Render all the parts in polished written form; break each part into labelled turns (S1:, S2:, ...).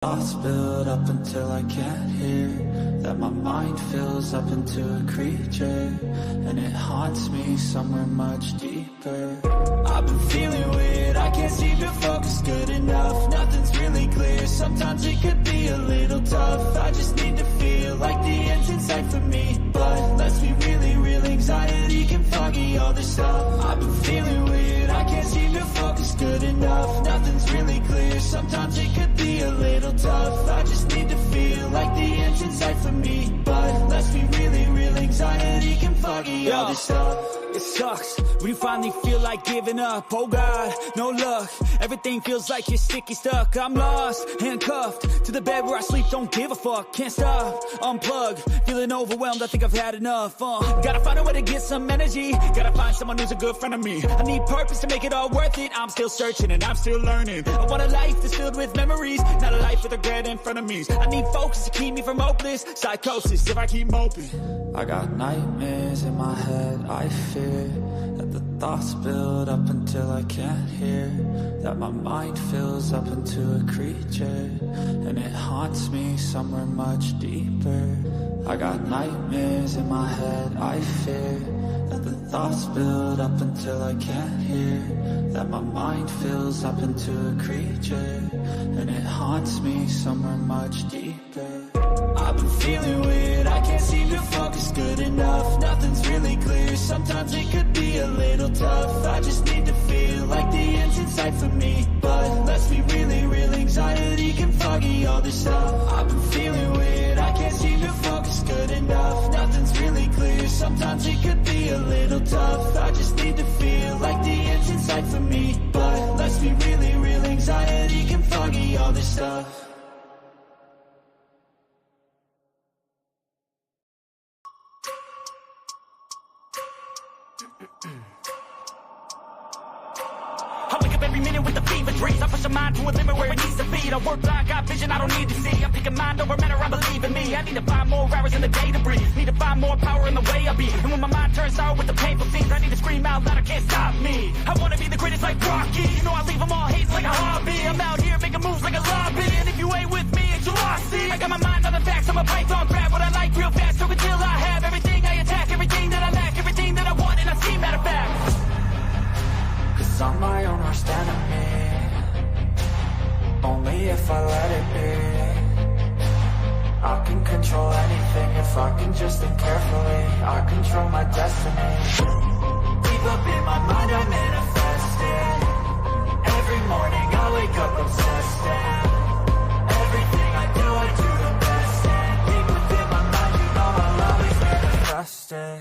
S1: Thoughts build up until I can't hear, that my mind fills up into a creature, and it haunts me somewhere much deeper. I've been feeling weird, I can't seem to focus good enough. Nothing's really clear, sometimes it could be a little tough. I just need to feel like the end's in sight for me, but let's be really real, anxiety can foggy all this stuff. I've been feeling weird, I can't seem to focus good enough. Nothing's really clear, sometimes it could be a little tough. I just need to feel like the end's in sight for me, but let's be really real, anxiety can foggy all this stuff.
S2: It sucks when you finally feel like giving up. Oh God, no luck. Everything feels like you're sticky stuck. I'm lost, handcuffed to the bed where I sleep. Don't give a fuck, can't stop. Unplug, feeling overwhelmed. I think I've had enough. Gotta find a way to get some energy. Gotta find someone who's a good friend of me. I need purpose to make it all worth it. I'm still searching and I'm still learning. I want a life that's filled with memories, not a life with regret in front of me. I need focus to keep me from hopeless psychosis if I keep moping.
S1: I got nightmares in my head, I fear that the thoughts build up until I can't hear, that my mind fills up into a creature, and it haunts me somewhere much deeper. I got nightmares in my head, I fear that the thoughts build up until I can't hear, that my mind fills up into a creature, and it haunts me somewhere much deeper. I've been feeling weird, I can't seem to focus good enough. Nothing's really clear, sometimes it could be a little tough. I just need to feel like the end's in sight for me, but let's be really real, anxiety can foggy all this stuff. I've been feeling weird, I can't seem to focus good enough. Nothing's really clear, sometimes it could be a little tough. I just need to feel like the end's in sight for me, but let's be really real, anxiety can foggy all this stuff.
S2: I wake up every minute with the fever dreams. I push my mind to a limit where it needs to be. I work blind, got vision I don't need to see. I'm picking mind over matter, I believe in me. I need to find more hours in the day to breathe. Need to find more power in the way I be. And when my mind turns sour with the painful scenes, I need to scream out loud, I can't stop me. I wanna be the greatest like Rocky. You know I leave them all hating like a hobby. I'm out here making moves like a lobby. And if you ain't with me, it's your loss. See, I got my mind on the facts, I'm a python, grab what I like real fast. So until I have everything I attack, everything that I lack, everything that I want, and I see, matter of fact.
S1: Cause I'm my own worst enemy, only if I let it be. I can control anything if I can just think carefully. I control my destiny. Deep up in my mind I manifest it. Every morning I wake up obsessed, and everything I do the best. And deep within my mind, you know I'll always manifest it.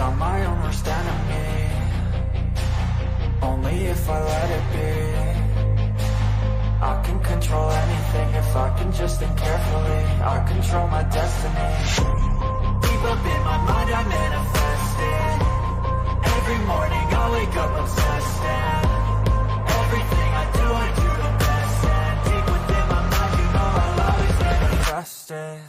S1: I'm my own worst enemy, only if I let it be. I can control anything if I can just think carefully. I control my destiny. Deep up in my mind I manifest it. Every morning I wake up obsessed, and everything I do the best. And deep within my mind, you know I'll always manifest it.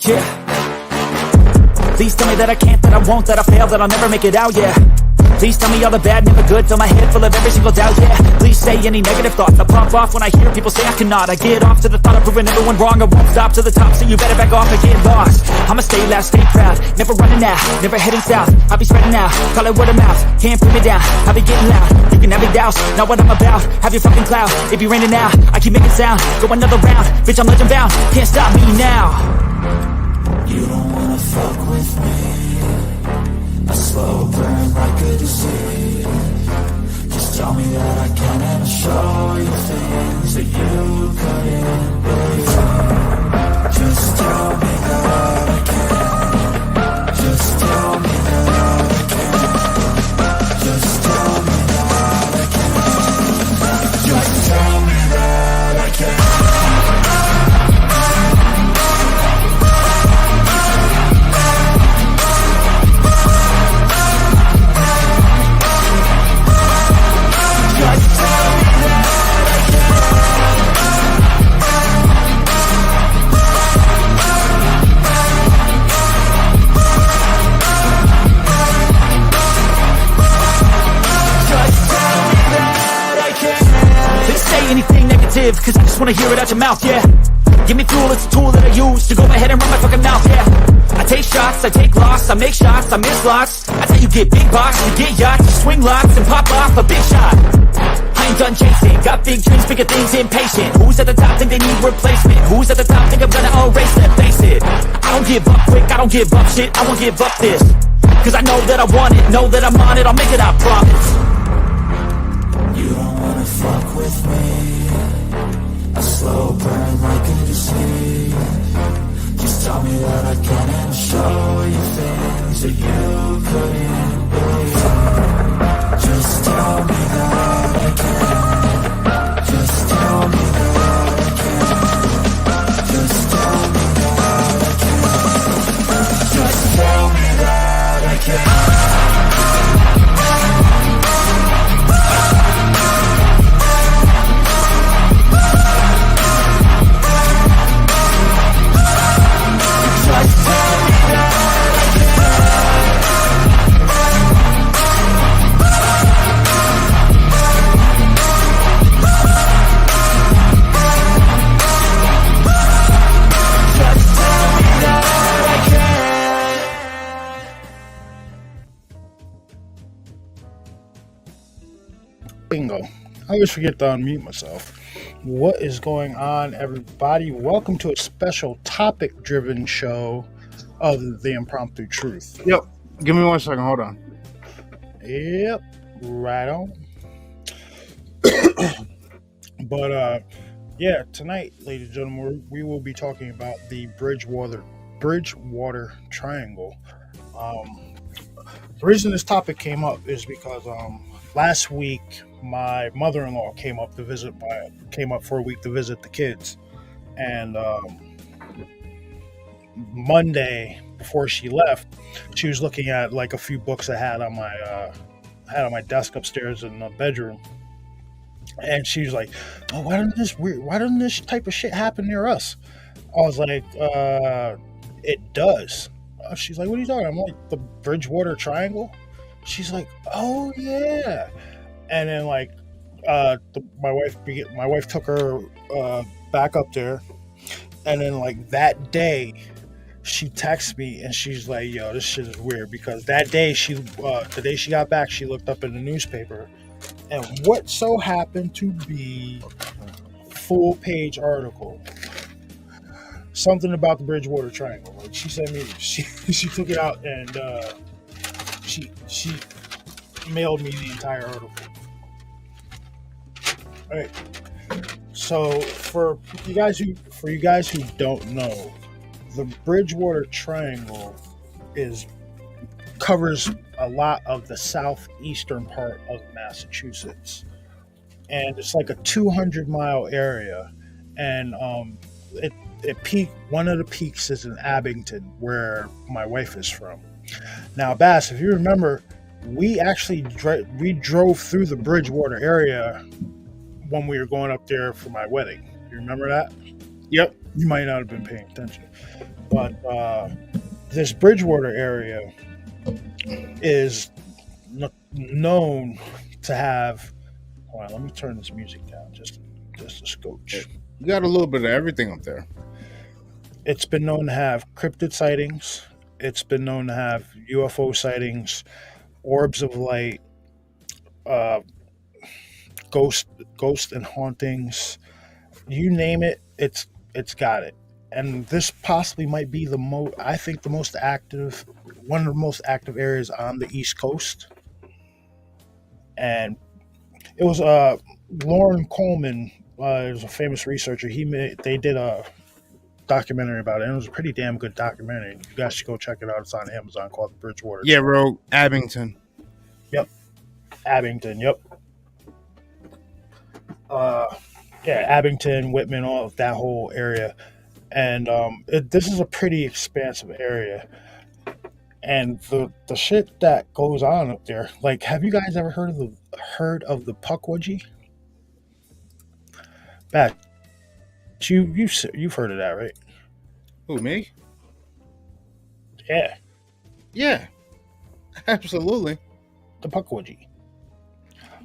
S2: Yeah. Please tell me that I can't, that I won't, that I fail, that I'll never make it out, yeah. Please tell me all the bad, never good, fill my head full of every single doubt, yeah. Please say any negative thoughts, I pop off when I hear people say I cannot. I get off to the thought of proving everyone wrong, I won't stop to the top, so you better back off and get lost. I'ma stay loud, stay proud, never running out, never heading south. I'll be spreading out, call it word of mouth, can't put me down, I'll be getting loud. You can have your doubts, not what I'm about, have your fucking clout. If you're raining out, I keep making sound, go another round, bitch I'm legend bound, can't stop me now.
S1: You don't wanna fuck with me. A slow burn like a disease. Just tell me that I can and I'll show you things that you couldn't believe. Just tell me that I can. Just tell me that I can. Just tell me that I can. Just tell me that I can.
S2: Anything negative, cause I just wanna hear it out your mouth, yeah. Give me fuel, it's a tool that I use to go ahead and run my fucking mouth, yeah. I take shots, I take loss, I make shots, I miss lots. That's how you get big box, you get yachts, you swing lots and pop off a big shot. I ain't done chasing, got big dreams, bigger things, impatient. Who's at the top think they need replacement? Who's at the top think I'm gonna erase them? Face it, I don't give up quick, I don't give up shit, I won't give up this. Cause I know that I want it, know that I'm on it, I'll make it, I promise.
S1: You don't wanna fuck with me. A slow burn like a disease. Just tell me that I can and I'll show you things that you couldn't believe. Just tell me that I can. Just tell me that I can. Just tell me that I can. Just tell me that I can.
S3: Bingo. I always forget to unmute myself. What is going on, everybody? Welcome to a special topic-driven show of the Impromptu Truth.
S4: Yep. Give me 1 second. Hold on.
S3: Yep. Right on. But, yeah, tonight, ladies and gentlemen, we will be talking about the Bridgewater Triangle. The reason this topic came up is because last week my mother-in-law came up for a week to visit the kids, and Monday before she left, she was looking at like a few books I had on my desk upstairs in the bedroom, and she was like, "Oh, why doesn't this type of shit happen near us?" I was like, "It does." She's like, "What are you talking about?" I'm like, "The Bridgewater Triangle." She's like, "Oh yeah." And then like my wife took her back up there, and then like that day she texts me and she's like, "Yo, this shit is weird," because that day the day she got back, she looked up in the newspaper, and what so happened to be full page article, something about the Bridgewater Triangle. Like she sent me, she took it out and she mailed me the entire article. All right. So for you guys who don't know, the Bridgewater Triangle covers a lot of the southeastern part of Massachusetts, and it's like a 200-mile area, and one of the peaks is in Abington, where my wife is from. Now, Bass, if you remember, we actually drove through the Bridgewater area when we were going up there for my wedding. You remember that?
S4: Yep.
S3: You might not have been paying attention, but this Bridgewater area is known to have. Hold on, let me turn this music down just a scotch.
S4: You got a little bit of everything up there.
S3: It's been known to have cryptid sightings. It's been known to have UFO sightings, orbs of light, uh, ghost and hauntings. You name it, it's got it. And this possibly might be I think the most active, one of the most active areas on the East Coast. And it was Lauren Coleman, is a famous researcher. They did a documentary about it, and it was a pretty damn good documentary. You guys should go check it out. It's on Amazon, called The Bridgewater.
S4: Yeah, bro, Abington.
S3: Yep, Abington. Yep. Abington, Whitman, all of that whole area, and this is a pretty expansive area. And the shit that goes on up there, like, have you guys ever heard of the Pukwudgie? Bat, you've heard of that, right?
S4: Who, me?
S3: Yeah,
S4: Yeah, absolutely.
S3: the Pukwudgie.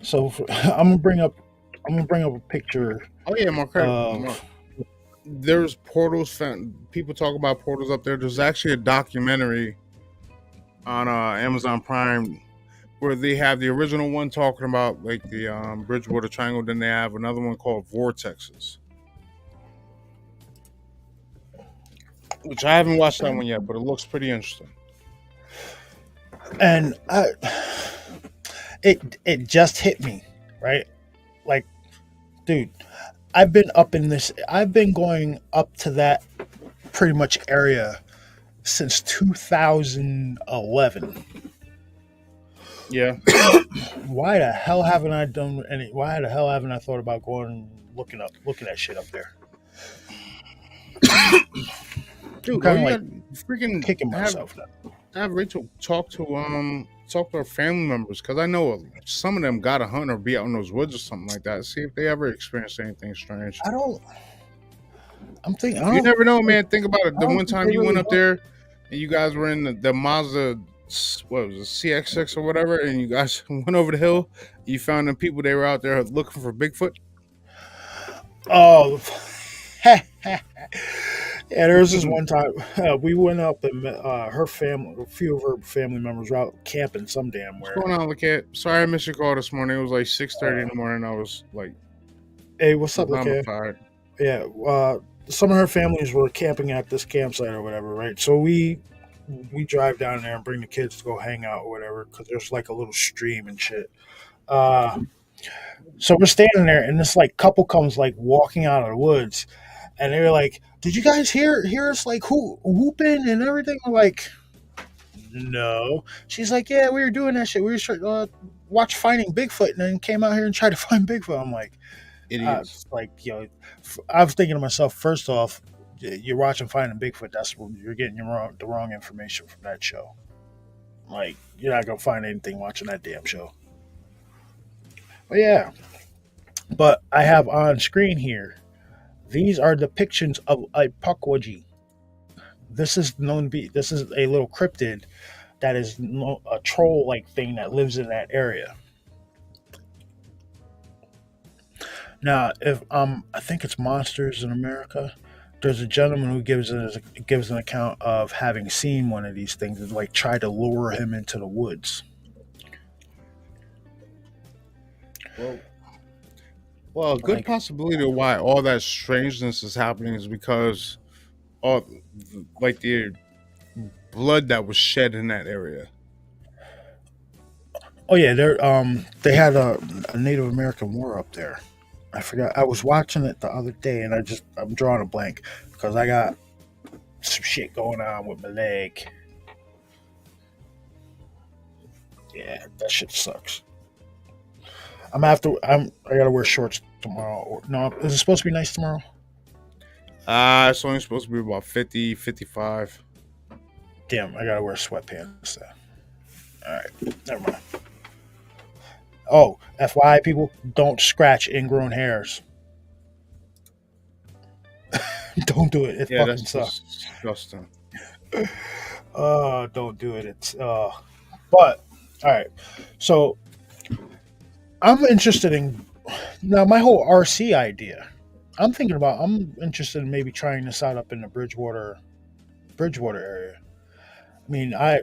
S3: So I'm gonna bring up a picture.
S4: Oh yeah, Mark. There's portals found. People talk about portals up there. There's actually a documentary on Amazon Prime where they have the original one talking about like the Bridgewater Triangle. Then they have another one called Vortexes, which I haven't watched that one yet, but it looks pretty interesting.
S3: And it just hit me, right? Like, dude, I've been going up to that pretty much area since 2011.
S4: Yeah.
S3: Why the hell haven't I thought about going and looking at shit up there?
S4: Dude,
S3: kind of
S4: you
S3: like
S4: got freaking
S3: kicking myself now.
S4: have Rachel talk to our family members, because I know some of them got to hunt or be out in those woods or something like that. See if they ever experienced anything strange.
S3: You
S4: never know, man. Think about it. The one time you went up there and you guys were in the Mazda, what was it, CX6 or whatever, and you guys went over the hill, you found them people, they were out there looking for Bigfoot.
S3: Oh, yeah, there was this one time we went up and her family, a few of her family members were out camping some damn where.
S4: What's going on, Lacat? Sorry I missed your call this morning. It was like 6:30 in the morning. I was like,
S3: hey, what's up,
S4: I'm
S3: Lacat?
S4: tired.
S3: Yeah, some of her families were camping at this campsite or whatever, right? So we drive down there and bring the kids to go hang out or whatever, because there's like a little stream and shit. So we're standing there, and this like couple comes like walking out of the woods, and they're like, "Did you guys hear us like whooping and everything?" I'm like, "No." She's like, "Yeah, we were doing that shit. We were watch Finding Bigfoot, and then came out here and tried to find Bigfoot." I'm like,
S4: idiots.
S3: I was thinking to myself, first off, you're watching Finding Bigfoot. That's where you're getting the wrong information from that show. Like, you're not gonna find anything watching that damn show. But yeah, but I have on screen here. These are depictions of a Pukwudgie. This is a little cryptid that is a troll-like thing that lives in that area. Now, if I think it's Monsters in America, there's a gentleman who gives an account of having seen one of these things and like tried to lure him into the woods.
S4: Well, a good possibility of why all that strangeness is happening is because all like the blood that was shed in that area.
S3: Oh yeah, they had a Native American war up there. I forgot. I was watching it the other day, and I'm drawing a blank because I got some shit going on with my leg. Yeah, that shit sucks. I gotta wear shorts tomorrow. Or no, is it supposed to be nice tomorrow?
S4: It's only supposed to be about 50, 55.
S3: Damn, I gotta wear sweatpants then. Alright, never mind. Oh, FYI, people, don't scratch ingrown hairs. Don't do it. It
S4: Yeah,
S3: fucking
S4: that's
S3: sucks.
S4: disgusting.
S3: Don't do it. It's But all right. So I'm interested in now my whole RC idea. I'm interested in maybe trying this out up in the Bridgewater area. I mean, I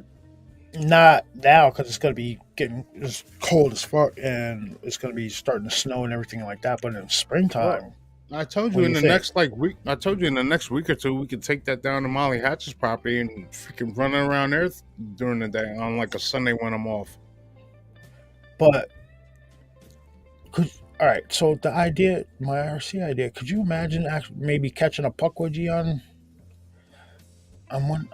S3: not now because it's gonna be getting it's cold as fuck and it's gonna be starting to snow and everything like that. But in
S4: Well,
S3: springtime,
S4: I told
S3: what
S4: you
S3: do
S4: in
S3: you
S4: the
S3: think?
S4: next week. I told you in the next week or two we could take that down to Molly Hatch's property and freaking running around there during the day on like a Sunday when I'm off.
S3: But could all right. So the idea, my RC idea, could you imagine maybe catching a puckwudgie on one?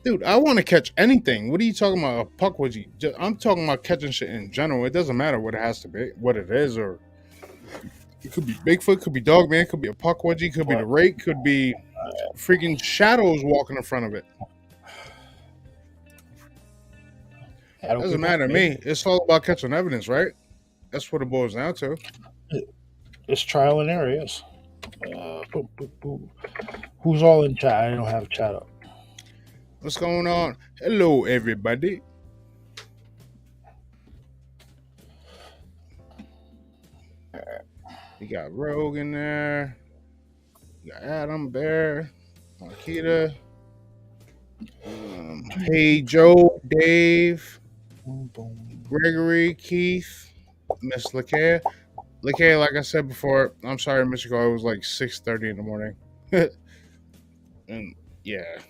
S4: Dude, I want to catch anything. What are you talking about? A puckwudgie? I'm talking about catching shit in general. It doesn't matter what it has to be, what it is, or it could be Bigfoot, could be Dogman, could be a puckwudgie, could be the rake, could be freaking shadows walking in front of it. Doesn't matter to me. It's all about catching evidence, right? That's what it boils down to.
S3: It's trial and error, yes. Who's all in chat? I don't have chat up.
S4: What's going on? Hello, everybody. You got Rogue in there. You got Adam, Bear, Marquita. Hey, Joe, Dave, Gregory, Keith, Miss LaKay. LaKay, like I said before, I'm sorry, Mr. Cole, it was like 6:30 in the morning. And yeah,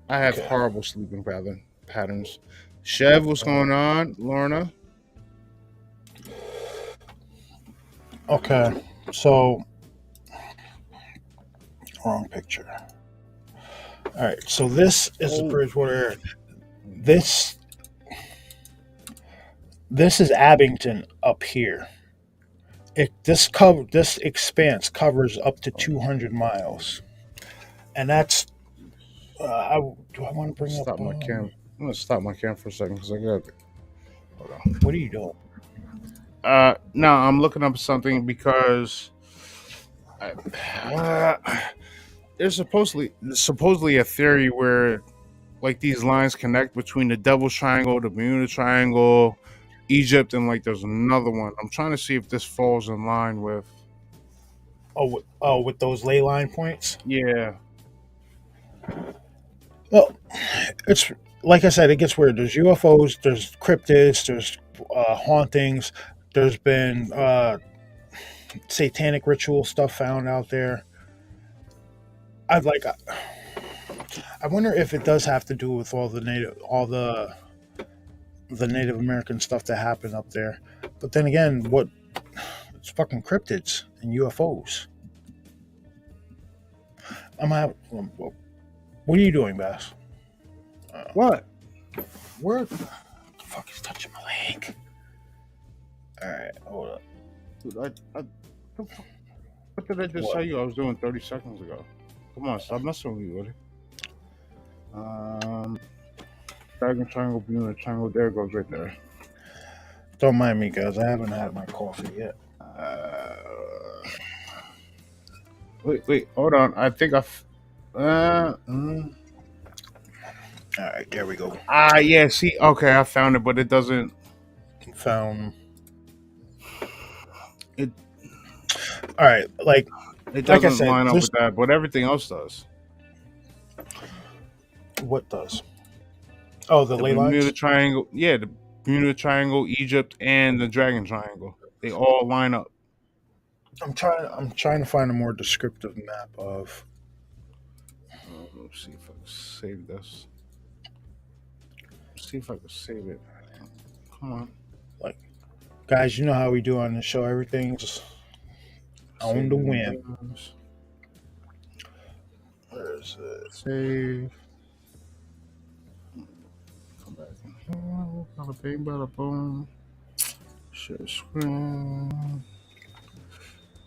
S4: I have horrible sleeping patterns. Chev, what's going on? Lorna.
S3: Okay, so wrong picture. All right, so this is the Bridgewater area. This is Abington up here. This expanse covers up to 200 miles, and that's. Do I want to bring
S4: Stop
S3: up
S4: my cam? I'm gonna stop my cam for a second because I got. Hold on.
S3: What are you doing?
S4: No, I'm looking up something because there's supposedly a theory where like these lines connect between the Devil's Triangle, the Bermuda Triangle, Egypt, and like there's another one. I'm trying to see if this falls in line with.
S3: With those ley line points.
S4: Yeah.
S3: Well, it's like I said, it gets weird. There's UFOs, there's cryptids, there's hauntings. There's been satanic ritual stuff found out there. I wonder if it does have to do with all the Native American stuff that happened up there. But then again, it's fucking cryptids and UFOs. What are you doing, Bass?
S4: What?
S3: Where the fuck is touching my leg? All right, hold up.
S4: Dude, what did I just tell you I was doing 30 seconds ago? Come on, stop messing with me, buddy. Dragon Triangle, Bermuda Triangle, there it goes right there.
S3: Don't mind me, guys. I haven't had my coffee yet.
S4: Wait, hold on. I think
S3: All right, there we go.
S4: Yeah, see, okay, I found it, but it doesn't.
S3: Found it. All right,
S4: it doesn't
S3: like I said,
S4: line up with that, but everything else does.
S3: What does? Oh, the ley
S4: Bermuda
S3: lines?
S4: Triangle, yeah, the Bermuda Triangle, Egypt, and the Dragon Triangle. They all line up.
S3: I'm trying to find a more descriptive map of.
S4: Let's see if I can save this. See if I can save it. Come on.
S3: Guys, you know how we do on the show. Everything's on the whim. Where is it?
S4: Save. Come back in here. Bada bing, bada boom. Share screen.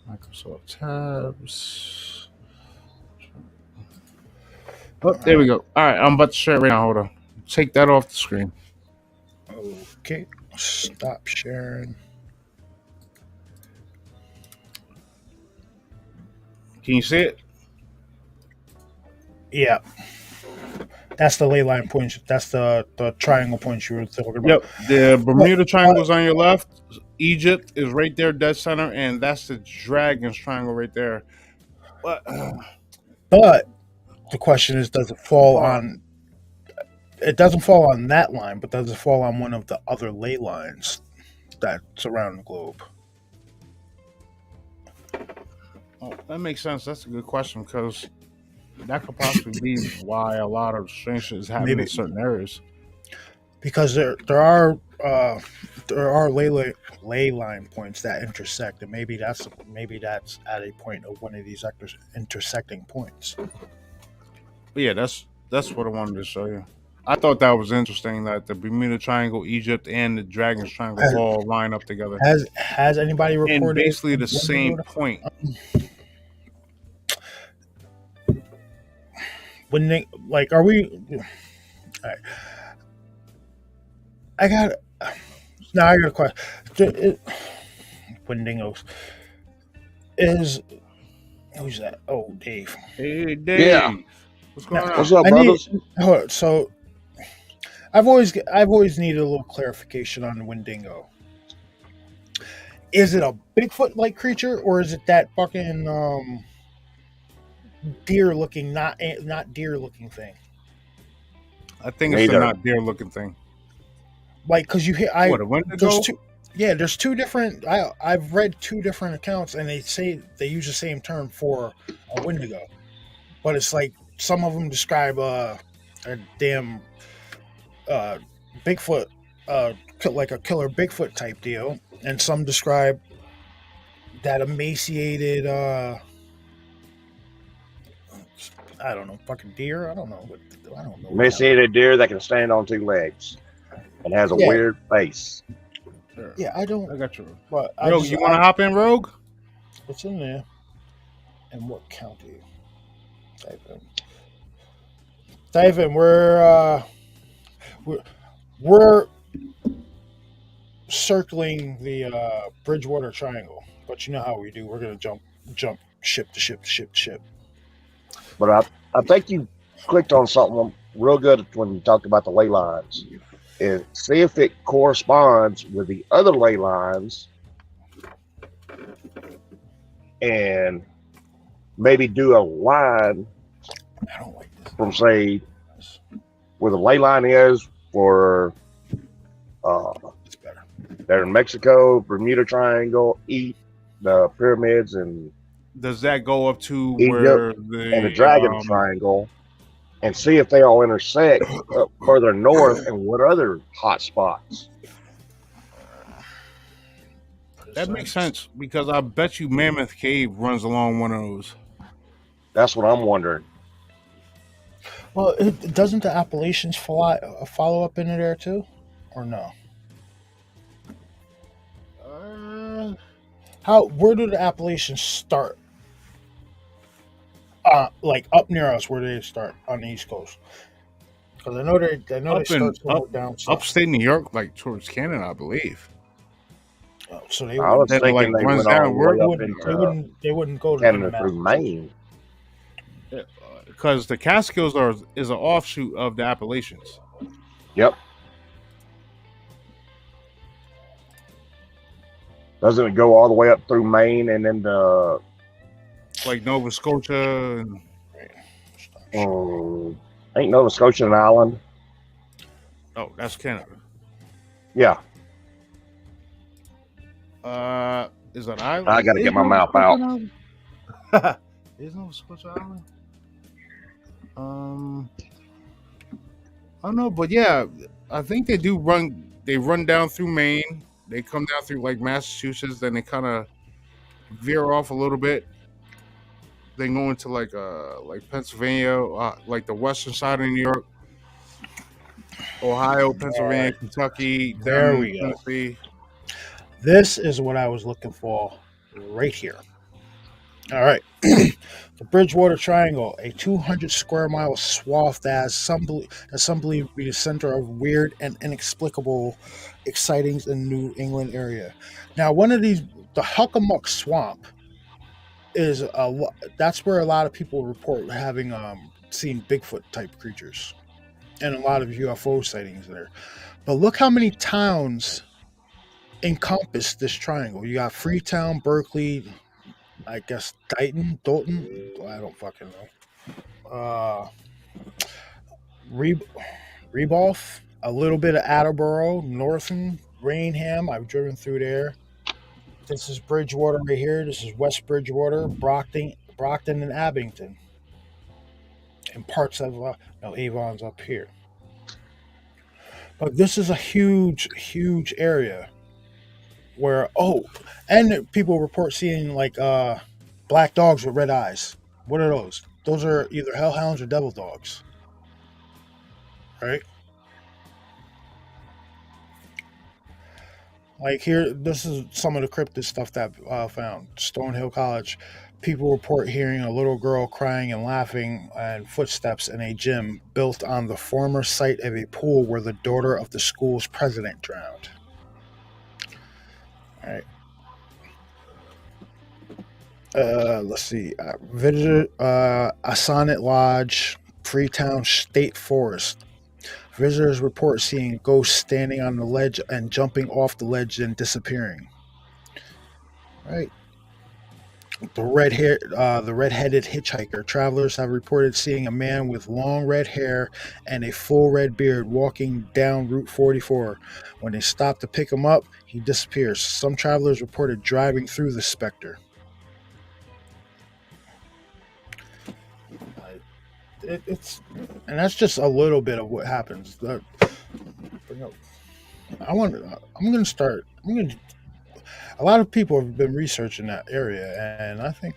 S4: Microsoft tabs. Oh, there we go. All right, I'm about to share it right now. Hold on. Take that off the screen.
S3: Okay. Stop sharing.
S4: Can you see it?
S3: Yeah. That's the ley line points. That's the triangle points you were talking about.
S4: Yep. The Bermuda Triangle is on your left. Egypt is right there, dead center, and that's the Dragon's Triangle right there. But
S3: the question is, does it fall on? It doesn't fall on that line, but does it fall on one of the other ley lines that surround the globe?
S4: oh, that makes sense. That's a good question because that could possibly be why a lot of strange shit is happening in certain areas.
S3: Because there are ley line points that intersect, and maybe that's at a point of one of these intersecting points.
S4: But yeah, that's what I wanted to show you. I thought that was interesting that the Bermuda Triangle, Egypt, and the Dragon's Triangle all line up together.
S3: Has anybody reported?
S4: And basically the same point.
S3: When they are we? All right. I got a question. Wendigos who's that? Oh, Dave.
S4: Hey, Dave.
S5: Yeah.
S4: What's going on?
S5: What's up, brothers?
S3: So I've always needed a little clarification on the Wendigo. Is it a Bigfoot-like creature, or is it that fucking deer-looking, not deer-looking thing?
S4: I think it's a not deer-looking thing.
S3: Like, because you hear
S4: a Wendigo?
S3: There's two different. I've read two different accounts, and they say they use the same term for a Wendigo, but it's like some of them describe a damn Bigfoot, like a killer Bigfoot type deal, and some describe that emaciated, I don't know, fucking deer. I don't know.
S5: Emaciated deer that can stand on two legs and has a weird face.
S4: Sure.
S3: Yeah, I don't.
S4: I got you.
S3: But
S4: Rogue, you want to hop in, Rogue?
S3: What's in there? And what county? Type in. We're circling the Bridgewater Triangle, but you know how we do. We're gonna jump ship to ship to ship to ship.
S5: But I think you clicked on something real good when you talked about the ley lines. Is see if it corresponds with the other ley lines, and maybe do a line
S3: I don't like this.
S5: from, say, where the ley line is for
S3: It's better.
S5: there in Mexico, Bermuda Triangle, eat the pyramids, and
S4: Does that go up to
S5: Egypt
S4: where
S5: and the Dragon Triangle, and see if they all intersect up further north and what other hot spots?
S4: That makes sense because I bet you Mammoth Cave runs along one of those.
S5: That's what I'm wondering.
S3: Well, doesn't the Appalachians follow up into there too, or no? Where do the Appalachians start? Like up near us, where do they start on the East Coast? Because I know they start somewhere down south.
S4: Upstate New York, like towards Canada, I believe.
S3: So they
S5: I was
S4: That,
S5: thinking
S4: like,
S5: they
S4: runs
S5: went all
S4: down
S5: the way
S4: where-
S5: up
S3: they wouldn't go to
S5: Canada
S3: the
S5: through Maine.
S4: Because the Catskills is an offshoot of the Appalachians.
S5: Yep. Doesn't it go all the way up through Maine and then the
S4: Like Nova Scotia. And,
S5: ain't Nova Scotia an island?
S4: oh, that's Canada.
S5: Yeah.
S4: Is that island?
S5: I gotta
S4: Is
S5: get my
S4: Nova
S5: mouth
S4: Scotia
S5: out.
S4: an island? Is Nova Scotia island? I don't know, but yeah, I think they do run. They run down through Maine. They come down through like Massachusetts, then they kind of veer off a little bit. Then go into like Pennsylvania, like the western side of New York, Ohio, Pennsylvania, Kentucky.
S3: There
S4: down
S3: we go.
S4: Tennessee.
S3: This is what I was looking for right here. All right. The Bridgewater Triangle, a 200 square mile swath that some believe to be the center of weird and inexplicable excitings in New England area. Now, one of these, the Huckamuck Swamp, is that's where a lot of people report having seen Bigfoot type creatures and a lot of UFO sightings there. But look how many towns encompass this triangle. You got Freetown, Berkeley, I guess Dalton. I don't fucking know. Re- Rebalf, a little bit of Attleboro, Northern, Rainham. I've driven through there. This is Bridgewater right here. This is West Bridgewater, Brockton, and Abington, and parts of Avon's up here. But this is a huge, huge area where and people report seeing like black dogs with red eyes. What are those? Those are either hellhounds or devil dogs, right? Like here, this is some of the cryptid stuff that I found. Stonehill College. People report hearing a little girl crying and laughing and footsteps in a gym built on the former site of a pool where the daughter of the school's president drowned. All right. Let's see. Visitor, Assonet Lodge, Freetown State Forest. Visitors report seeing ghosts standing on the ledge and jumping off the ledge and disappearing. Right. The red-headed hitchhiker. Travelers have reported seeing a man with long red hair and a full red beard walking down Route 44. When they stop to pick him up, he disappears. Some travelers reported driving through the specter. It's and that's just a little bit of what happens. I'm going to start. A lot of people have been researching that area, and I think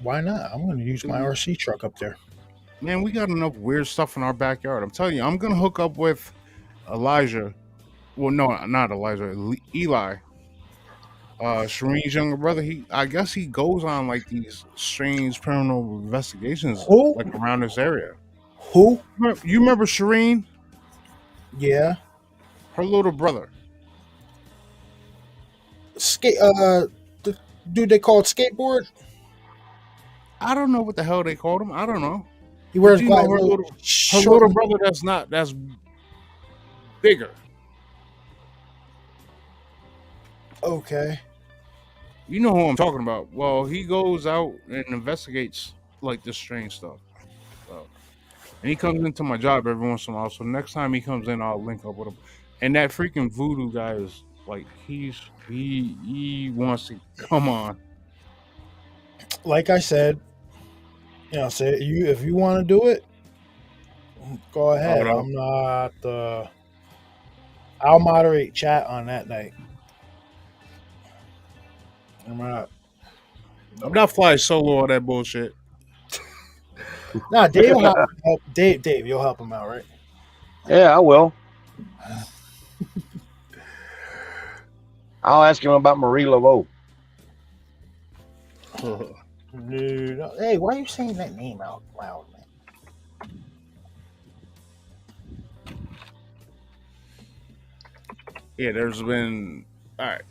S3: why not? I'm going to use my RC truck up there.
S4: Man, we got enough weird stuff in our backyard. I'm telling you, I'm going to hook up with Elijah. Well, no, not Elijah. Eli. Shireen's younger brother. I guess he goes on like these strange paranormal investigations like around this area.
S3: Who?
S4: You remember Shireen?
S3: Yeah.
S4: Her little brother.
S3: The dude they called skateboard?
S4: I don't know what the hell they called him. I don't know.
S3: He wears
S4: glasses. Her little brother that's bigger.
S3: Okay.
S4: You know who I'm talking about. Well, he goes out and investigates like this strange stuff. And he comes into my job every once in a while. So next time he comes in, I'll link up with him. And that freaking voodoo guy is like, he wants to come on.
S3: Like I said, if you want to do it, go ahead. I'm not. I'll moderate chat on that night. I'm
S4: not flying solo on that bullshit.
S3: Nah, Dave will help. Dave, you'll help him out, right?
S5: Yeah, I will. I'll ask him about Marie Laveau.
S3: Dude, hey, why are you saying that name out loud, man?
S4: Yeah, there's been. All right,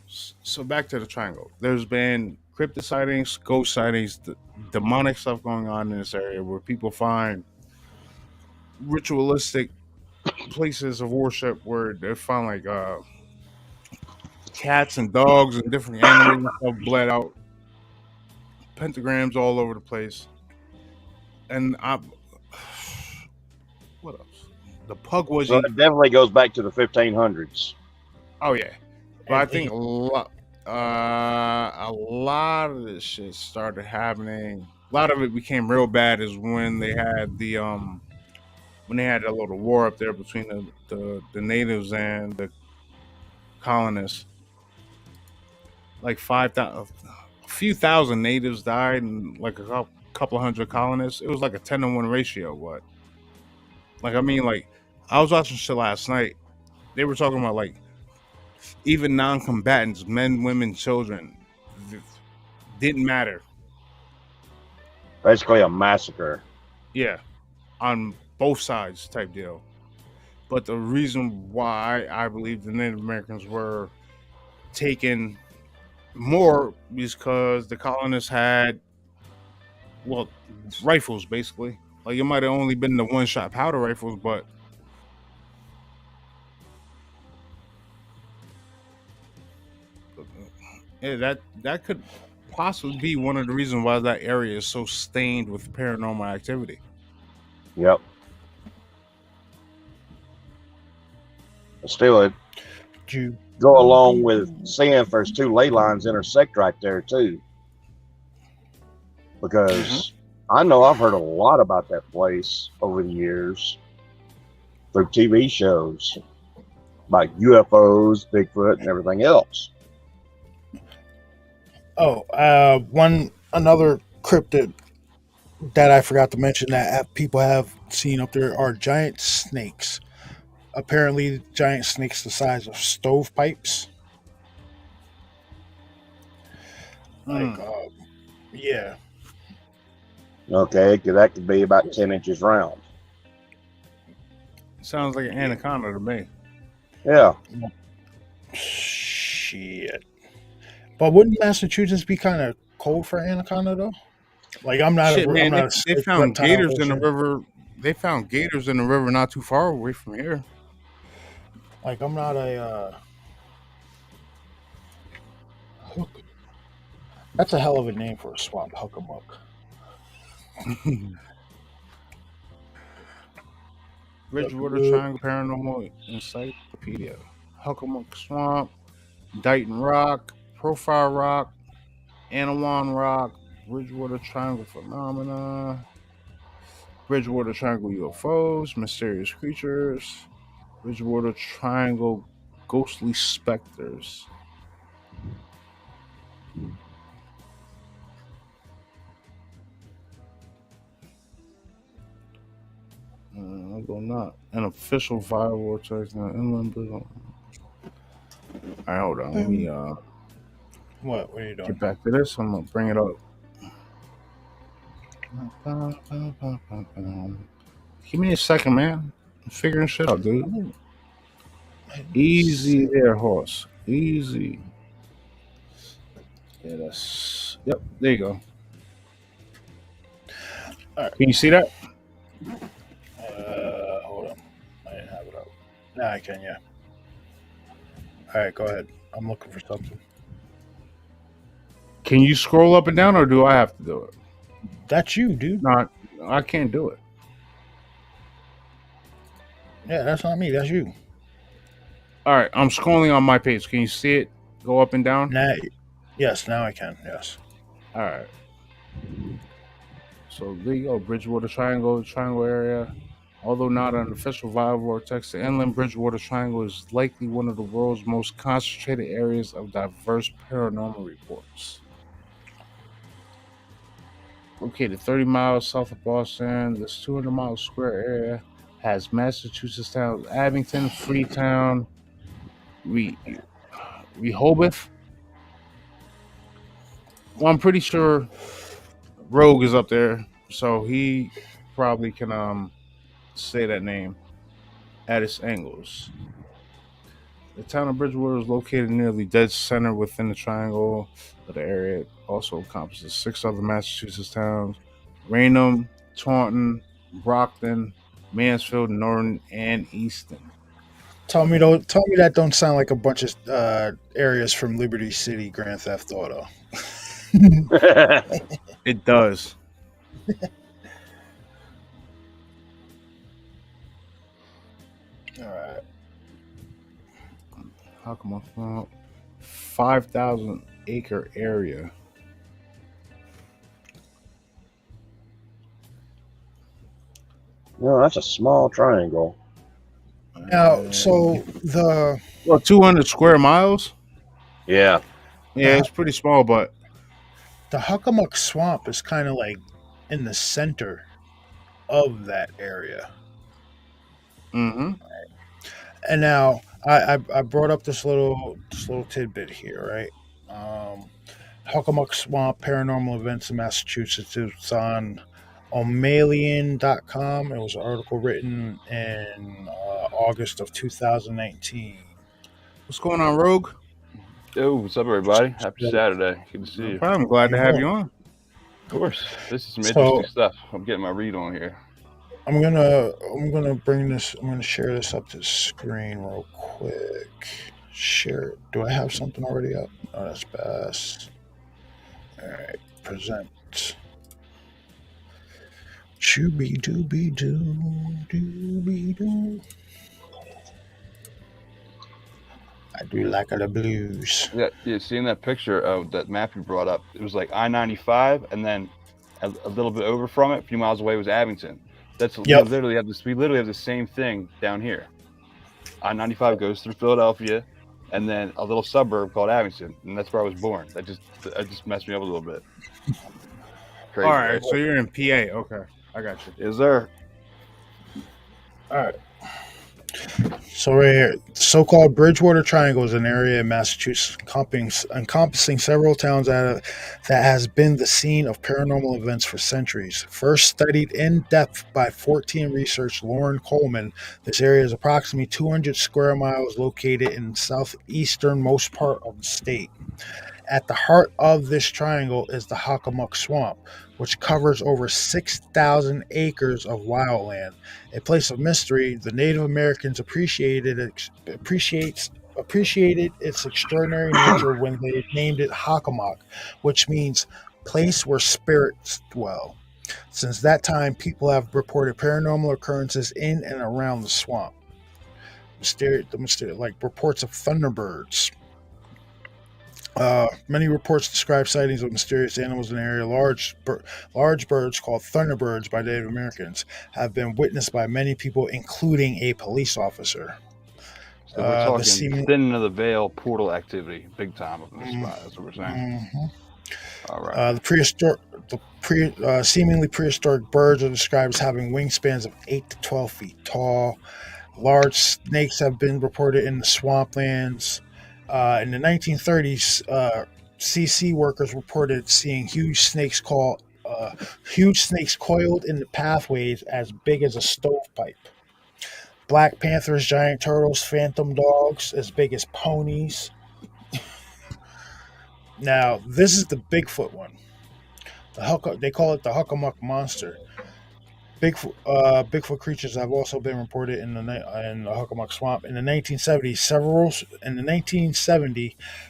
S4: so back to the triangle. There's been cryptid sightings, ghost sightings, demonic stuff going on in this area where people find ritualistic places of worship where they find like cats and dogs and different animals and stuff bled out, pentagrams all over the place, and what else? The Pugwashi.
S5: So it definitely goes back to the 1500s.
S4: Oh yeah. But I think a lot of this shit started happening. A lot of it became real bad is when they had that little war up there between the natives and the colonists. Like a few thousand natives died and like a couple hundred colonists. It was like a 10-to-1 ratio. What? Like, I mean, like, I was watching shit last night. They were talking about like even non-combatants, men, women, children, didn't matter.
S5: Basically a massacre.
S4: Yeah, on both sides type deal. But the reason why I believe the Native Americans were taken more because the colonists had, well, rifles basically. Like it might have only been the one-shot powder rifles, but yeah, that could possibly be one of the reasons why that area is so stained with paranormal activity.
S5: Yep. Still, it
S3: You
S5: go along with seeing if there's two ley lines intersect right there too, because I know I've heard a lot about that place over the years through TV shows about UFOs, Bigfoot, and everything else.
S3: Another cryptid that I forgot to mention that people have seen up there are giant snakes. Apparently, giant snakes the size of stovepipes. Like, yeah.
S5: Okay, because that could be about 10 inches round.
S4: Sounds like an anaconda to me.
S5: Yeah.
S3: Shit. But wouldn't Massachusetts be kind of cold for anaconda though? Like I'm not.
S4: Shit, man,
S3: I'm not
S4: they found gators in the river. They found gators in the river not too far away from here.
S3: Like I'm not a. That's a hell of a name for a swamp, Huckamuck.
S4: Bridgewater Triangle Paranormal Encyclopedia. Huckamuck Swamp, Dighton Rock, Profile Rock, Anawan Rock, Bridgewater Triangle Phenomena, Bridgewater Triangle UFOs, Mysterious Creatures, Bridgewater Triangle Ghostly Specters. I'll go not. An official fire vortex now. Inland bridge. Alright, hold on. Let me
S3: What are you doing?
S4: get back to this. I'm gonna bring it up. Give me a second, man. I'm figuring shit out, dude. Easy there, horse. Easy. Yeah, that's. Yep, there you go.
S3: All right.
S4: Can you see that?
S3: Hold on. I didn't have it up. Now I can, yeah. All right, go ahead. I'm looking for something.
S4: Can you scroll up and down, or do I have to do it?
S3: That's you, dude.
S4: No, I can't do it.
S3: Yeah, that's not me. That's you.
S4: All right, I'm scrolling on my page. Can you see it go up and down?
S3: Yes, now I can. Yes.
S4: All right. So there you go, Bridgewater Triangle area. Although not an official fire vortex, the inland Bridgewater Triangle is likely one of the world's most concentrated areas of diverse paranormal reports. Located 30 miles south of Boston, this 200-mile square area has Massachusetts towns Abington, Freetown, Rehoboth. Well, I'm pretty sure Rogue is up there, so he probably can say that name at its angles. The town of Bridgewater is located nearly dead center within the triangle, but the area also encompasses 6 other Massachusetts towns: Raynham, Taunton, Brockton, Mansfield, Norton, and Easton.
S3: Tell me that don't sound like a bunch of areas from Liberty City Grand Theft Auto.
S4: It does.
S3: All right.
S4: How come I found 5,000 acre area?
S5: No, that's a small triangle.
S3: Now, so
S4: 200 square miles.
S5: Yeah.
S4: Yeah, it's pretty small, but
S3: the Huckamuck Swamp is kind of like in the center of that area.
S4: Mm-hmm.
S3: And now I brought up this little tidbit here, right? Huckamuck Swamp Paranormal Events in Massachusetts. It's on O'Malian.com. It was an article written in August of 2019.
S4: What's going on, Rogue?
S6: Yo, what's up, everybody? Happy Saturday. Good to see you.
S4: I'm glad to have you on.
S6: Of course. This is some
S3: So-
S6: interesting stuff. I'm getting my read on here.
S3: I'm gonna bring this. I'm gonna share this up to the screen real quick. Share it. Do I have something already up? Oh, that's best. All right, present. Shooby dooby doo dooby doo. I do like the blues.
S6: Yeah, seeing that picture of that map you brought up, it was like I-95, and then a little bit over from it, a few miles away was Abington. That's
S3: Yep.
S6: we literally have the same thing down here. I-95 goes through Philadelphia, and then a little suburb called Abington, and that's where I was born. That just messed me up a little bit. Crazy.
S4: All right, so you're in PA. Okay, I got you.
S6: Is there?
S3: All right. So right here, so-called Bridgewater Triangle is an area in Massachusetts encompassing several towns that has been the scene of paranormal events for centuries. First studied in depth by 14 researcher Lauren Coleman, this area is approximately 200 square miles located in the southeasternmost part of the state. At the heart of this triangle is the Hockomock Swamp, which covers over 6,000 acres of wildland. A place of mystery, the Native Americans appreciated its extraordinary nature when they named it Hockomock, which means place where spirits dwell. Since that time, people have reported paranormal occurrences in and around the swamp. Like reports of thunderbirds. Many reports describe sightings of mysterious animals in the area. Large birds called thunderbirds by Native Americans have been witnessed by many people, including a police officer.
S6: So we're talking thinning of the veil portal activity, big time up in this spot. That's what we're saying.
S3: Mm-hmm.
S6: All right.
S3: Seemingly prehistoric birds are described as having wingspans of 8 to 12 feet tall. Large snakes have been reported in the swamplands. In the 1930s, CC workers reported seeing huge snakes coiled in the pathways as big as a stovepipe. Black panthers, giant turtles, phantom dogs as big as ponies. Now, this is the Bigfoot one. They call it the Hockomock monster. Bigfoot creatures have also been reported in the Hockomock Swamp. In the 1970s,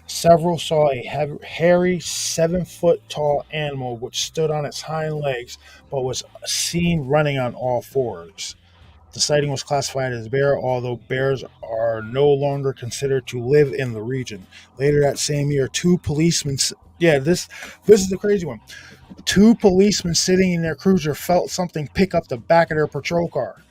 S3: several saw a hairy 7-foot tall animal which stood on its hind legs but was seen running on all fours. The sighting was classified as bear, although bears are no longer considered to live in the region. Later that same year, two policemen. Yeah, this is the crazy one. Two policemen sitting in their cruiser felt something pick up the back of their patrol car.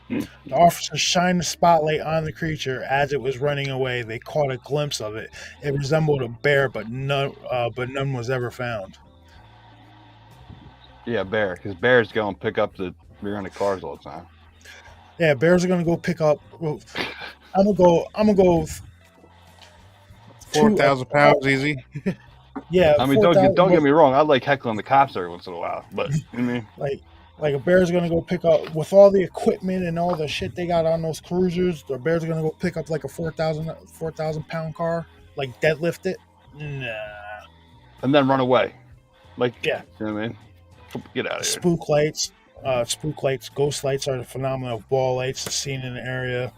S3: The officers shined the spotlight on the creature as it was running away. They caught a glimpse of it. It resembled a bear, but none was ever found.
S6: Yeah, bear, because bears go and pick up the rear-ended cars all the time.
S3: Yeah, bears are gonna go pick up. I'm gonna go.
S4: 4,000 pounds easy.
S3: Yeah,
S6: I mean, don't get me wrong. I like heckling the cops every once in a while, but you know what I mean,
S3: like a bear's gonna go pick up with all the equipment and all the shit they got on those cruisers. The bear's gonna go pick up like a 4,000 pound car, like deadlift it. Nah.
S6: And then run away. Like,
S3: yeah,
S6: you know what I mean. Get out of here.
S3: Spook lights, ghost lights are the phenomenon of ball lights seen in the area.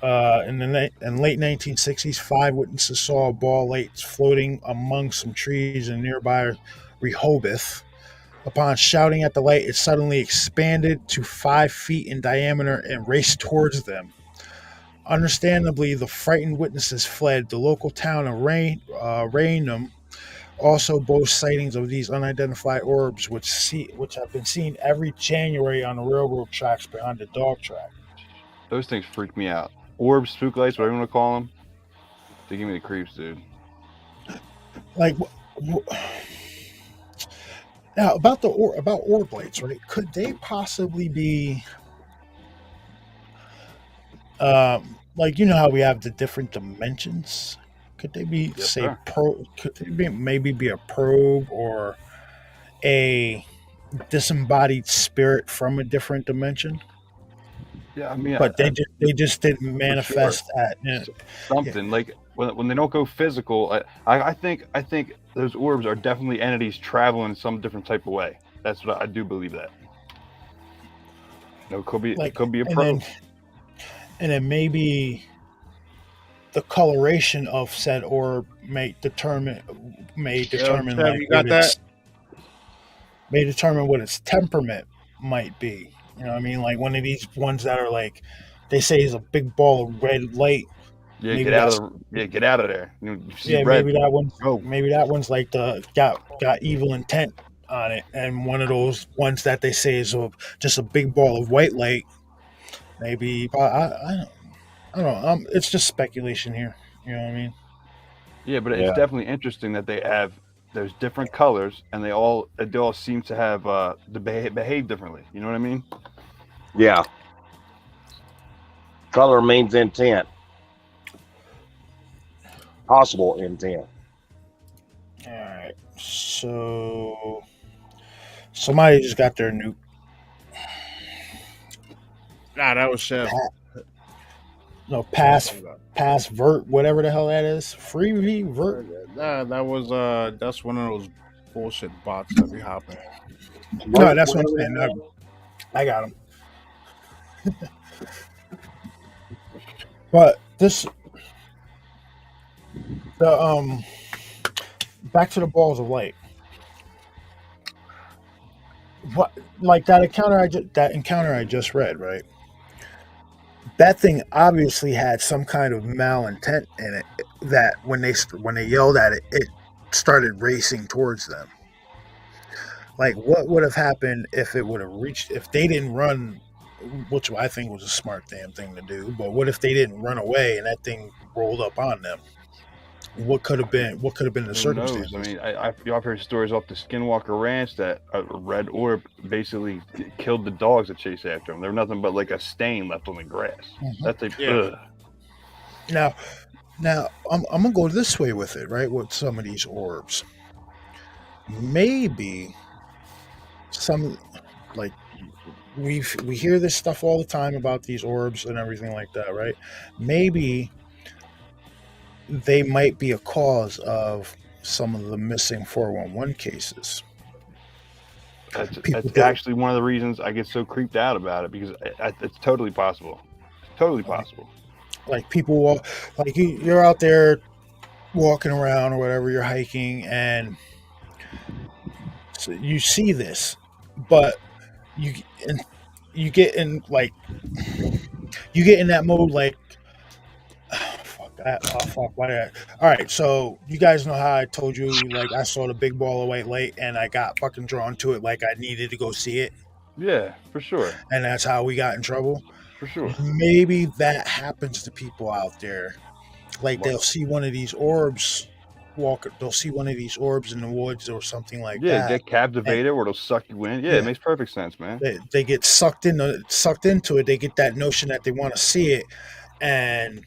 S3: In late 1960s, 5 witnesses saw ball lights floating among some trees in nearby Rehoboth. Upon shouting at the light, it suddenly expanded to 5 feet in diameter and raced towards them. Understandably, the frightened witnesses fled. The local town of Raynham also boasts sightings of these unidentified orbs, which have been seen every January on the railroad tracks behind the dog track.
S6: Those things freak me out. Orbs, spook lights, whatever you want to call them, they give me the creeps, dude.
S3: Like, now about orb lights, right? Could they possibly be, like, you know how we have the different dimensions? Could they be,
S6: yes,
S3: say,
S6: sir.
S3: Could they maybe be a probe or a disembodied spirit from a different dimension?
S6: Yeah, I mean,
S3: but they just didn't manifest that. Yeah.
S6: something like when they don't go physical. I think those orbs are definitely entities traveling some different type of way. That's what I do believe that. It could be
S3: Like,
S6: a
S3: and
S6: probe.
S3: then maybe the coloration of said orb may determine
S4: Trev,
S3: like
S4: you got that?
S3: may determine what its temperament might be. You know what I mean? Like one of these ones that are like they say is a big ball of red light.
S6: Yeah,
S3: Maybe
S6: get out
S3: that's
S6: of get out of there. You see
S3: yeah.
S6: red. Go.
S3: Maybe that one's like the got evil intent on it, and one of those ones that they say is just a big ball of white light. Maybe I don't know. It's just speculation here. You know what I mean?
S6: Yeah, but it's
S5: Yeah.
S6: definitely interesting that they have there's different colors and they all seem to have behave differently. You know what I mean?
S5: Yeah. Color means intent. Possible intent.
S3: All right. So somebody just got their new
S4: Nah, that was Chef.
S3: pass vert, whatever the hell that is. Free vert.
S4: Nah, that's one of those bullshit bots that be hopping.
S3: No, that's what I'm saying. I got him. But the back to the balls of light. What like that encounter I just read, right? That thing obviously had some kind of malintent in it. That when they yelled at it, it started racing towards them. Like, what would have happened if it would have reached if they didn't run, which I think was a smart damn thing to do. But what if they didn't run away and that thing rolled up on them? What could have been the
S6: Who knows?
S3: circumstances?
S6: I mean, I've heard stories off the Skinwalker Ranch that a red orb basically killed the dogs that chased after them. There was nothing but like a stain left on the grass. That's
S4: Yeah.
S3: Now I'm gonna go this way with it, right? With some of these orbs, maybe some like we hear this stuff all the time about these orbs and everything like that, right? Maybe they might be a cause of some of the missing 411 cases.
S6: That's actually one of the reasons I get so creeped out about it because it's totally possible. Totally possible.
S3: Like people like you're out there walking around or whatever, you're hiking, and so you see this, but you get in like you get in that mode like fuck that. Oh fuck, why did I? All right, so you guys know how I told you like I saw the big ball of white light and I got fucking drawn to it like I needed to go see it,
S6: Yeah, for sure.
S3: and that's how we got in trouble.
S6: For sure.
S3: Maybe that happens to people out there. Like
S6: What?
S3: they'll see one of these orbs they'll see one of these orbs in the woods or something like
S6: Yeah,
S3: that.
S6: get captivated or it'll suck you in. Yeah,
S3: Yeah.
S6: it makes perfect sense, man.
S3: They get sucked into it. They get that notion that they want to see it, and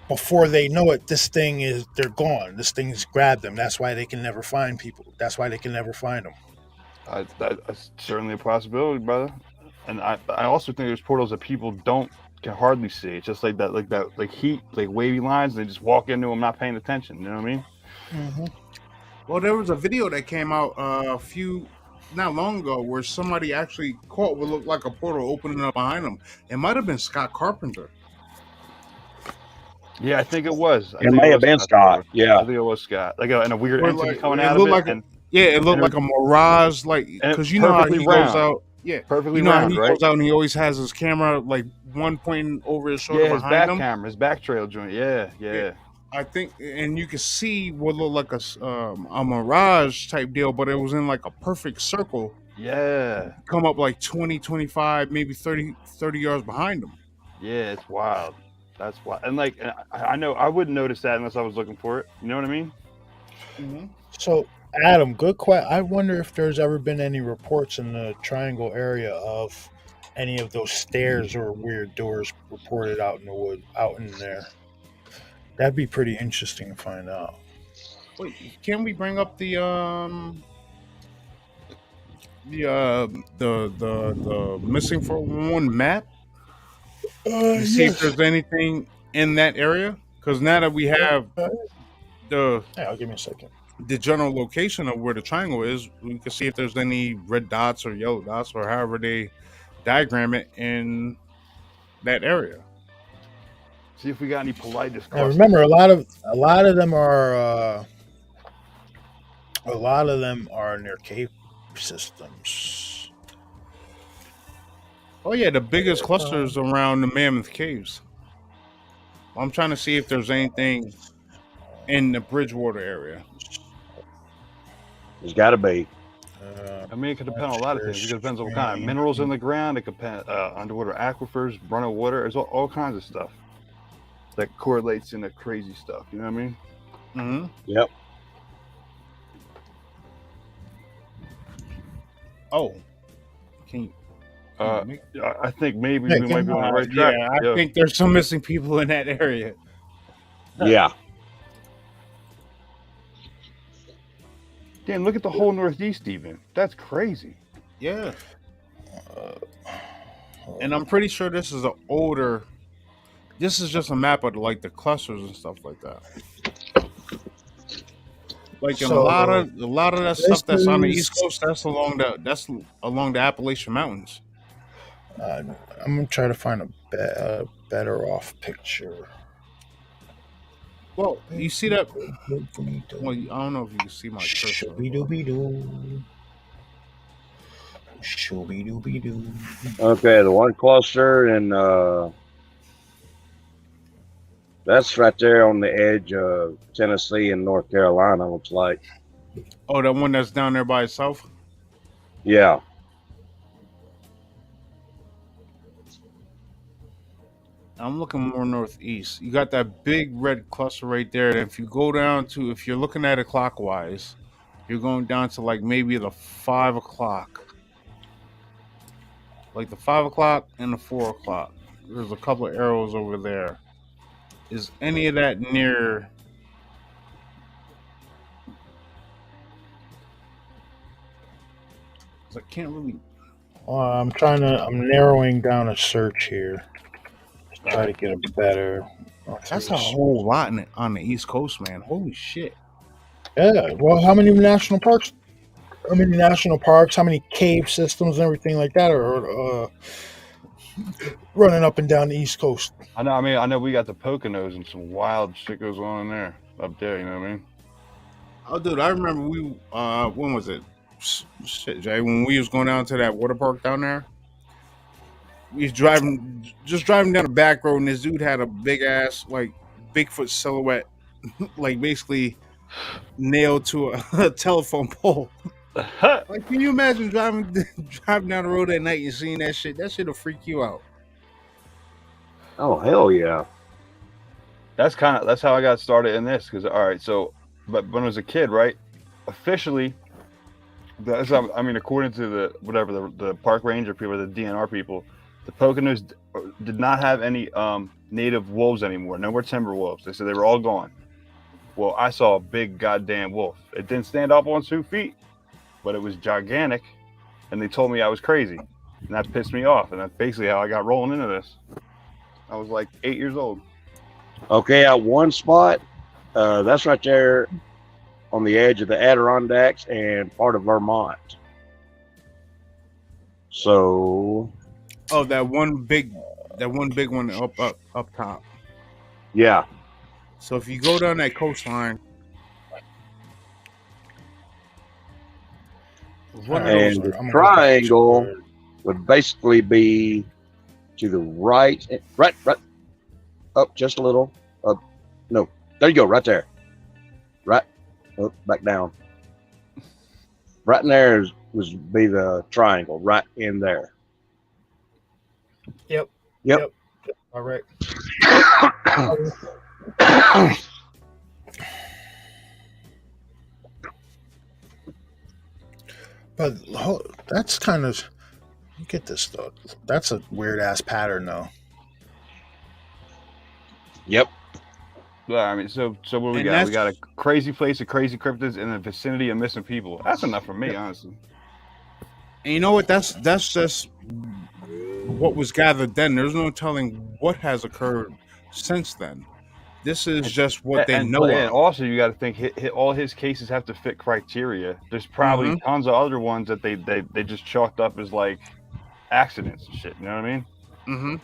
S3: before they know it, they're gone. This thing's grabbed them. That's why they can never find people. That's why they can never find them.
S6: That's certainly a possibility, brother. And I also think there's portals that people can hardly see. It's just like heat, like wavy lines, and they just walk into them not paying attention. You know what I mean?
S3: Mm-hmm.
S4: Well, there was a video that came out not long ago where somebody actually caught what looked like a portal opening up behind them. It might have been Scott Carpenter.
S6: Yeah, I think it was.
S5: It may have been Scott.
S6: I
S5: Yeah.
S6: think it was Scott. Like and a weird
S4: Or
S6: entity
S4: like-
S6: coming
S4: it
S6: out of
S4: looked
S6: it,
S4: like
S6: and
S4: It looked like a mirage, like
S6: and
S4: because you know how
S6: perfectly
S4: he
S6: round.
S4: goes out. Yeah,
S6: perfectly
S4: you know how
S6: round,
S4: he
S6: right?
S4: goes out and he always has his camera like one pointing over his shoulder
S6: Yeah, his
S4: behind
S6: back
S4: him.
S6: camera, his back trail joint. Yeah.
S4: I think, and you can see what looked like a mirage type deal, but it was in like a perfect circle.
S6: Yeah.
S4: Come up like 20, 25, maybe 30 yards behind him.
S6: Yeah, it's wild. That's wild. And like, I know I wouldn't notice that unless I was looking for it. You know what I mean?
S4: Mm-hmm.
S3: So, Adam, good question. I wonder if there's ever been any reports in the Triangle area of any of those stairs or weird doors reported out in the wood, out in there. That'd be pretty interesting to find out.
S4: Wait, can we bring up the missing 411 map to see if there's anything in that area? Because now that we have the
S3: Yeah, give me a second.
S4: the general location of where the triangle is, we can see if there's any red dots or yellow dots or however they diagram it in that area.
S6: See if we got any politest
S3: Now,
S6: clusters.
S3: remember, a lot of them are near cave systems.
S4: Oh yeah, the biggest clusters around the Mammoth Caves. I'm trying to see if there's anything in the Bridgewater area.
S5: There's got to be.
S6: I mean, it could depend on a lot of things. It depends on what kind of minerals in the ground. It could depend underwater aquifers, running water. There's all kinds of stuff that correlates into crazy stuff. You know what I mean?
S4: Mm-hmm.
S5: Yep.
S4: Oh, can you?
S6: I think maybe we might be on the right track.
S4: Yeah, I think there's some missing people in that area.
S5: Yeah.
S6: Damn, look at the whole Northeast even. That's crazy.
S4: Yeah. And I'm pretty sure this is this is just a map of like the clusters and stuff like that. Like a lot of that stuff that's on the East Coast, that's along the Appalachian Mountains.
S3: I'm gonna try to find a better off picture.
S4: Well, you see that? Well, I don't know if you can see my cursor.
S5: Okay, the one cluster and that's right there on the edge of Tennessee and North Carolina, looks like.
S4: Oh, that one that's down there by itself?
S5: Yeah.
S4: I'm looking more northeast. You got that big red cluster right there. And if you go down to, if you're looking at it clockwise, you're going down to like maybe the 5 o'clock. Like the 5 o'clock and the 4 o'clock. There's a couple of arrows over there. Is any of that near? I can't really.
S3: I'm narrowing down a search here. Try to get a better.
S4: That's a whole lot on the East Coast, man. Holy shit.
S3: Yeah. Well, how many national parks? How many cave systems and everything like that are running up and down the East Coast?
S6: I know. I mean, I know we got the Poconos and some wild shit goes on in there up there. You know what I mean?
S4: Oh, dude, I remember when was it? Shit, Jay, when we was going down to that water park down there. We was driving down the back road, and this dude had a big ass, like, Bigfoot silhouette, like, basically nailed to a telephone pole. Like, can you imagine driving down the road at night and seeing that shit? That shit'll freak you out.
S5: Oh, hell yeah.
S6: That's how I got started in this. Because all right, so but when I was a kid, right? Officially, according to the park ranger people, the DNR people, the Poconos did not have any native wolves anymore. No more timber wolves. They said they were all gone. Well, I saw a big goddamn wolf. It didn't stand up on 2 feet, but it was gigantic, and they told me I was crazy, and that pissed me off. And that's basically how I got rolling into this. I was like 8 years old.
S5: Okay, at one spot, that's right there on the edge of the Adirondacks and part of Vermont. So.
S4: Oh, that one big one up top.
S5: Yeah.
S4: So if you go down that coastline,
S5: and the triangle would basically be to the right, up just a little. No, there you go, right there. Right, back down. Right in there would be the triangle, right in there.
S3: Yep. All right. But that's kind of, look at this though. That's a weird ass pattern though.
S5: Yep.
S6: Yeah, I mean, so what we got? We got a crazy place of crazy cryptids in the vicinity of missing people. That's enough for me, honestly.
S4: And you know what? That's just what was gathered then. There's no telling what has occurred since then. This is just what they know
S6: and
S4: of.
S6: also, you got to think all his cases have to fit criteria. There's probably tons of other ones that they just chalked up as like accidents and shit. You know what I mean?
S4: Mm-hmm.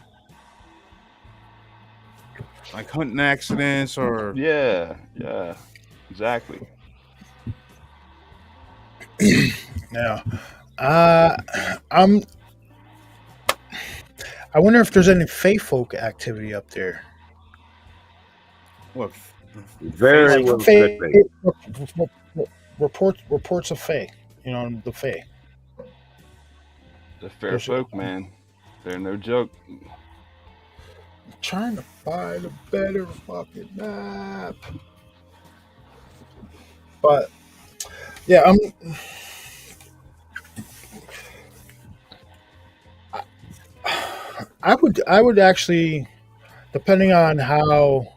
S4: Like hunting accidents or
S6: Yeah, exactly.
S3: Yeah. I wonder if there's any Fey folk activity up there.
S4: what?
S5: Very well
S3: Fae,
S5: could be.
S3: reports of Fey. You know, the Fey.
S6: The fair folk, man. They're no joke.
S3: I'm trying to find a better fucking map. But yeah, I would actually, depending on how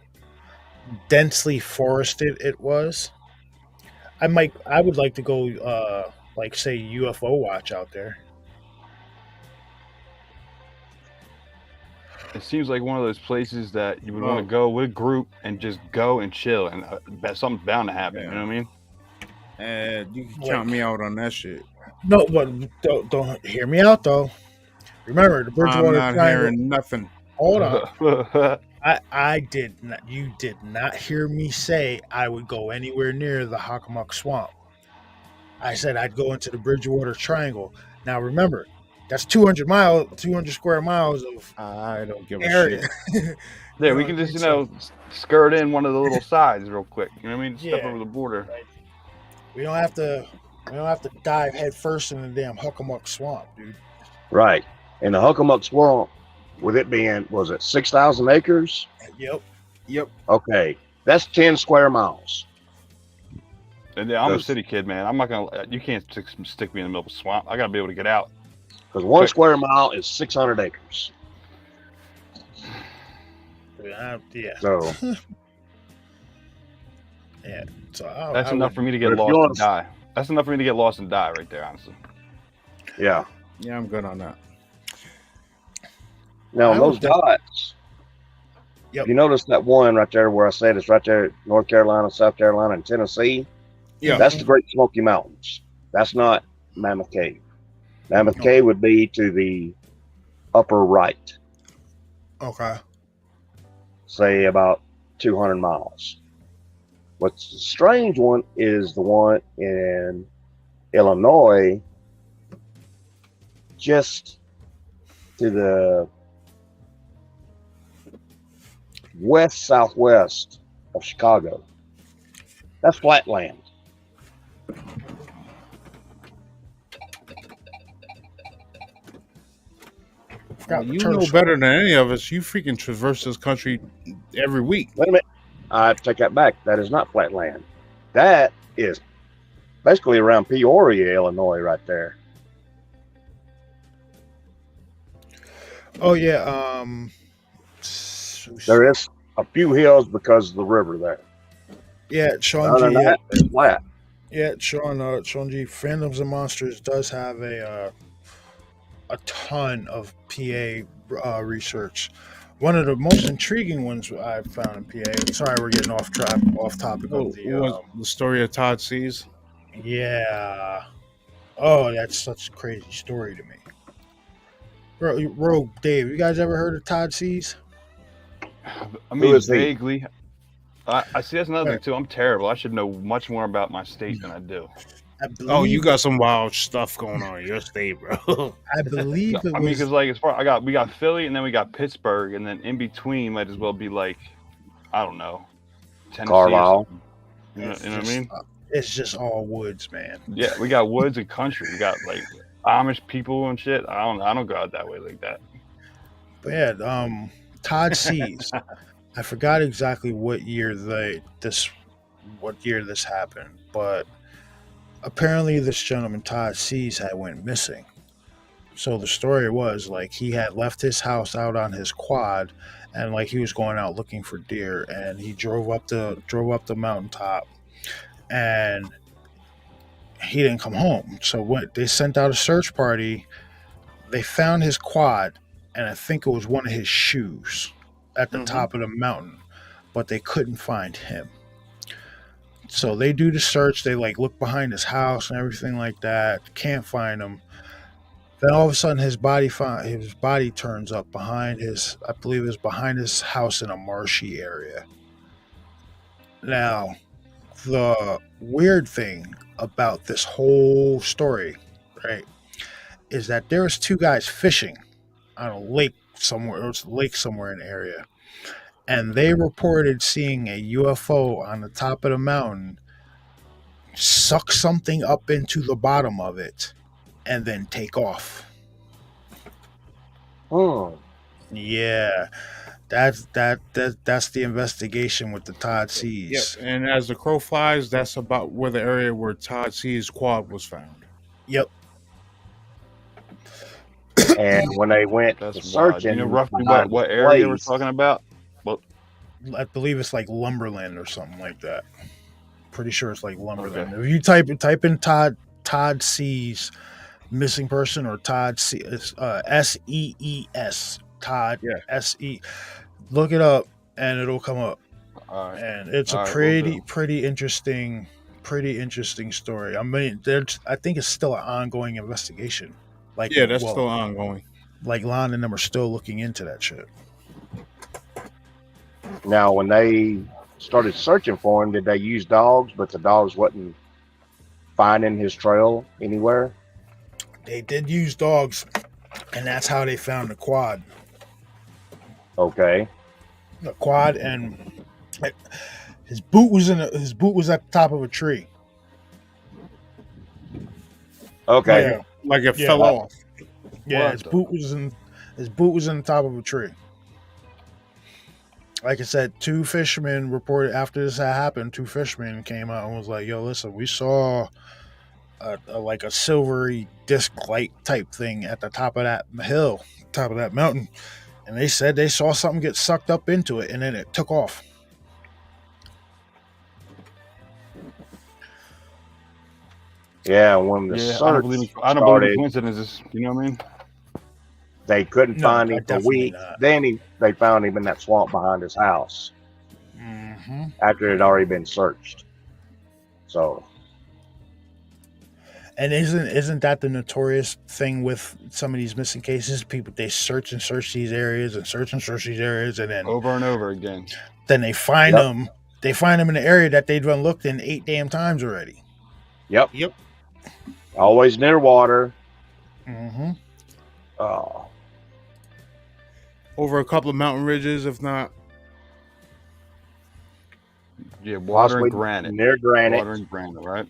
S3: densely forested it was, I would like to go like say UFO watch out there.
S6: It seems like one of those places that you would want to go with a group and just go and chill, and something's bound to happen. You know what I mean?
S4: And you can count me out on that shit.
S3: No, but don't hear me out though. Remember the Bridgewater
S4: I'm not
S3: Triangle.
S4: hearing nothing.
S3: Hold on. I did not. You did not hear me say I would go anywhere near the Hockomock Swamp. I said I'd go into the Bridgewater Triangle. Now remember, that's 200 square miles of
S4: I don't give a
S3: area.
S4: shit.
S6: Yeah, we can just skirt in one of the little sides real quick. You know what I mean? Step
S3: Yeah.
S6: over the border.
S3: We don't have to dive head first in the damn Hockomock Swamp, dude.
S5: Right. And the Hockomock Swamp, with it being, was it 6,000 acres?
S3: Yep.
S5: Okay. That's 10 square miles.
S6: And yeah, I'm a city kid, man. I'm not gonna. You can't stick me in the middle of a swamp. I gotta be able to get out.
S5: Because 1 square mile is 600 acres.
S3: Yeah.
S5: So,
S3: Yeah. So
S6: That's enough for me to get
S5: But if
S6: lost
S5: you
S6: and die. That's enough for me to get lost and die right there, honestly.
S5: yeah.
S4: Yeah, I'm good on that.
S5: Now,
S3: I
S5: those
S3: would think-
S5: dots,
S3: Yep.
S5: if you notice that one right there where I said it's right there, North Carolina, South Carolina, and Tennessee,
S4: Yeah.
S5: that's the Great Smoky Mountains. That's not Mammoth Cave. Mammoth Cave would be to the upper right,
S3: Okay.
S5: say about 200 miles. What's the strange one is the one in Illinois, just to the west-southwest of Chicago. That's flat land.
S4: You know better than any of us. You freaking traverse this country every week.
S5: Wait a minute. I take that back. That is not flat land. That is basically around Peoria, Illinois, right there.
S3: Oh yeah.
S5: There is a few hills because of the river there.
S3: Yeah, Sean
S5: Other
S3: G.
S5: than that, it's flat.
S3: Yeah, Sean G. Phantoms and Monsters does have a ton of PA research. One of the most intriguing ones I've found in PA. Sorry, we're getting off topic of
S4: The story of Todd Seas.
S3: Yeah. Oh, that's such a crazy story to me. Rogue Dave, you guys ever heard of Todd Seas?
S6: I mean,
S5: is he?
S6: vaguely. I see that's another thing too. I'm terrible. I should know much more about my state than I do.
S4: Oh, you got some wild stuff going on in your state, bro.
S3: I believe it was.
S6: I mean, because like as far we got Philly and then we got Pittsburgh, and then in between might as well be like, I don't know, Tennessee.
S5: Carlisle.
S6: You know what I mean?
S3: It's just all woods, man.
S6: Yeah, we got woods and country. We got like Amish people and shit. I don't go out that way like that.
S3: But yeah, Todd Seas. I forgot exactly what year this happened, but apparently this gentleman Todd Seas had went missing. So the story was like he had left his house out on his quad, and like he was going out looking for deer, and he drove up the mountaintop, and he didn't come home. So what they sent out a search party. They found his quad and I think it was one of his shoes at the top of the mountain, but they couldn't find him. So they do the search. They like look behind his house and everything like that. Can't find him. Then all of a sudden, his body turns up behind his. I believe it was behind his house in a marshy area. Now, the weird thing about this whole story, right, is that there was two guys fishing on a lake somewhere. It was a lake somewhere in the area, and they reported seeing a UFO on the top of the mountain suck something up into the bottom of it and then take off.
S5: Oh.
S3: Yeah. That's the investigation with the Todd C's.
S4: Yep. And as the crow flies, that's about where the area where Todd C's quad was found.
S3: Yep.
S5: And when they went searching,
S6: you know roughly what area we're talking about? Well,
S3: I believe it's like Lumberland or something like that. Pretty sure it's like Lumberland. Okay. If you type in Todd C's missing person or Todd C SEES Todd SE, look it up and it'll come up. And it's a pretty interesting story. I mean, I think it's still an ongoing investigation. Like
S4: that's still ongoing.
S3: Like Lon and them are still looking into that shit.
S5: Now, when they started searching for him, did they use dogs? But the dogs wasn't finding his trail anywhere.
S3: They did use dogs, and that's how they found the quad.
S5: Okay.
S3: The quad, and his boot was at the top of a tree.
S5: Okay.
S3: Yeah.
S4: Like it fell off.
S3: Yeah, his boot was in the top of a tree. Like I said, two fishermen reported after this had happened. Two fishermen came out and was like, "Yo, listen, we saw like a silvery disc light type thing at the top of that hill, top of that mountain," and they said they saw something get sucked up into it, and then it took off.
S5: Yeah, when the search
S6: I don't believe coincidences. You know what I mean?
S5: They couldn't find him for weeks. Then they found him in that swamp behind his house after it had already been searched. So,
S3: and isn't that the notorious thing with some of these missing cases? People, they search these areas and search these areas, and then
S6: over and over again.
S3: Then they find them. They find them in an area that they'd run looked in 8 damn times already.
S5: Yep. Always near water.
S4: Over a couple of mountain ridges, if not.
S6: Yeah, water and granite.
S5: Near granite.
S6: Water and granite, right?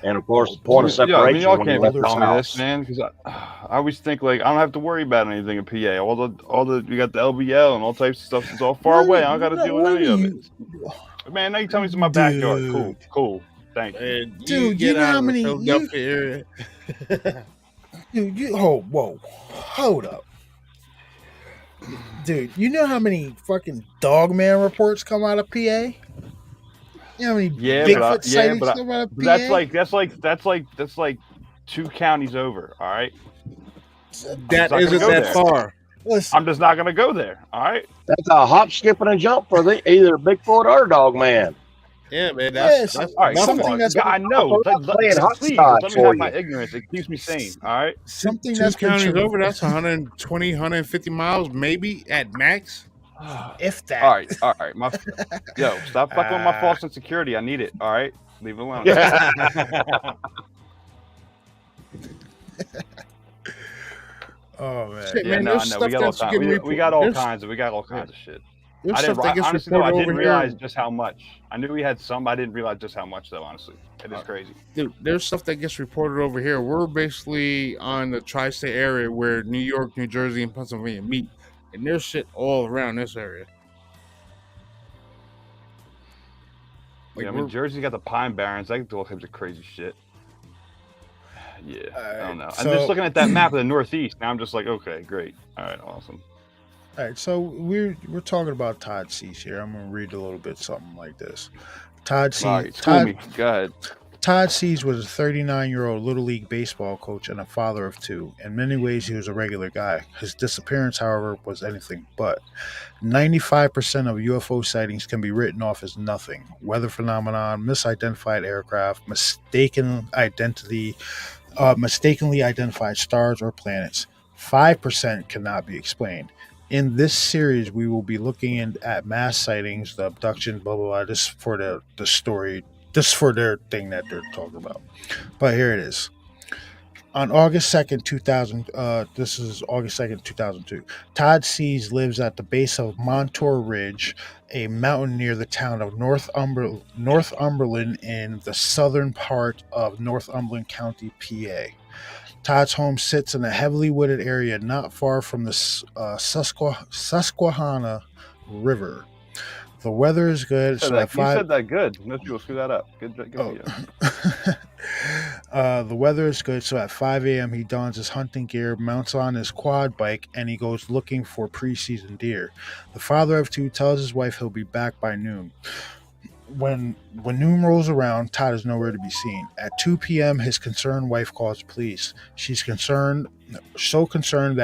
S5: And of course, the point of separation.
S6: Y'all can't even tell me this, man, because I always think like I don't have to worry about anything in PA. All the you got the LBL and all types of stuff. It's all far away. I don't got to deal with any of it. Man, now you tell me it's in my backyard. Cool. Thank you.
S3: Dude, you know how many Dude, hold up. Dude, you know how many fucking Dogman reports come out of PA? You know how many Bigfoot sightings come out of PA?
S6: That's like 2 counties over, all right?
S4: That isn't that far.
S3: Listen,
S6: I'm just not gonna go there, all right?
S5: That's a hop, skip, and a jump for either Bigfoot or Dogman.
S4: Yeah, man. That's
S6: all right. Something that's I know. Please, let me have my ignorance. It keeps me sane. All right.
S3: Something
S4: 2
S3: that's
S4: counties over. That's 120, 150 miles, maybe at max.
S3: If that.
S6: All right. Yo, stop fucking with my false insecurity. I need it. All right, leave it alone.
S3: Oh man.
S4: Shit, man,
S6: no. We got all kinds of shit. I didn't realize just how much. I knew we had some. I didn't realize just how much, though. Honestly, it is crazy.
S4: Dude, there's stuff that gets reported over here. We're basically on the tri-state area where New York, New Jersey, and Pennsylvania meet, and there's shit all around this area.
S6: Like, I mean, Jersey got the Pine Barrens. I can do all kinds of crazy shit. Yeah, I don't know. I'm just looking at that map of the Northeast. Now I'm just like, okay, great. All right, awesome.
S3: All right, so we're talking about Todd Cease here. I'm gonna read a little bit something like this. Todd Cease.
S6: All right, me. Go ahead.
S3: Todd Sees was a 39-year-old Little League baseball coach and a father of two. In many ways, he was a regular guy. His disappearance, however, was anything but. 95% of UFO sightings can be written off as nothing. Weather phenomenon, misidentified aircraft, mistakenly identified stars or planets. 5% cannot be explained. In this series, we will be looking at mass sightings, the abduction, blah, blah, blah. This for the story. This for their thing that they're talking about. But here it is. On August 2nd, 2000, this is August 2nd, 2002, Todd Sees lives at the base of Montour Ridge, a mountain near the town of Northumberland in the southern part of Northumberland County, PA. Todd's home sits in a heavily wooded area not far from the Susquehanna River. The weather is good.
S6: You said that good. Most people screw that up. Good for you.
S3: The weather is good, so at 5 a.m. he dons his hunting gear, mounts on his quad bike, and he goes looking for pre-season deer. The father of two tells his wife he'll be back by noon. When noon rolls around, Todd is nowhere to be seen. At 2 p.m., his concerned wife calls police. She's so concerned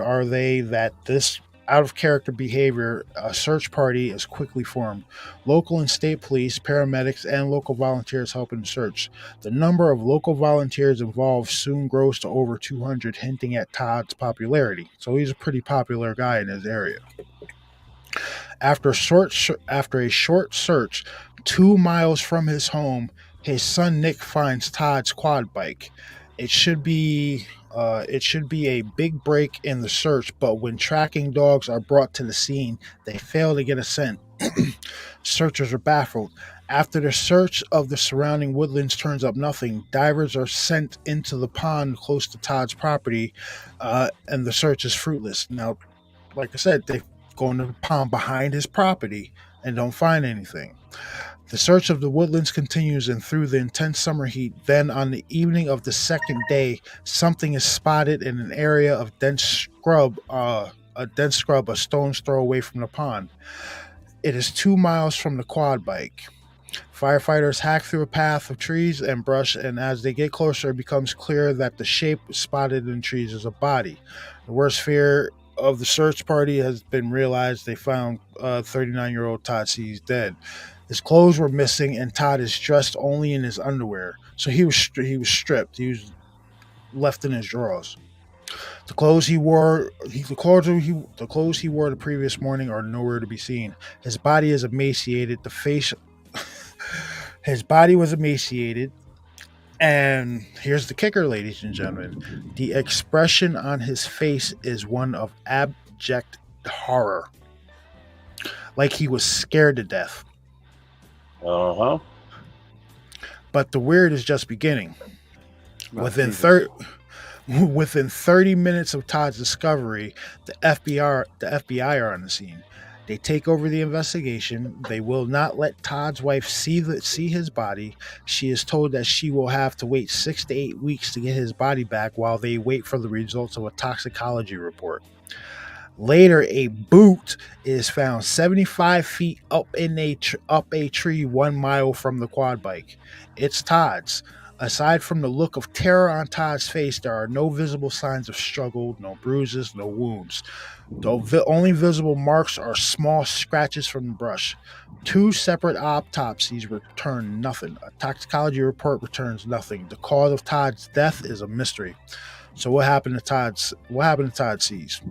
S3: are they that this out of character behavior, a search party is quickly formed. Local and state police, paramedics, and local volunteers help in the search. The number of local volunteers involved soon grows to over 200, hinting at Todd's popularity. So he's a pretty popular guy in his area. After a short search, 2 miles from his home, his son Nick finds Todd's quad bike. It should be a big break in the search, but when tracking dogs are brought to the scene, they fail to get a scent. Searchers are baffled. After the search of the surrounding woodlands turns up nothing, divers are sent into the pond close to Todd's property, and the search is fruitless. Now, like I said, they go into the pond behind his property and don't find anything. The search of the woodlands continues and through the intense summer heat. Then, on the evening of the second day, something is spotted in an area of dense scrub, a stone's throw away from the pond. It is 2 miles from the quad bike. Firefighters hack through a path of trees and brush, and as they get closer, it becomes clear that the shape spotted in trees is a body. The worst fear of the search party has been realized. They found 39-year-old Todd Sees dead. His clothes were missing, and Todd is dressed only in his underwear. So he was stripped. He was left in his drawers. The clothes he wore the previous morning are nowhere to be seen. His body is emaciated. His body was emaciated, and here's the kicker, ladies and gentlemen: the expression on his face is one of abject horror, like he was scared to death. But the weird is just beginning. Within 30 minutes of Todd's discovery, the FBI are on the scene. They take over the investigation. They will not let Todd's wife see his body. She is told that she will have to wait 6 to 8 weeks to get his body back while they wait for the results of a toxicology report. Later, a boot is found 75 feet up a tree 1 mile from the quad bike. It's Todd's. Aside from the look of terror on Todd's face, there are no visible signs of struggle, no bruises, no wounds. The only visible marks are small scratches from the brush. 2 separate autopsies return nothing. A toxicology report returns nothing. The cause of Todd's death is a mystery. So what happened to Todd Sees?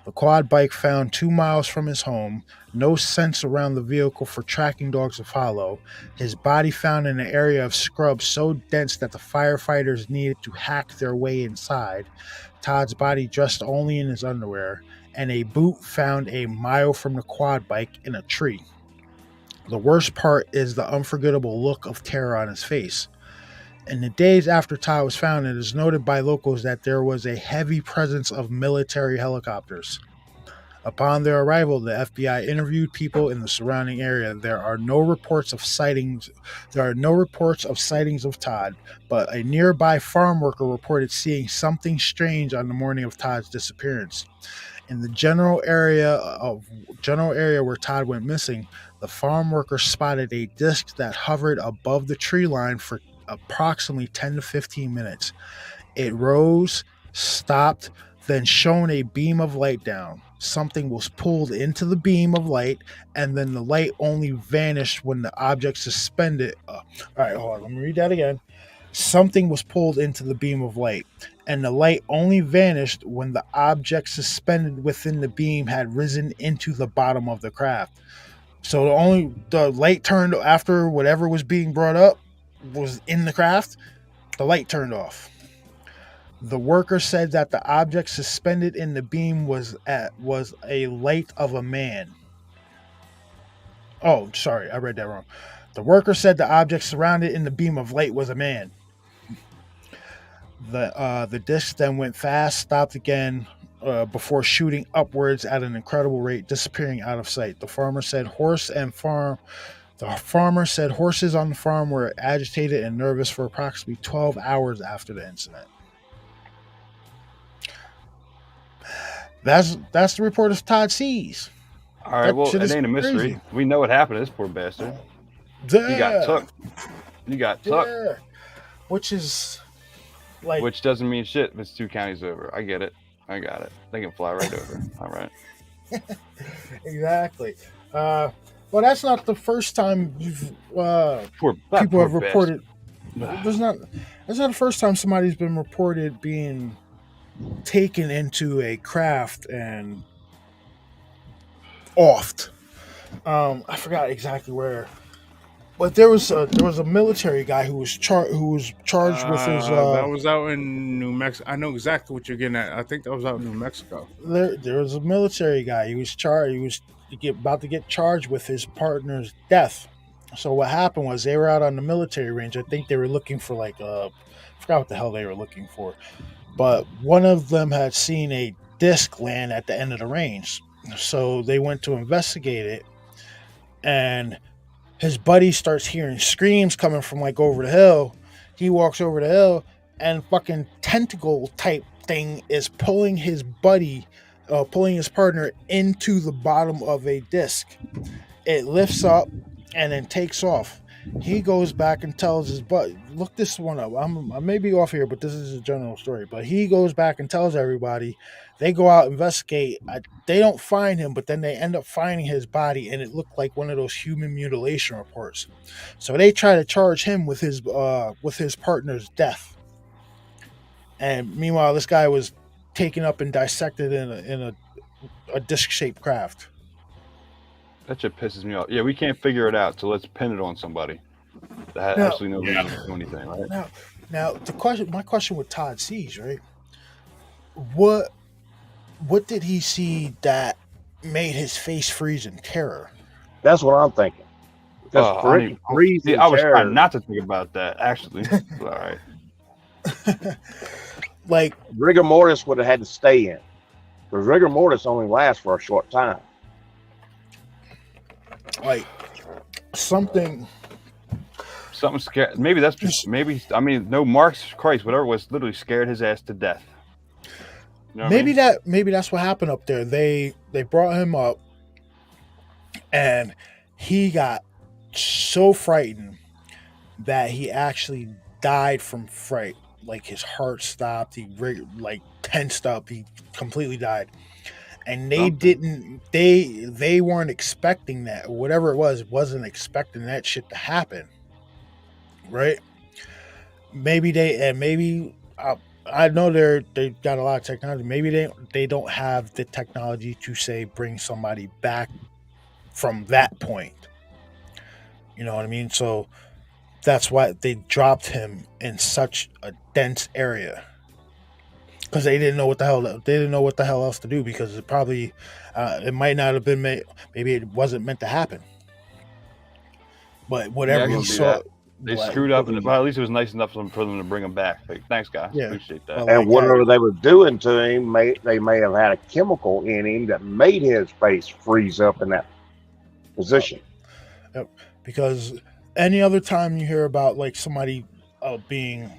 S3: The quad bike found 2 miles from his home. No scents around the vehicle for tracking dogs to follow. His body found in an area of scrub so dense that the firefighters needed to hack their way inside. Todd's body dressed only in his underwear. And a boot found a mile from the quad bike in a tree. The worst part is the unforgettable look of terror on his face. In the days after Todd was found, it is noted by locals that there was a heavy presence of military helicopters. Upon their arrival, the FBI interviewed people in the surrounding area. There are no reports of sightings of Todd, but a nearby farm worker reported seeing something strange on the morning of Todd's disappearance. In the general area where Todd went missing, the farm worker spotted a disc that hovered above the tree line for approximately 10 to 15 minutes. It rose, stopped, then shone a beam of light down. Something was pulled into the beam of light, and then the light only vanished when the object suspended. All right, hold on. Let me read that again. Something was pulled into the beam of light, and the light only vanished when the object suspended within the beam had risen into the bottom of the craft. So the light turned after whatever was being brought up was in the craft. The light turned off. The worker said that the object suspended in the beam was a light of a man. Oh, sorry, I read that wrong. The worker said the object surrounded in the beam of light was a man. The disc then went fast, stopped again before shooting upwards at an incredible rate, disappearing out of sight. The farmer said horses on the farm were agitated and nervous for approximately 12 hours after the incident. That's the report of Todd sees.
S6: All right, well, it ain't a mystery. Crazy. We know what happened to this poor bastard.
S3: Yeah.
S6: He got took.
S3: Yeah. Which
S6: doesn't mean shit if it's 2 counties over. I get it. I got it. They can fly right over. All right.
S3: Exactly. Well, that's not the first time people have reported. That's not the first time somebody's been reported being taken into a craft and offed. I forgot exactly where, but there was a military guy who was charged with his.
S4: That was out in New Mexico. I know exactly what you're getting at. I think that was out in New Mexico.
S3: There was a military guy. He was charged. He was about to get charged with his partner's death. So what happened was they were out on the military range. I think they were looking for I forgot what the hell they were looking for, but one of them had seen a disc land at the end of the range. So they went to investigate it, and his buddy starts hearing screams coming from over the hill. He walks over the hill, and fucking tentacle type thing is pulling his partner into the bottom of a disc. It lifts up and then takes off. He goes back and tells his buddy, look this one up. I may be off here, but this is a general story. But he goes back and tells everybody. They go out, investigate. They don't find him, but then they end up finding his body, and it looked like one of those human mutilation reports. So they try to charge him with his partner's death. And meanwhile, this guy was taken up and dissected in a disc-shaped craft.
S6: That shit pisses me off. Yeah, we can't figure it out, so let's pin it on somebody that has absolutely no reason to do anything, right?
S3: Now, my question with Todd sees, right? What did he see that made his face freeze in terror?
S5: That's what I'm thinking.
S6: I was trying not to think about that, actually. All right.
S5: Rigor mortis would have had to stay in, because rigor mortis only lasts for a short time.
S3: Something
S6: scared. Maybe that's just no, Mark's Christ, whatever it was, literally scared his ass to death. You know
S3: maybe that's what happened up there. They brought him up, and he got so frightened that he actually died from fright. His heart stopped. He tensed up. He completely died. And they weren't expecting that. Whatever it wasn't expecting that shit to happen. Right? I know they got a lot of technology. Maybe they don't have the technology to say bring somebody back from that point. You know what I mean? So that's why they dropped him in such a dense area. Because they didn't know what the hell else to do, because it probably it might not have been made. Maybe it wasn't meant to happen. But whatever he saw,
S6: they screwed up, but at least it was nice enough for them to bring him back. Thanks, guys. Yeah. Appreciate that.
S5: And whatever they were doing to him, they may have had a chemical in him that made his face freeze up in that position.
S3: Yep. Because any other time you hear about somebody being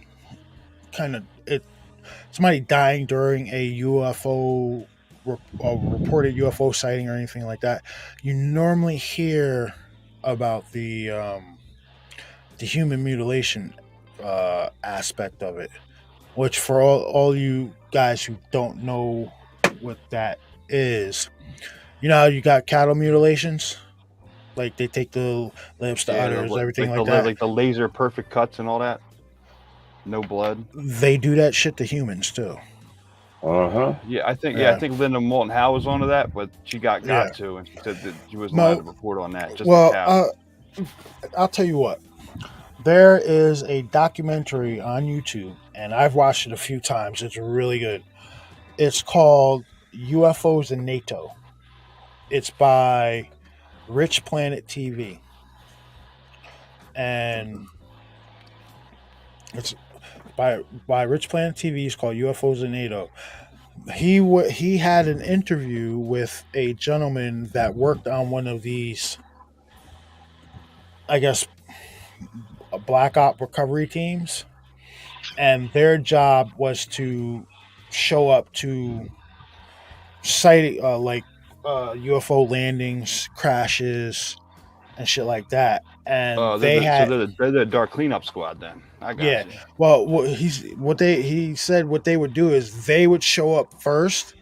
S3: somebody dying during a UFO reported UFO sighting or anything like that, you normally hear about the human mutilation aspect of it. Which, for all you guys who don't know what that is, you know how you got cattle mutilations, like they take the lips, the udders, everything like that.
S6: Like the laser perfect cuts and all that. No blood.
S3: They do that shit to humans too.
S6: Yeah, I think Linda Moulton Howe was onto that, but she got to, and she said that she wasn't allowed to report on that. Just
S3: I'll tell you what. There is a documentary on YouTube, and I've watched it a few times. It's really good. It's called UFOs in NATO. It's by Rich Planet TV, and it's by Rich Planet TV. It's called UFOs in NATO. He had an interview with a gentleman that worked on one of these, I guess, black op recovery teams, and their job was to show up to site UFO landings, crashes, and shit like that. And
S6: so they're the dark cleanup squad then. I got you.
S3: Well, he said what they would do is they would show up first,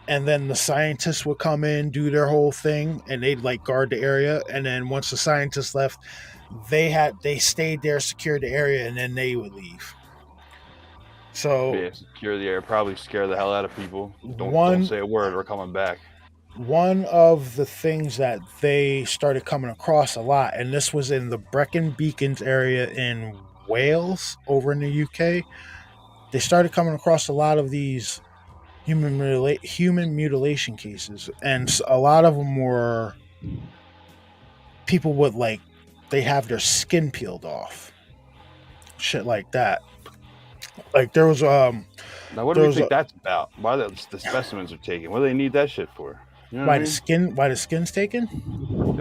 S3: and then the scientists would come in, do their whole thing, and they'd like guard the area. And then once the scientists left, they stayed there, secured the area, and then they would leave. So
S6: secure the area, probably scare the hell out of people. Don't say a word, we're coming back.
S3: One of the things that they started coming across a lot, and this was in the Brecon Beacons area in Wales, over in the UK, they started coming across a lot of these human mutilation cases, and a lot of them were people with they have their skin peeled off, shit like that. Like there was
S6: now what do you think that's about? Why the specimens are taken? What do they need that shit for? You know
S3: why the skin's taken?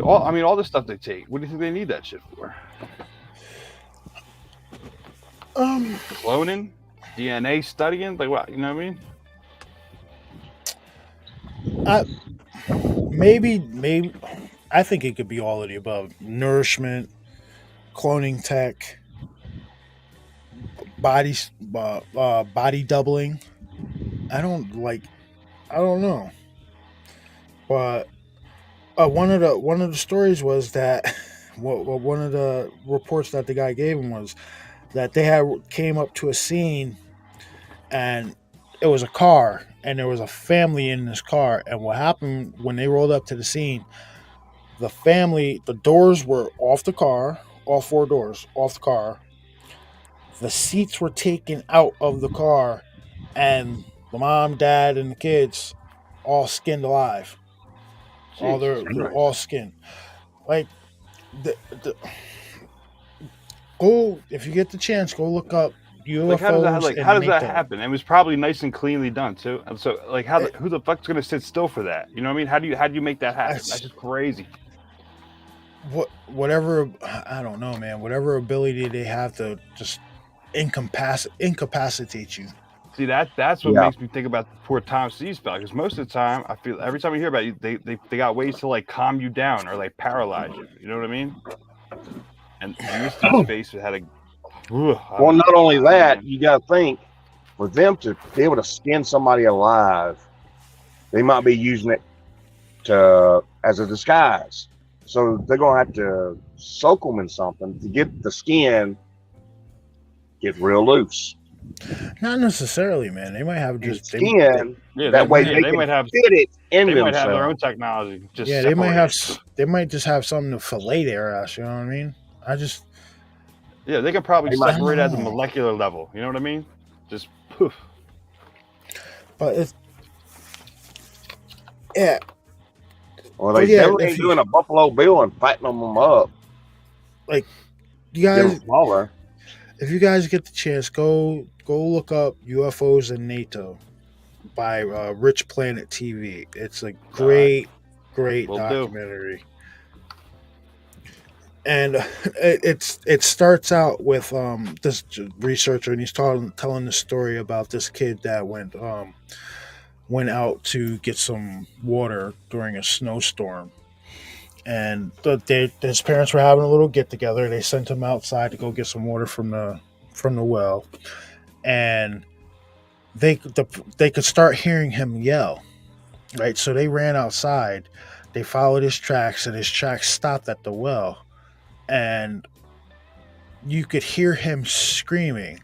S6: All the stuff they take. What do you think they need that shit for? Cloning, DNA studying, like what? You know what I
S3: mean? Maybe. I think it could be all of the above: nourishment, cloning tech, body doubling. I don't know. But one of the stories was that one of the reports that the guy gave him was that they came up to a scene, and it was a car, and there was a family in this car. And what happened when they rolled up to the scene? The doors were off the car, all four doors off the car. The seats were taken out of the car, and the mom, dad, and the kids all skinned alive. All skinned. Like go if you get the chance, go look up UFOs.
S6: How does that happen? It was probably nice and cleanly done too. And so who the fuck's gonna sit still for that? You know what I mean? How do you make that happen? That's just crazy.
S3: Whatever, I don't know, man. Whatever ability they have to just incapacitate you.
S6: See, that's what makes me think about the poor Tom C spell. Because most of the time, I feel every time I hear about you, they got ways to calm you down or paralyze you. You know what I mean? And Houston's face had a.
S5: Well, not only that, you got to think for them to be able to skin somebody alive, they might be using it as a disguise. So they're gonna have to soak them in something to get the skin get real loose.
S3: Not necessarily, man. They might have just
S5: skin. That way they might have fit it in themselves.
S6: They might have their own technology.
S3: They might just have something to fillet their ass. You know what I mean?
S6: They can probably separate at the molecular level. You know what I mean? Just poof.
S3: But it's
S5: Well, they definitely ain't doing a Buffalo Bill and fattening them up.
S3: Like you guys, if you guys get the chance, go look up UFOs in NATO by Rich Planet TV. It's a great documentary. And it starts out with this researcher, and he's telling the story about this kid that went went out to get some water during a snowstorm, and his parents were having a little get together. They sent him outside to go get some water from the well, and they could start hearing him yell. Right, so they ran outside. They followed his tracks, and his tracks stopped at the well, and you could hear him screaming,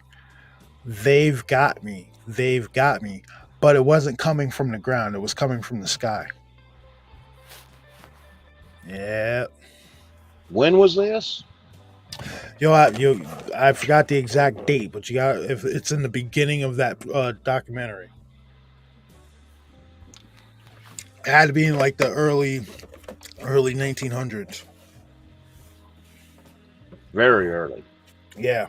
S3: "They've got me! They've got me!" But it wasn't coming from the ground; it was coming from the sky. Yeah.
S5: When was this?
S3: I forgot the exact date, but if it's in the beginning of that documentary. It had to be in like the early 1900s.
S5: Very early.
S3: Yeah.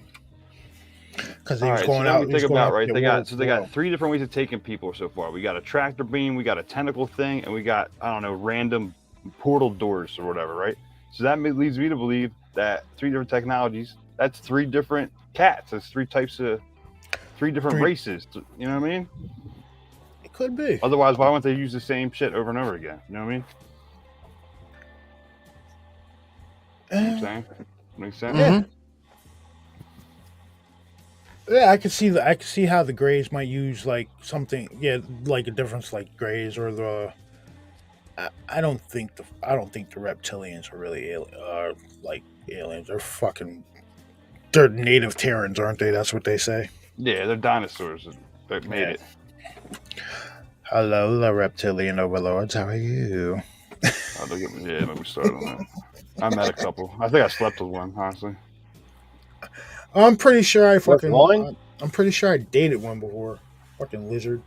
S3: Because he
S6: All
S3: was
S6: right,
S3: going
S6: so
S3: out.
S6: think about right. They got
S3: water.
S6: 3 different ways of taking people so far. We got a tractor beam, we got a tentacle thing, and we got random portal doors or whatever, right? So that leads me to believe that 3 different technologies. That's 3 different cats. That's 3 different races. You know what I mean?
S3: It could be.
S6: Otherwise, why wouldn't they use the same shit over and over again? You know what I mean? You know what I'm saying? Makes sense.
S3: Yeah. Yeah, I could see how the Greys might use like something. Yeah, like a difference like Greys or the. I don't think the reptilians are really like aliens. They're native Terrans, aren't they? That's what they say.
S6: Yeah, they're dinosaurs that made it.
S3: Hello, the reptilian overlords. How are you?
S6: Oh, don't get me started on that. I met a couple. I think I slept with one, honestly.
S3: I'm pretty sure I'm pretty sure I dated one before. Fucking lizard.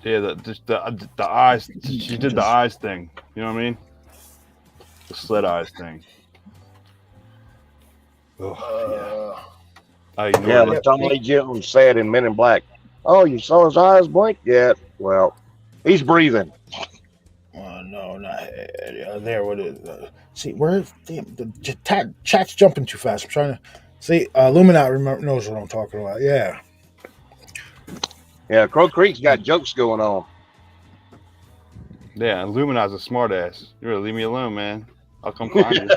S6: Yeah, the eyes. She did the eyes thing. You know what I mean? The slit eyes thing. Oh,
S5: Yeah, like Tommy Lee Jones said in Men in Black. Oh, you saw his eyes blink? Yeah. Well, he's breathing.
S3: No, not there. What is? See, where's the chat's jumping too fast. I'm trying to see. Illuminati knows what I'm talking about. Yeah.
S5: Yeah, Crow Creek's got jokes going on.
S6: Yeah, Illuminati's a smart ass. You better leave me alone, man. I'll come find you.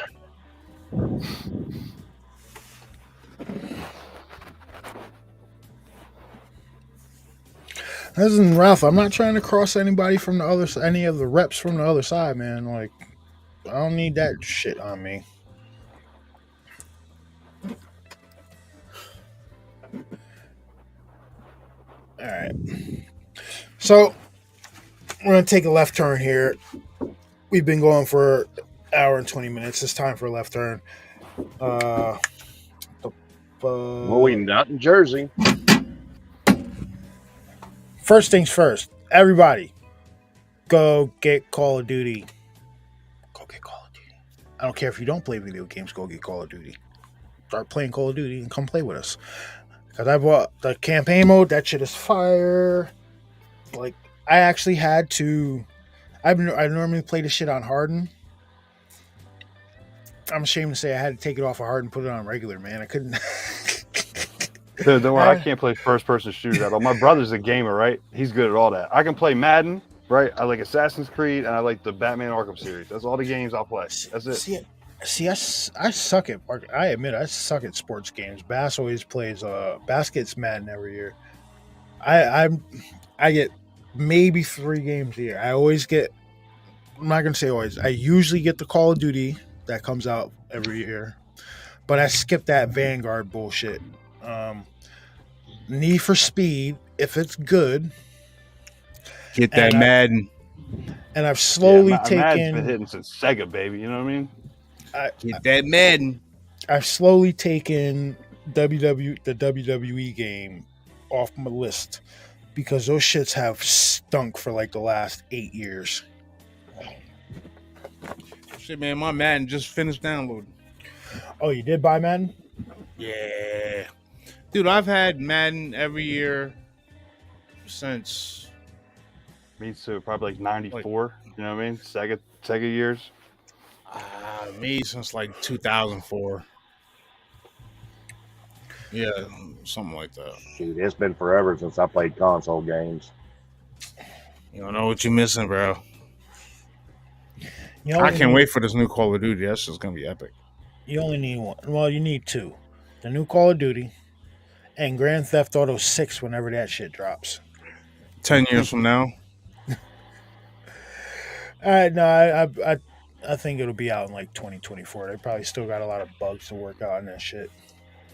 S3: Listen, Ralph, I'm not trying to cross anybody from the other side, any of the reps from the other side, man. Like, I don't need that shit on me. All right. So, we're going to take a left turn here. We've been going for an hour and 20 minutes. It's time for a left turn.
S5: Well, we're not in Jersey.
S3: First things first, everybody, go get Call of Duty. Go get Call of Duty. I don't care if you don't play video games, go get Call of Duty. Start playing Call of Duty and come play with us. Because I bought the campaign mode, that shit is fire. Like, I actually had to. I normally play this shit on hardened. I'm ashamed to say I had to take it off of hard and put it on regular, man. I couldn't.
S6: Dude, don't worry, I can't play first-person shooters at all. My brother's a gamer, right? He's good at all that. I can play Madden, right? I like Assassin's Creed, and I like the Batman Arkham series. That's all the games I'll play. That's it.
S3: See, I suck at. I admit I suck at sports games. Bass always plays. Bass gets Madden every year. I get maybe 3 games a year. I always get. I'm not gonna say always. I usually get the Call of Duty that comes out every year, but I skip that Vanguard bullshit. Need for Speed, if it's good.
S4: Get that Madden.
S3: And I've slowly
S6: Madden's
S3: taken.
S6: been hitting since Sega, baby. You know what I mean?
S4: Get that Madden.
S3: I've slowly taken the WWE game off my list because those shits have stunk for like the last 8 years.
S4: Shit, man, my Madden just finished downloading.
S3: Oh, you did buy Madden?
S4: Yeah. Dude, I've had Madden every year since.
S6: Me too. Probably like 94. You know what I mean? Sega years.
S4: Me since like 2004. Yeah, something like that.
S5: Shoot, it's been forever since I played console games.
S4: You don't know what you're missing, bro.
S3: You
S4: I
S3: only
S4: can't
S3: need-
S4: wait for this new Call of Duty. That's just gonna be epic.
S3: You only need one. Well, you need two. The new Call of Duty and Grand Theft Auto 6 whenever that shit drops.
S4: 10 years from now.
S3: No, I think it'll be out in like 2024. They probably still got a lot of bugs to work out on that shit.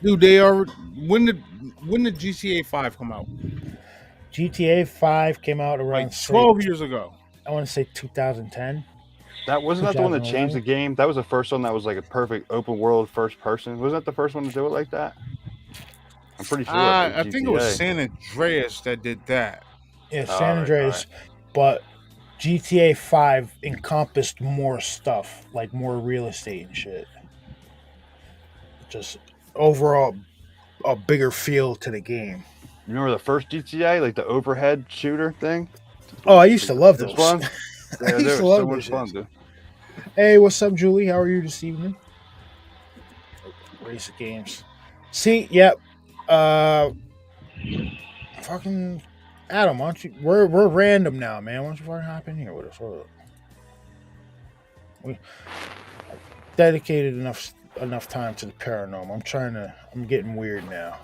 S4: Dude, they are. When did GTA 5 come out?
S3: GTA 5 came out around
S4: Like 12 years ago.
S3: I want to say 2010.
S6: That wasn't that the one that changed the game. That was the first one that was like a perfect open world first person. Wasn't that the first one to do it like that? I'm pretty sure.
S4: I think it was San Andreas that did that.
S3: Yeah, San Andreas, but GTA 5 encompassed more stuff, like more real estate and shit. Just overall, a bigger feel to the game.
S6: You remember the first GTA, like the overhead shooter thing?
S3: Oh, I used to love those.
S6: Fun.
S3: I
S6: Yeah,
S3: used
S6: they
S3: to
S6: were
S3: love
S6: so
S3: those
S6: much fun,
S3: shits.
S6: dude.
S3: Hey, what's up, Julie? How are you this evening? Race of games. See, yep. Fucking Adam, why don't you? We're random now, man. Why don't you fucking hop in here with us? Hold up. We dedicated enough time to the paranormal. I'm getting weird now.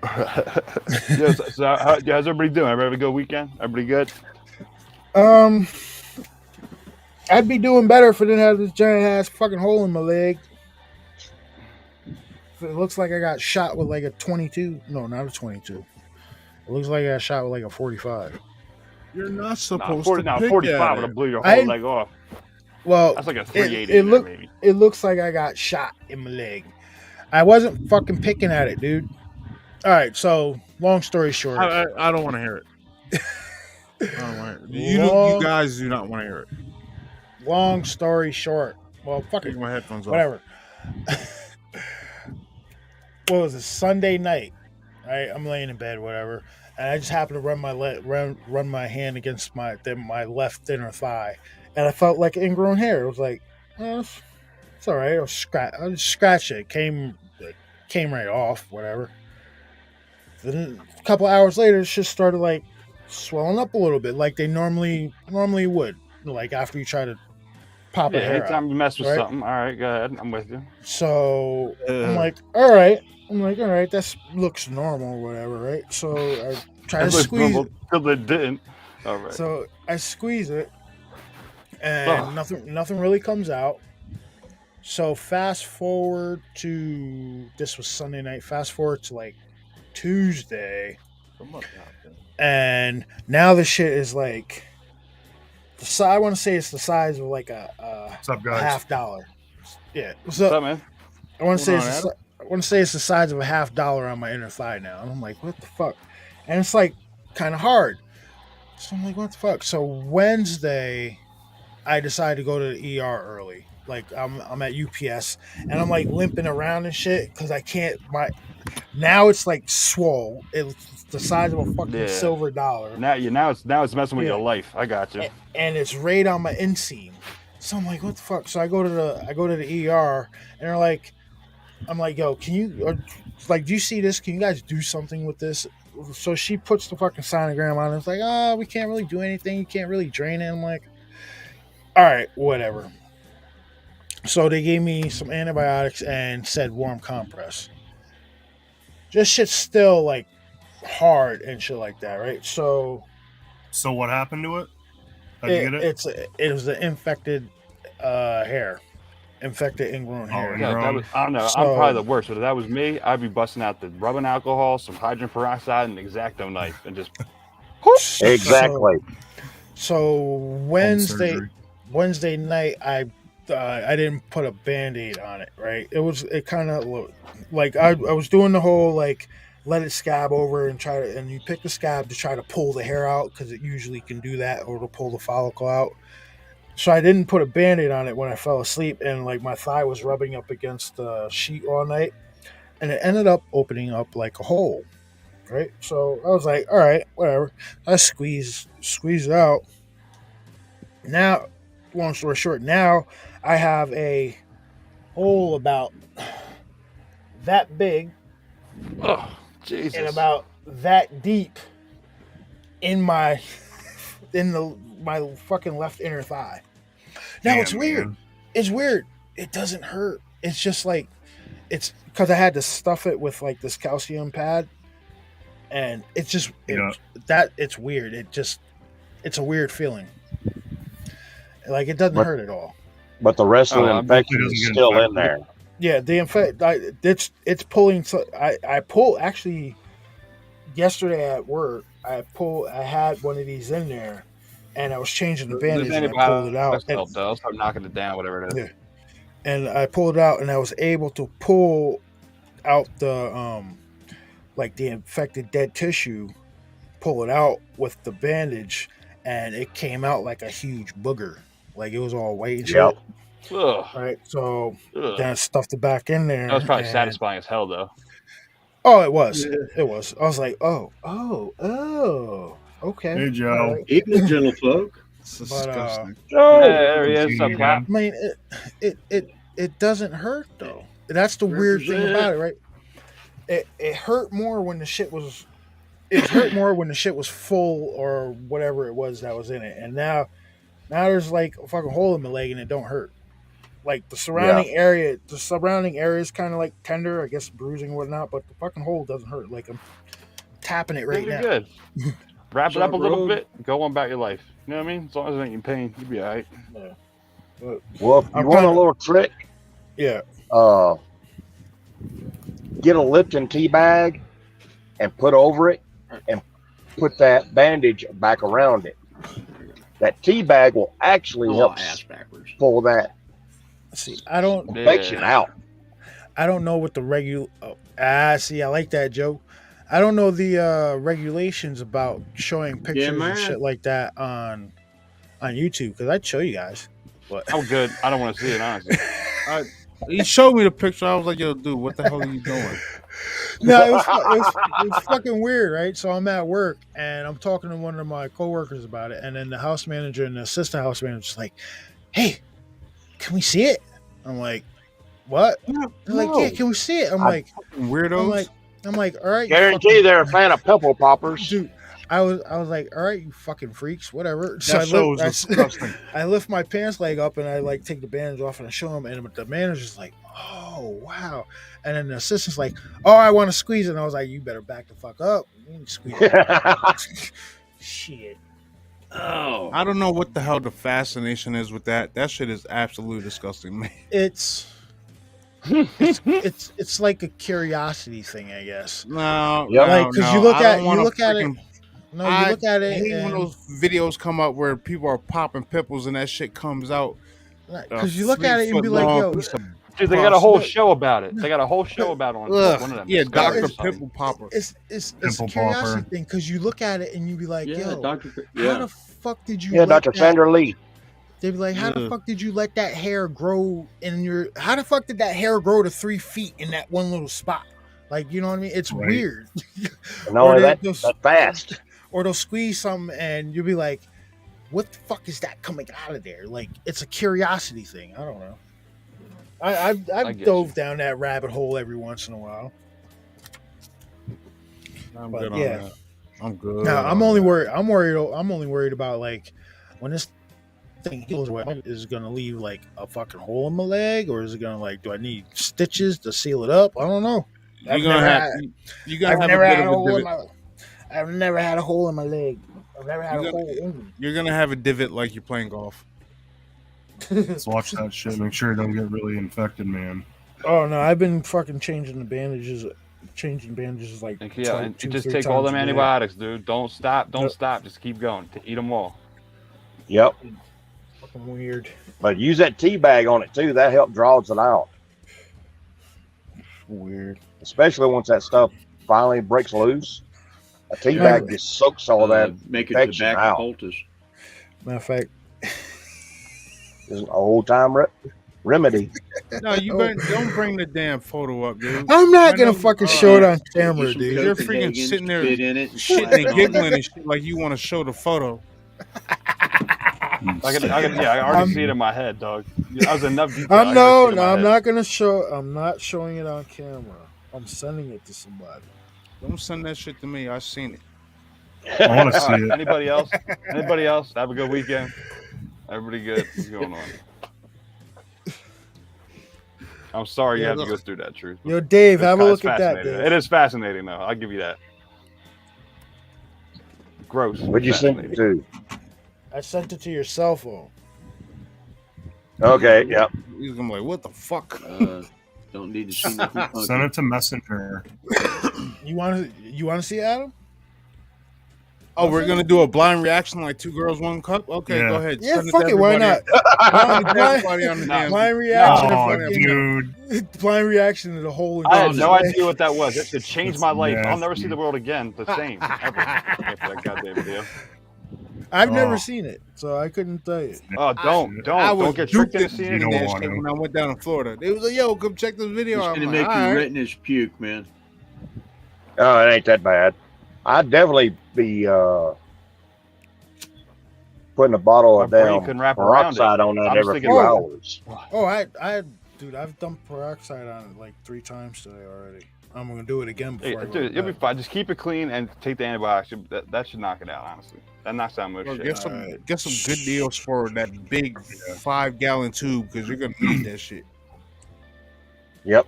S6: Yeah, so how's everybody doing? Everybody have a good weekend? Everybody good?
S3: I'd be doing better if I didn't have this giant ass fucking hole in my leg. It looks like I got shot with like a 22. No, not a 22. It looks like I got shot with like a 45.
S4: You're not supposed
S6: 45 would have blew your
S3: I-
S6: whole leg off.
S3: Well,
S6: That's like a 380 maybe.
S3: it looks like I got shot in my leg. I wasn't fucking picking at it, dude. All right, so long story short,
S4: I don't want to hear it. I don't want to hear it. You guys do not want to hear it.
S3: long story short. Well, fuck it,
S4: Take my headphones off.
S3: whatever. What was it? Sunday night. Right, I'm laying in bed, whatever, and I just happened to run my hand against my left inner thigh, and I felt like ingrown hair. It was like, oh, it's all right. I just scratched it. It came right off, whatever. Then a couple hours later, it just started like swelling up a little bit, like they normally would, like after you try to pop a
S6: Yeah,
S3: hair out.
S6: anytime you mess with
S3: right?
S6: something. All right, go ahead. I'm with you.
S3: So I'm like, all right, that looks normal, or whatever, right? So I try to squeeze it.
S6: Until it didn't. All right.
S3: So I squeeze it, and nothing really comes out. So fast forward to this was Sunday night. Fast forward to like Tuesday, and now the shit is like I want to say it's the size of like a
S4: What's up, guys?
S3: $50. Yeah,
S6: What's up, man?
S3: I want to say it's the size of a $50 on my inner thigh now, and I'm like, what the fuck? And it's like kind of hard. So I'm like, what the fuck? So Wednesday, I decided to go to the ER early. Like I'm at UPS, and I'm like limping around and shit because I can't. Now it's like swole. It's the size of a fucking silver dollar.
S6: Now it's messing with your life. I got you.
S3: And it's right on my inseam. So I'm like, what the fuck? So I go to the ER, and they're like, I'm like, yo, can you do you see this? Can you guys do something with this? So she puts the fucking sonogram on. It's like, we can't really do anything. You can't really drain it. I'm like, all right, whatever. So they gave me some antibiotics and said warm compress. Just shit's still like hard and shit like that, right? So
S7: what happened to it? How'd you get it?
S3: It was the infected hair. Infected ingrown hair.
S6: Yeah, I don't know. I'm probably the worst, but if that was me, I'd be busting out the rubbing alcohol, some hydrogen peroxide, and an X-Acto knife, and just
S5: Exactly.
S3: So Wednesday night, I didn't put a Band-Aid on it. Right? It kind of like I was doing the whole like let it scab over and you pick the scab to try to pull the hair out because it usually can do that or to pull the follicle out. So I didn't put a Band-Aid on it when I fell asleep, and like my thigh was rubbing up against the sheet all night, and it ended up opening up like a hole, right? So I was like, all right, whatever. I squeeze it out. Now, long story short, now I have a hole about that big,
S6: Jesus,
S3: and about that deep in my my fucking left inner thigh. Now it's weird.
S7: Man.
S3: It's weird. It doesn't hurt. It's just like it's because I had to stuff it with like this calcium pad, and it's just it's weird. It's a weird feeling. Like it doesn't hurt at all.
S5: But the rest of the infection is still in there.
S3: Yeah, the it's pulling. I pulled actually yesterday at work. I had one of these in there, and I was changing the bandage. And I pulled it out.
S6: I'll start knocking it down, whatever it is.
S3: Yeah. And I pulled it out, and I was able to pull out the like the infected dead tissue, pull it out with the bandage, and it came out like a huge booger, like it was all white and shit.
S6: Ugh.
S3: Right, so then I stuffed it back in there.
S6: That was probably satisfying as hell, though.
S3: Oh, it was. It was. I was like, oh, okay.
S7: Hey, Joe.
S3: Right.
S8: Evening, gentlefolk.
S4: It's disgusting.
S6: There he is. Up,
S3: I mean, it doesn't hurt though. That's the weird thing about it, right? It hurt more when the shit was. It hurt more when the shit was full or whatever it was that was in it, and now there's like a fucking hole in my leg and it don't hurt. Like the surrounding area is kind of like tender, I guess, bruising or whatnot, but the fucking hole doesn't hurt. Like I'm tapping it right now.
S6: Good. Wrap it up a little bit. Go on about your life. You know what I mean? As long as it ain't in pain, you'll be all right.
S3: Yeah.
S5: Well, if you want a little trick,
S3: yeah.
S5: Get a Lipton tea bag and put over it, and put that bandage back around it. That tea bag will actually help pull that.
S3: See, I don't
S5: infection out.
S3: I don't know what the see, I like that, Joe. I don't know the regulations about showing pictures and shit like that on YouTube, because I'd show you guys. But
S6: I'm good. I don't want to see it, honestly.
S4: He showed me the picture. I was like, yo, dude, what the hell are you doing?
S3: No, it was fucking weird, right? So I'm at work and I'm talking to one of my coworkers about it, and then the house manager and the assistant house manager's like, "Hey, can we see it?" I'm like, "What?" They're like, "Yeah, can we see it?" I'm like,
S4: "Weirdos."
S3: I'm like, "All right."
S5: Guarantee they're a fan of pimple poppers.
S3: Dude, I was like, "All right, you fucking freaks, whatever." So I lift my pants leg up and I like take the bandage off and I show him, and the manager's like, "Oh wow," and then the assistant's like, "Oh, I want to squeeze it," and I was like, "You better back the fuck up. You need to squeeze it." Shit.
S8: Oh,
S4: I don't know what the hell the fascination is with that. That shit is absolutely disgusting, man.
S3: It's like a curiosity thing, I guess.
S4: No,
S3: like because you look at it. No, you look at it.
S4: I hate when those videos come up where people are popping pimples and that shit comes out.
S3: Because you look at it and be like, "Yo."
S6: Dude, they got a whole show about it. They got a whole show about it on one of them.
S4: Yeah, Dr. Pimple Popper.
S3: It's a curiosity thing, because you look at it and you be like, "Yo, how the fuck did you?"
S5: Yeah, Dr. Sandra Lee.
S3: They'd be like, "How the fuck did you let that hair grow in your? How the fuck did that hair grow to 3 feet in that one little spot?" Like, you know what I mean? It's weird.
S5: No, that's fast.
S3: Or they'll squeeze something and you'll be like, "What the fuck is that coming out of there?" Like, it's a curiosity thing. I don't know. I've dove down that rabbit hole every once in a while.
S4: I'm good on that. I'm good.
S3: No, I'm only worried about like when this thing heals away, is it gonna leave like a fucking hole in my leg, or is it gonna like, do I need stitches to seal it up? I don't know. I've never had a hole in my leg. I've never had a hole in me.
S4: You're gonna have a divot like you're playing golf.
S7: Let's watch that shit. Make sure you don't get really infected, man.
S3: Oh no, I've been fucking changing bandages like
S6: and just take all them antibiotics, dude. Don't stop. Just keep going. Eat them all.
S5: Yep.
S3: Fucking weird.
S5: But use that tea bag on it too. That helps draws it out.
S3: Weird.
S5: Especially once that stuff finally breaks loose. A tea bag just soaks all that
S8: make it
S5: infection
S8: tobacco
S5: out.
S8: poultice.
S3: Matter of fact,
S5: it's an old time remedy.
S4: No, don't bring the damn photo up, dude.
S3: I'm not gonna fucking show it on camera, dude.
S4: You're freaking sitting there shitting and giggling and shit like you want to show the photo.
S6: I already see it in my head, dog. I was enough detail.
S3: I'm not showing it on camera. I'm sending it to somebody.
S4: Don't send that shit to me. I seen it.
S7: I want to
S6: All
S7: see
S6: right,
S7: it.
S6: anybody else? Anybody else? Have a good weekend. Everybody good? What's going on? I'm sorry you have to go through that, Truth.
S3: Yo, Dave, have a
S6: It's
S3: look at that,
S6: fascinating.
S3: Dave.
S6: It is fascinating, though. I'll give you that. Gross.
S5: What'd you send it to?
S3: I sent it to your cell phone.
S5: Okay, yep.
S4: He's gonna be like, what the fuck?
S8: Don't need to see nothing funky.
S7: Send it to Messenger.
S3: You want to see Adam?
S4: Oh, we're gonna do a blind reaction like 2 girls, 1 cup. Okay,
S7: Yeah.
S4: go ahead.
S3: Yeah,
S4: Send it
S3: fuck
S4: to
S3: it. Why
S4: everybody.
S3: not?
S4: Everybody on the damn-
S3: Blind reaction.
S7: Oh,
S3: to fucking-
S7: dude.
S3: Blind reaction to the whole.
S6: I had no idea what that was. It changed my life. I'll never
S7: nasty.
S6: see the world again the same ever after that goddamn video.
S3: I've never
S7: Oh.
S3: seen it, so I couldn't tell you.
S6: Oh, don't
S4: I was
S6: don't get tricked into
S4: duped
S6: seeing
S4: in
S6: it.
S7: You
S4: that
S7: don't
S4: shit
S7: want to.
S4: when I went down to Florida. They was like, yo, come check this video
S8: It's
S4: out.
S8: gonna
S4: I'm
S8: make
S4: like,
S8: you
S4: all right.
S8: retinous puke, man.
S5: Oh, it ain't that bad. I'd definitely be putting a bottle of
S6: My brain
S5: damn
S6: couldn't wrap around it.
S5: peroxide on that
S6: I'm just
S5: every
S6: thinking,
S5: few
S3: oh.
S5: hours.
S3: Oh, dude, I've dumped peroxide on it like 3 times today already. I'm gonna do it again
S6: Hey,
S3: before I go
S6: dude,
S3: to
S6: you'll be
S3: bed.
S6: fine. Just keep it clean and take the antibiotics. That should knock it out, honestly. That knocks out most
S4: Bro,
S6: shit.
S4: get some good deals for that big 5-gallon tube because you're gonna need that shit.
S5: Yep.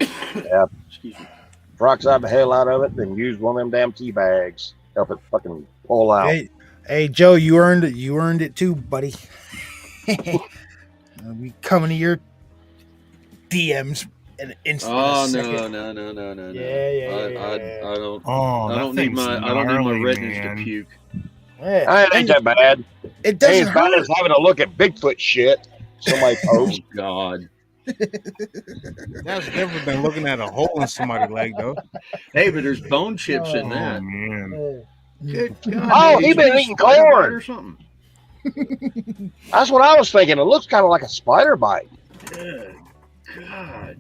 S5: Yeah.
S8: Excuse me.
S5: Peroxide the hell out of it, then use one of them damn tea bags. Help it fucking pull out.
S3: Hey, Joe, you earned it. You earned it too, buddy. I'll be coming to your DMs in an instant.
S8: Oh
S3: a second.
S8: no.
S3: Yeah.
S8: I don't.
S7: Oh,
S8: I
S7: that
S8: don't need
S7: thing's
S8: my. I don't need my
S7: gnarly,
S8: retinas
S7: man.
S8: to puke.
S3: Yeah.
S5: It ain't that bad.
S3: It
S5: Ain't
S3: doesn't
S5: as bad
S3: hurt.
S5: as having to look at Bigfoot shit. Somebody
S8: Oh
S5: post.
S8: God.
S4: That's different than looking at a hole in somebody's leg, though.
S8: Hey, but there's bone chips in
S7: Oh,
S8: that.
S7: man.
S8: Good God.
S5: Oh,
S8: man,
S5: he
S8: did
S5: been
S8: you
S5: eating
S8: spider bite
S5: corn.
S8: or something.
S5: That's what I was thinking. It looks kind of like a spider bite.
S8: Good God.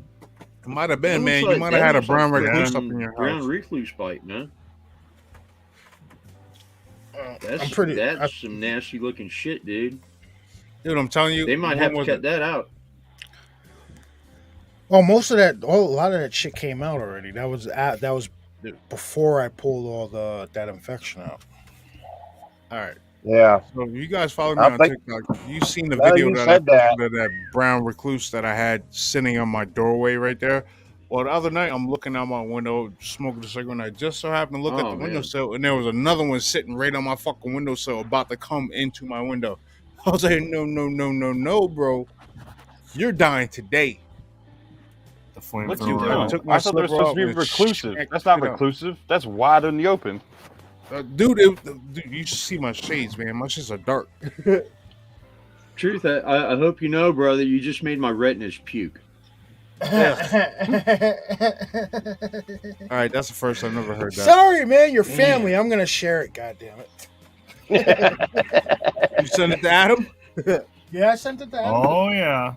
S4: It might have been,
S8: That
S4: man.
S8: looks
S4: you
S8: like-
S4: might
S8: that
S4: have had a
S8: looks like
S4: brown recluse up in your
S8: brown
S4: house.
S8: recluse bite, man. That's
S3: I'm pretty.
S8: That's some nasty looking shit, dude.
S4: Dude, I'm telling you.
S8: They might
S4: one
S8: have to
S4: was-
S8: cut that out.
S3: Well, a lot of that shit came out already. That was before I pulled that infection out.
S4: All right.
S5: Yeah.
S4: So if you guys follow me
S5: I
S4: on
S5: think-
S4: TikTok, you've seen the
S5: Now
S4: video
S5: you
S4: that I
S5: said that.
S4: posted of that brown recluse that I had sitting on my doorway right there. Well, the other night I'm looking out my window, smoking a cigarette, and I just so happened to look at
S8: Oh,
S4: the
S8: man.
S4: windowsill, and there was another one sitting right on my fucking windowsill, about to come into my window. I was like, no, bro, you're dying today.
S7: The
S6: What you
S7: flamethrower.
S6: doing?
S4: I took my
S6: I thought they were
S4: slipper
S6: supposed to be
S4: off and
S6: reclusive.
S4: checked
S6: That's not
S4: it out.
S6: reclusive. That's wide in the open.
S4: Dude, you should see my shades, man. My shades are dark.
S8: Truth, I hope you know, brother, you just made my retinas puke.
S4: All right, that's the first I've never heard that.
S3: Sorry, man. Your family. I'm gonna share it. God damn it.
S4: You send it to Adam?
S3: Yeah, I sent it to Adam.
S7: Oh, yeah.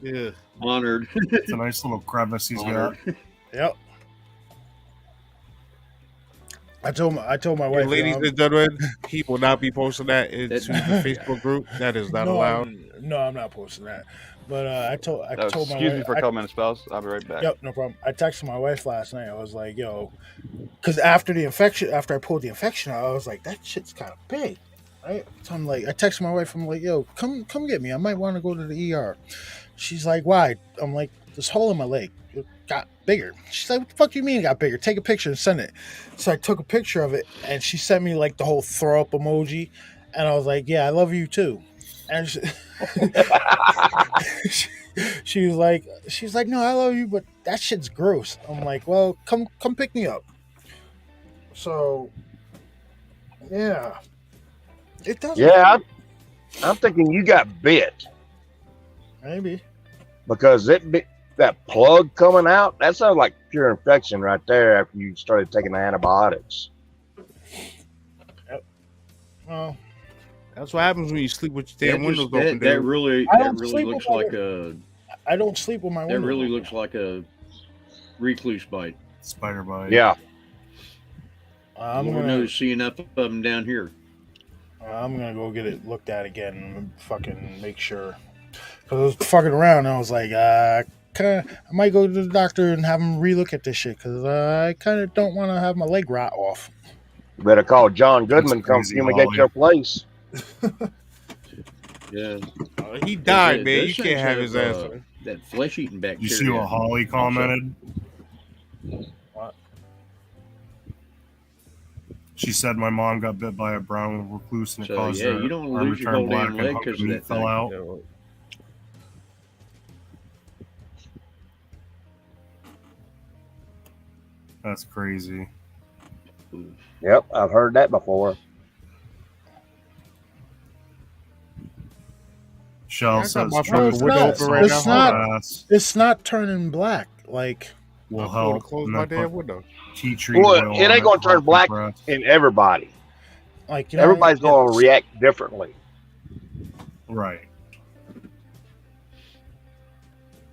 S4: Yeah.
S8: Honored.
S7: It's a nice little crevice he's got.
S8: Honored.
S3: Yep. I told my
S4: Hey,
S3: wife.
S4: ladies and gentlemen, he will not be posting that into the Facebook group. That is not allowed.
S3: No, I'm not posting that. But I told my
S6: Excuse
S3: wife.
S6: me for a couple minutes, pals. I'll be right back.
S3: Yep, no problem. I texted my wife last night. I was like, yo, because after I pulled the infection out, I was like, that shit's kind of big, right? So I'm like, I texted my wife. I'm like, yo, come get me. I might want to go to the ER. She's like, why? I'm like, this hole in my leg, it got bigger. She's like, what the fuck do you mean it got bigger? Take a picture and send it. So I took a picture of it, and she sent me like the whole throw up emoji, and I was like, yeah, I love you too. And she was like, no, I love you, but that shit's gross. I'm like, well, come pick me up. So, yeah, it does.
S5: Yeah, I'm thinking you got bit
S3: Maybe.
S5: because that plug coming out, that sounds like pure infection right there after you started taking the antibiotics.
S3: Well,
S4: That's what happens when you sleep with your damn windows open,
S8: That
S4: dude.
S8: really
S3: I don't sleep
S8: looks
S3: with
S8: like a
S3: I don't sleep with my
S8: that
S3: window.
S8: really looks like a recluse bite.
S7: Spider bite.
S5: Yeah.
S3: I'm
S8: Lord
S3: gonna
S8: knows, see enough of them down here.
S3: go get it looked at again and fucking make sure. Cause I was fucking around and I was like, might go to the doctor and have him relook at this shit because I kind of don't want to have my leg rot off.
S5: You better call John Goodman, come
S7: crazy,
S5: fumigate
S7: Holly.
S5: your place.
S8: Yeah.
S4: He died, man.
S8: Those
S4: You can't
S8: things
S4: have his ass.
S8: that flesh-eating bacteria.
S7: You see what Holly commented?
S3: What?
S7: She said my mom got bit by a brown recluse and it
S8: So,
S7: caused
S8: yeah,
S7: her
S8: you don't
S7: arm
S8: lose
S7: to
S8: your
S7: turn
S8: whole
S7: black
S8: damn
S7: and
S8: leg
S7: hook
S8: because
S7: the
S8: of
S7: meat
S8: that
S7: fell
S8: thing.
S7: out. That's crazy.
S5: Yep, I've heard that before.
S7: Shell
S4: I got
S7: says
S4: my
S7: trying
S4: fucking
S7: to
S4: window
S7: get
S4: open right
S7: salt
S3: now.
S7: ass
S3: It's not turning black. Like,
S7: will
S4: I'm going to
S7: help.
S4: close
S7: And
S4: my
S7: then
S4: damn
S7: put
S4: window.
S7: tea tree
S5: Well,
S7: oil
S5: it
S7: on
S5: ain't going to turn
S7: hot
S5: black
S7: compress.
S5: in everybody.
S3: you know,
S5: Everybody's going to
S3: it's-
S5: react differently.
S7: Right.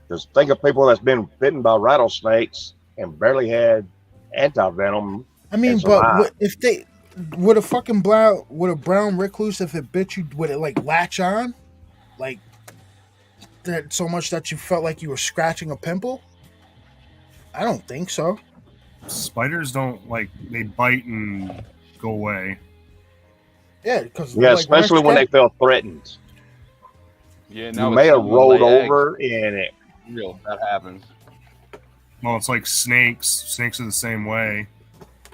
S5: Just think of people that's been bitten by rattlesnakes and barely had anti-venom.
S3: I mean,
S5: and
S3: but
S5: survive.
S3: if they would a brown recluse, if it bit you, would it like latch on, like that so much that you felt like you were scratching a pimple? I don't think so.
S7: Spiders don't like they bite and go away.
S3: Yeah, because
S5: Yeah, especially when they feel threatened.
S6: Yeah,
S5: You
S6: now
S5: may
S6: it's
S5: have
S6: something to
S5: rolled
S6: lay eggs.
S5: over and it.
S6: Real, that happens.
S7: Well, it's like snakes. Snakes are the same way.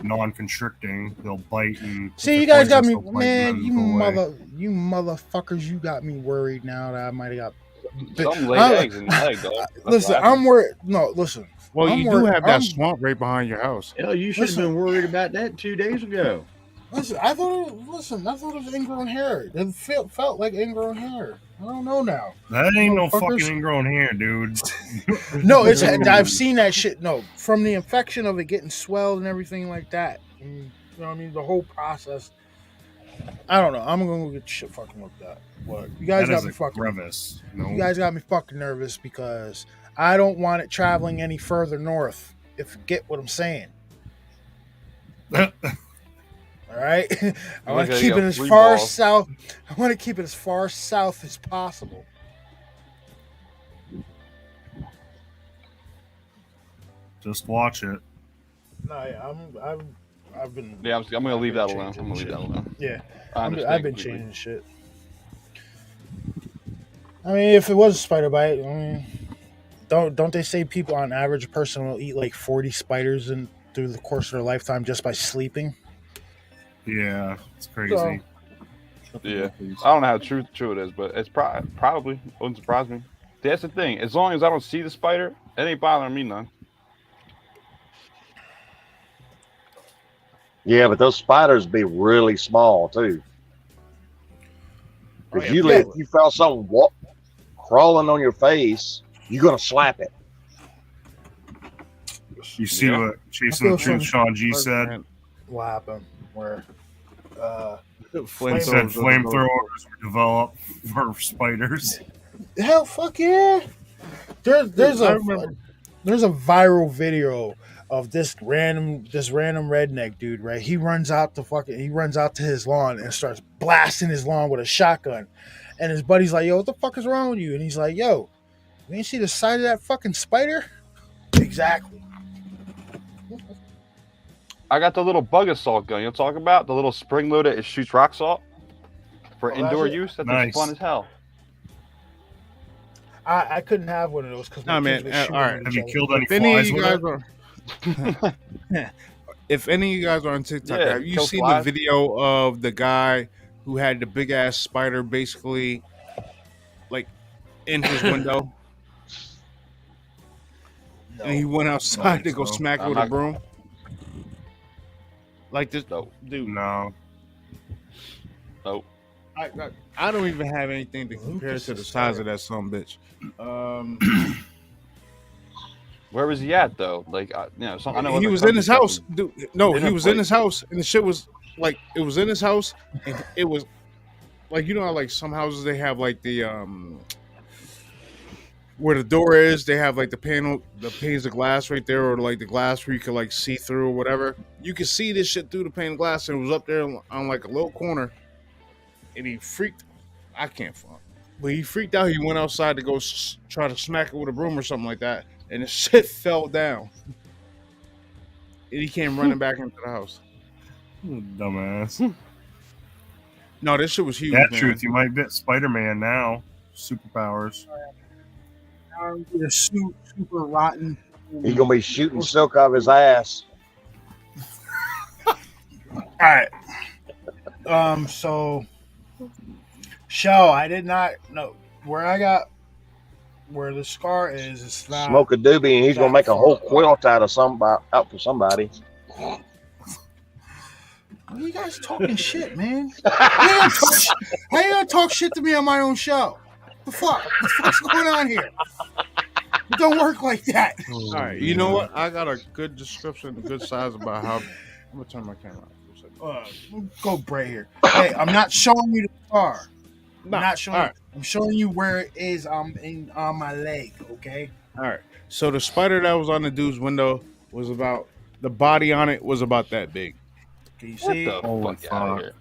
S7: Non-constricting, they'll bite and
S3: See,
S7: if
S3: you
S7: they're
S3: guys got me,
S7: poisonous, they'll bite and
S3: man.
S7: then go away.
S3: You motherfuckers, you got me worried now that I might have got.
S6: Some lay
S3: I'm-
S6: eggs in the leg, dog. That's
S3: Listen,
S6: what
S3: I'm worried. No, listen.
S4: Well,
S3: I'm
S4: you do
S3: worried-
S4: have that
S3: I'm-
S4: swamp right behind your house.
S8: Hell, you should have
S3: Listen.
S8: been worried about that 2 days ago.
S3: Listen, I thought it was ingrown hair. It felt like ingrown hair. I don't know now.
S7: That ain't no
S3: Motherfuckers.
S7: fucking ingrown hair, dude.
S3: No, it's I've seen that shit. No, from the infection of it getting swelled and everything like that. And, you know what I mean? The whole process. I don't know. I'm gonna go get shit fucking looked at. But you guys
S7: That
S3: got
S7: is
S3: me
S7: a
S3: fucking.
S7: crevice. No.
S3: You guys got me fucking nervous because I don't want it traveling any further north. If you get what I'm saying. All right, I want to
S6: Okay,
S3: keep
S6: you
S3: it
S6: got
S3: as
S6: 3
S3: far
S6: balls.
S3: south. I want to keep it as far south as possible.
S7: Just watch it.
S3: No, yeah, I've been.
S6: Yeah, I'm gonna leave that alone.
S3: changing
S6: I'm gonna leave
S3: shit.
S6: that alone.
S3: Yeah,
S6: I
S3: I've
S6: understand
S3: been
S6: completely.
S3: changing shit. I mean, if it was a spider bite, I mean, don't they say people on average, a person will eat like 40 spiders through the course of their lifetime just by sleeping?
S7: Yeah, it's crazy.
S3: So-
S6: Yeah, I don't know how true it is, but it's probably wouldn't surprise me. That's the thing. As long as I don't see the spider, it ain't bothering me none.
S5: Yeah, but those spiders be really small too. Because
S3: yeah.
S5: usually, if you found something crawling on your face, you're gonna slap it.
S7: You see
S6: Yeah.
S7: what Chasing the
S3: I feel
S7: Truth Sean G said?
S3: What happened? Where?
S7: He said
S4: Flamethrowers
S7: flamethrowers were developed for spiders.
S3: Hell, fuck yeah! There's
S4: I
S3: a
S4: remember.
S3: there's a viral video of this random redneck dude, right? He runs out to his lawn and starts blasting his lawn with a shotgun. And his buddy's like, "Yo, what the fuck is wrong with you?" And he's like, "Yo, you ain't see the side of that fucking spider?" Exactly.
S6: I got the little bug assault gun you'll talk about, the little spring loaded. It shoots rock salt for
S3: Oh, that's
S6: indoor
S3: it?
S6: use. That's
S7: Nice.
S6: fun as hell.
S3: I couldn't have one of those because
S4: Nah, man, all right.
S7: Have you killed any
S4: If any of
S7: flies
S4: you
S7: with
S4: guys
S7: it?
S4: are, if any of you guys are on TikTok,
S6: Yeah,
S4: have you
S6: kill
S4: seen
S6: flies.
S4: the video of the guy who had the big ass spider basically like in his window, and he went outside to go
S7: so.
S4: smack it
S6: I'm
S4: with a
S6: not-
S4: broom? Like this,
S6: Nope.
S4: dude.
S7: No.
S4: I don't even have anything to compare
S3: Lucas
S4: to the
S3: is
S4: size
S3: tired.
S4: of that son bitch.
S6: Where was he at though? Like, I know
S4: He
S6: other
S4: was in his
S6: countries
S4: house,
S6: got
S4: dude. No,
S6: In
S4: he
S6: a
S4: was in
S6: place.
S4: his house, and the shit was like it was in his house, and it was like you know how like some houses they have like the where the door is, they have like the panes of glass right there, or like the glass where you can like see through or whatever. You could see this shit through the pane of glass, and it was up there on like a little corner, and he freaked. I can't fuck. But he freaked out. He went outside to go try to smack it with a broom or something like that, and the shit fell down. And he came running back into the house.
S7: Dumbass.
S4: No, this shit was huge.
S7: Yeah,
S4: man.
S7: truth. You might bet Spider-Man now. Superpowers.
S3: The super rotten.
S5: He's gonna be shooting silk off his ass.
S3: All right. So, I did not know where the scar is. It's not
S5: Smoke a doobie, and he's gonna make a whole quilt out for somebody.
S3: What are you guys talking shit, man? How you gonna talk shit to me on my own show? The fuck? What the fuck's going on here? It don't work like that.
S4: All right, you know what? I got a good description, a good size about how. I'm gonna turn my camera off for a second.
S3: Go Bray here. Hey, I'm not showing you the scar. I'm
S4: No,
S3: not showing.
S4: all right.
S3: I'm showing you where it is. On my leg. Okay.
S4: All right. So the spider that was on the dude's window was about the body on it was about that big.
S3: Can you
S6: What
S3: see?
S6: the
S7: Holy
S6: fuck out of
S7: fuck.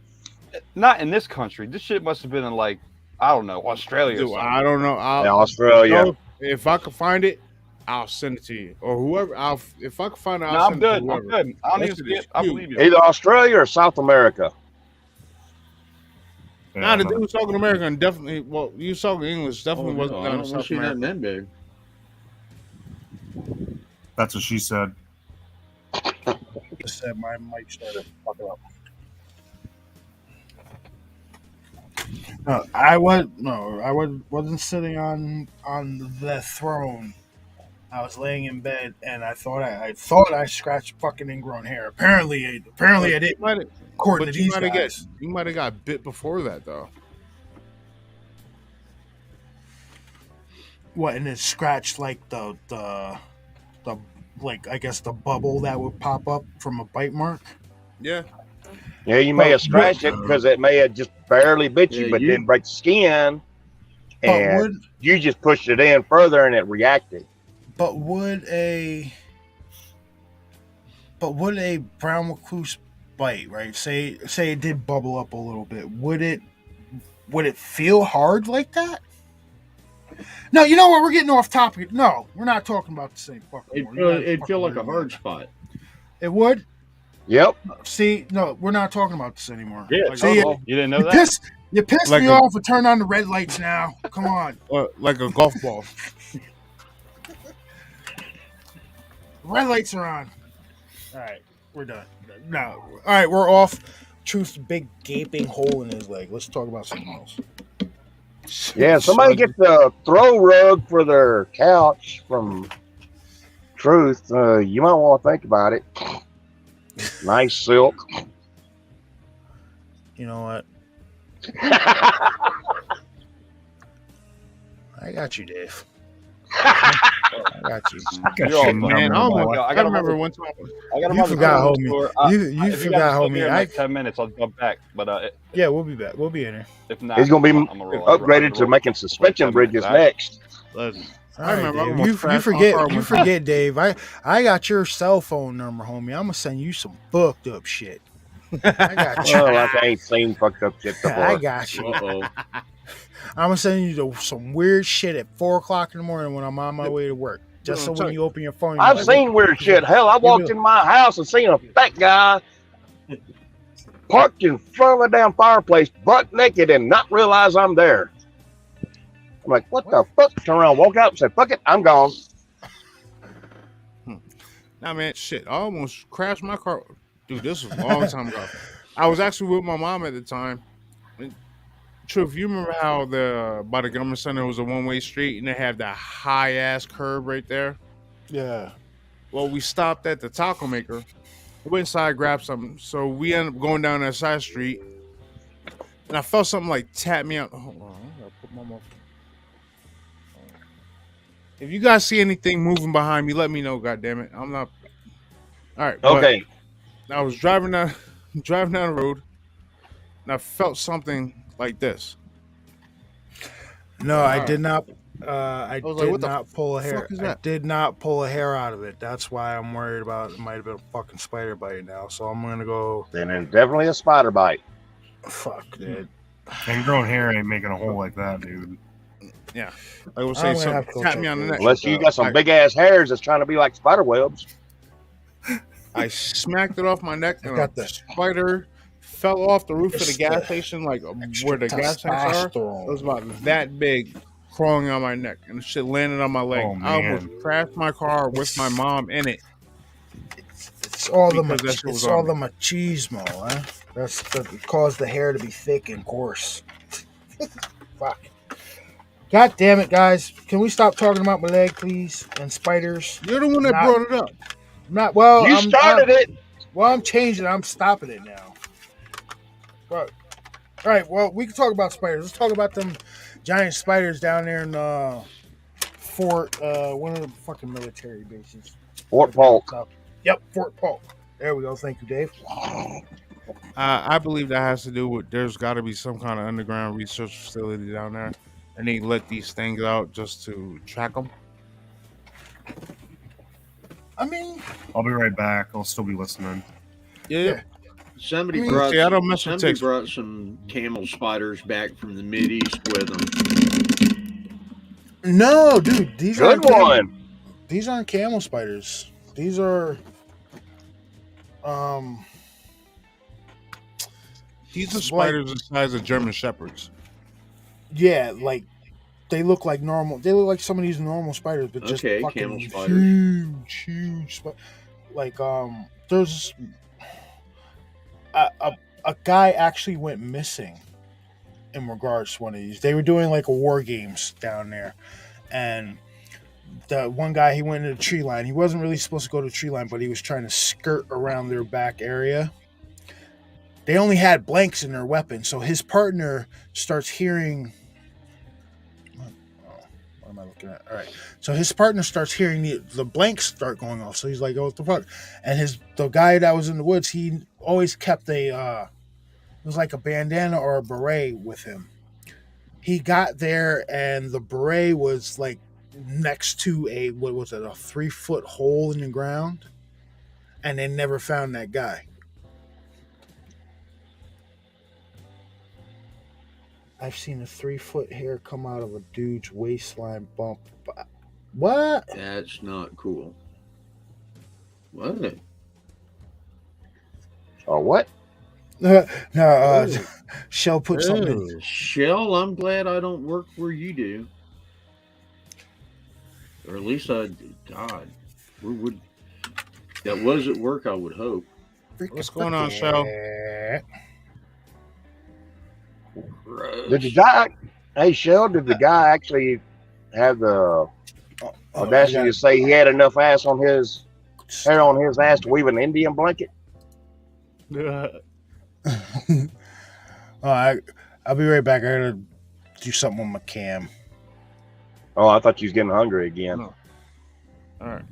S6: here? Not in this country. This shit must have been in like, I don't know, Australia or
S4: Dude,
S6: something.
S4: I don't know.
S5: In Australia.
S4: If I can find it, I'll send it to you or whoever. If I can find it,
S6: No,
S4: I'll
S6: I'm
S4: send it to
S6: good. I'm
S4: whoever.
S6: good. I don't
S4: That
S6: even
S4: shit
S6: see
S4: is
S6: it. I
S4: huge.
S6: believe you.
S5: Either Australia or South America.
S4: Nah, the
S7: no.
S4: dude was talking American. Definitely. Well, you was talking English. Definitely
S8: Oh,
S4: wasn't
S8: no, I
S4: down
S8: don't
S4: in
S8: want
S4: South
S8: to see that
S4: America.
S8: man big.
S7: That's what she said.
S3: Just said my mic started fucking up. I wasn't sitting on the throne. I was laying in bed, and I thought I scratched fucking ingrown hair. Apparently I didn't. According to these guys.
S4: You might have got bit before that though.
S3: What? And it scratched like the like I guess the bubble that would pop up from a bite mark.
S4: Yeah.
S5: Yeah, you may have scratched it because it may have just barely bit you,
S8: Yeah,
S5: but
S8: you-
S5: didn't break the skin.
S3: But
S5: And you just pushed it in further, and it reacted.
S3: would a brown recluse bite, right? Say it did bubble up a little bit. Would it feel hard like that? No, you know what? We're getting off topic. No, we're not talking about the same fucking.
S8: It'd feel like a hard spot.
S3: It would.
S5: Yep.
S3: See, no, we're not talking about this anymore.
S6: Yeah.
S3: Like, see,
S6: You didn't know that?
S3: you pissed
S4: Like
S3: me
S4: a-
S3: off and turn on the red lights now. Come on.
S4: Like a golf ball.
S3: Red lights are on. All right, we're done. No. All right, we're off. Truth's big gaping hole in his leg. Let's talk about something else.
S5: Yeah, somebody get the throw rug for their couch from Truth. You might want to think about it. Nice silk.
S3: You know what? I got you, Dave. I got you.
S7: Got
S6: You're all
S7: your
S6: fucking-
S7: number,
S4: Man,
S7: boy.
S4: I remember one time.
S6: I got
S3: You forgot, homie. You
S6: if
S3: forgot,
S6: guys are still
S3: homie.
S6: here in like 10 minutes, I'll jump back. But
S3: Yeah, we'll be back. We'll be in here.
S6: if not,
S5: He's going to be
S6: I'm gonna roll.
S5: upgraded to making suspension bridges next.
S4: Listen,
S3: All
S4: I
S3: right,
S4: remember I
S3: Dave.
S4: almost
S3: You
S4: crashed my car
S3: forget,
S4: one time.
S3: Dave. I got your cell phone number, homie. I'm gonna send you some fucked up shit. I got you.
S5: Well, I ain't seen fucked up shit before.
S3: I got you.
S8: Uh-oh.
S3: I'm gonna send you some weird shit at 4:00 in the morning when I'm on my way to work. Just so
S4: No,
S3: when you open your phone, you're
S5: I've
S3: like,
S5: seen weird shit. Hell, I walked in my house and seen a fat guy parked in front of the damn fireplace, butt naked, and not realize I'm there. I'm like, what the fuck? Turn around, walk out, and say, fuck it, I'm gone.
S4: Nah, man, shit. I almost crashed my car. Dude, this was a long time ago. I was actually with my mom at the time. Truth, you remember how by the government center was a one-way street and they had that high-ass curb right there?
S3: Yeah.
S4: Well, we stopped at the taco maker. We went inside, grabbed something. So we ended up going down that side street. And I felt something like tap me out. Hold on, I gotta put my mouth. If you guys see anything moving behind me, let me know, goddammit. I'm not. All right. but
S5: Okay.
S4: I was driving down the road, and I felt something like this.
S3: No, I did not. I
S4: was like,
S3: did
S4: what the
S3: not pull a hair.
S4: fuck is
S3: I
S4: that?
S3: did not pull a hair out of it. That's why I'm worried about it. Might have been a fucking spider bite now. So I'm gonna go.
S5: Then it's definitely a spider bite.
S3: Fuck, dude.
S7: Ingrown hair ain't making a hole like that, dude.
S4: Yeah, I will
S3: I'm
S4: say
S3: gonna
S4: something.
S3: have to go
S4: Tap
S3: check
S4: me on the
S3: those.
S4: neck.
S5: Unless you got some
S4: I-
S5: big ass hairs that's trying to be like spider webs.
S4: I smacked it off my neck,
S3: I
S4: and
S3: got
S4: a
S3: this.
S4: spider fell off the roof of the
S3: It's
S4: gas
S3: the
S4: station, like
S3: extra
S4: where the gas tanks are. It
S3: testosterone.
S4: was about that big, crawling on my neck, and the shit landed on my leg.
S7: Oh,
S4: I almost
S7: man.
S4: crashed my car with my mom in it.
S3: It's all the
S4: Because that shit was
S3: it's
S4: on
S3: all
S4: me.
S3: the machismo, huh? That's that caused the hair to be thick and coarse. Fuck. God damn it, guys! Can we stop talking about my leg, please? And spiders.
S4: You're the one that
S3: Not-
S4: brought it up.
S3: Not well.
S5: You started it.
S3: Well, I'm changing. I'm stopping it now. But all right. Well, we can talk about spiders. Let's talk about them giant spiders down there in Fort. One of the fucking military bases.
S5: Fort Polk.
S3: Yep, Fort Polk. There we go. Thank you, Dave.
S4: I believe that has to do with there's got to be some kind of underground research facility down there, and they let these things out just to track them.
S3: I mean,
S7: I'll be right back. I'll still be listening.
S4: Yeah.
S8: Somebody
S3: I mean,
S8: brought
S4: see, I don't mess with
S8: somebody
S4: ticks.
S8: brought some camel spiders back from the Mideast with them.
S3: no, dude. These
S5: Good
S3: aren't
S5: one.
S3: These aren't camel spiders. These are
S4: These are spiders the size of German shepherds.
S3: yeah, like they look like normal. They look like some of these normal spiders, but just
S8: Okay,
S3: fucking
S8: camel spiders.
S3: huge. Like there's a guy actually went missing in regards to one of these. They were doing like a war games down there, and the one guy, he went into the tree line. He wasn't really supposed to go to the tree line, but he was trying to skirt around their back area. They only had blanks in their weapon, so his partner starts hearing. What am I looking at? All right, so his partner starts hearing the blanks start going off. So he's like, "Oh, what the fuck?" And the guy that was in the woods, he always kept it was like a bandana or a beret with him. He got there, and the beret was like next to a 3-foot hole in the ground, and they never found that guy. I've seen a 3-foot hair come out of a dude's waistline bump. What?
S8: That's not cool. What?
S5: Oh, what?
S3: No,
S8: Oh.
S3: Shell put something in.
S8: Shell, I'm glad I don't work where you do. Or at least God. Would that was at work, I would hope.
S4: What's going on, Shell?
S5: Did the guy? Hey, Shell, did the guy actually have the audacity to say he had enough hair on his ass to weave an Indian blanket?
S3: I'll be right back. I gotta do something with my cam.
S5: Oh, I thought you was getting hungry again.
S4: No. All right.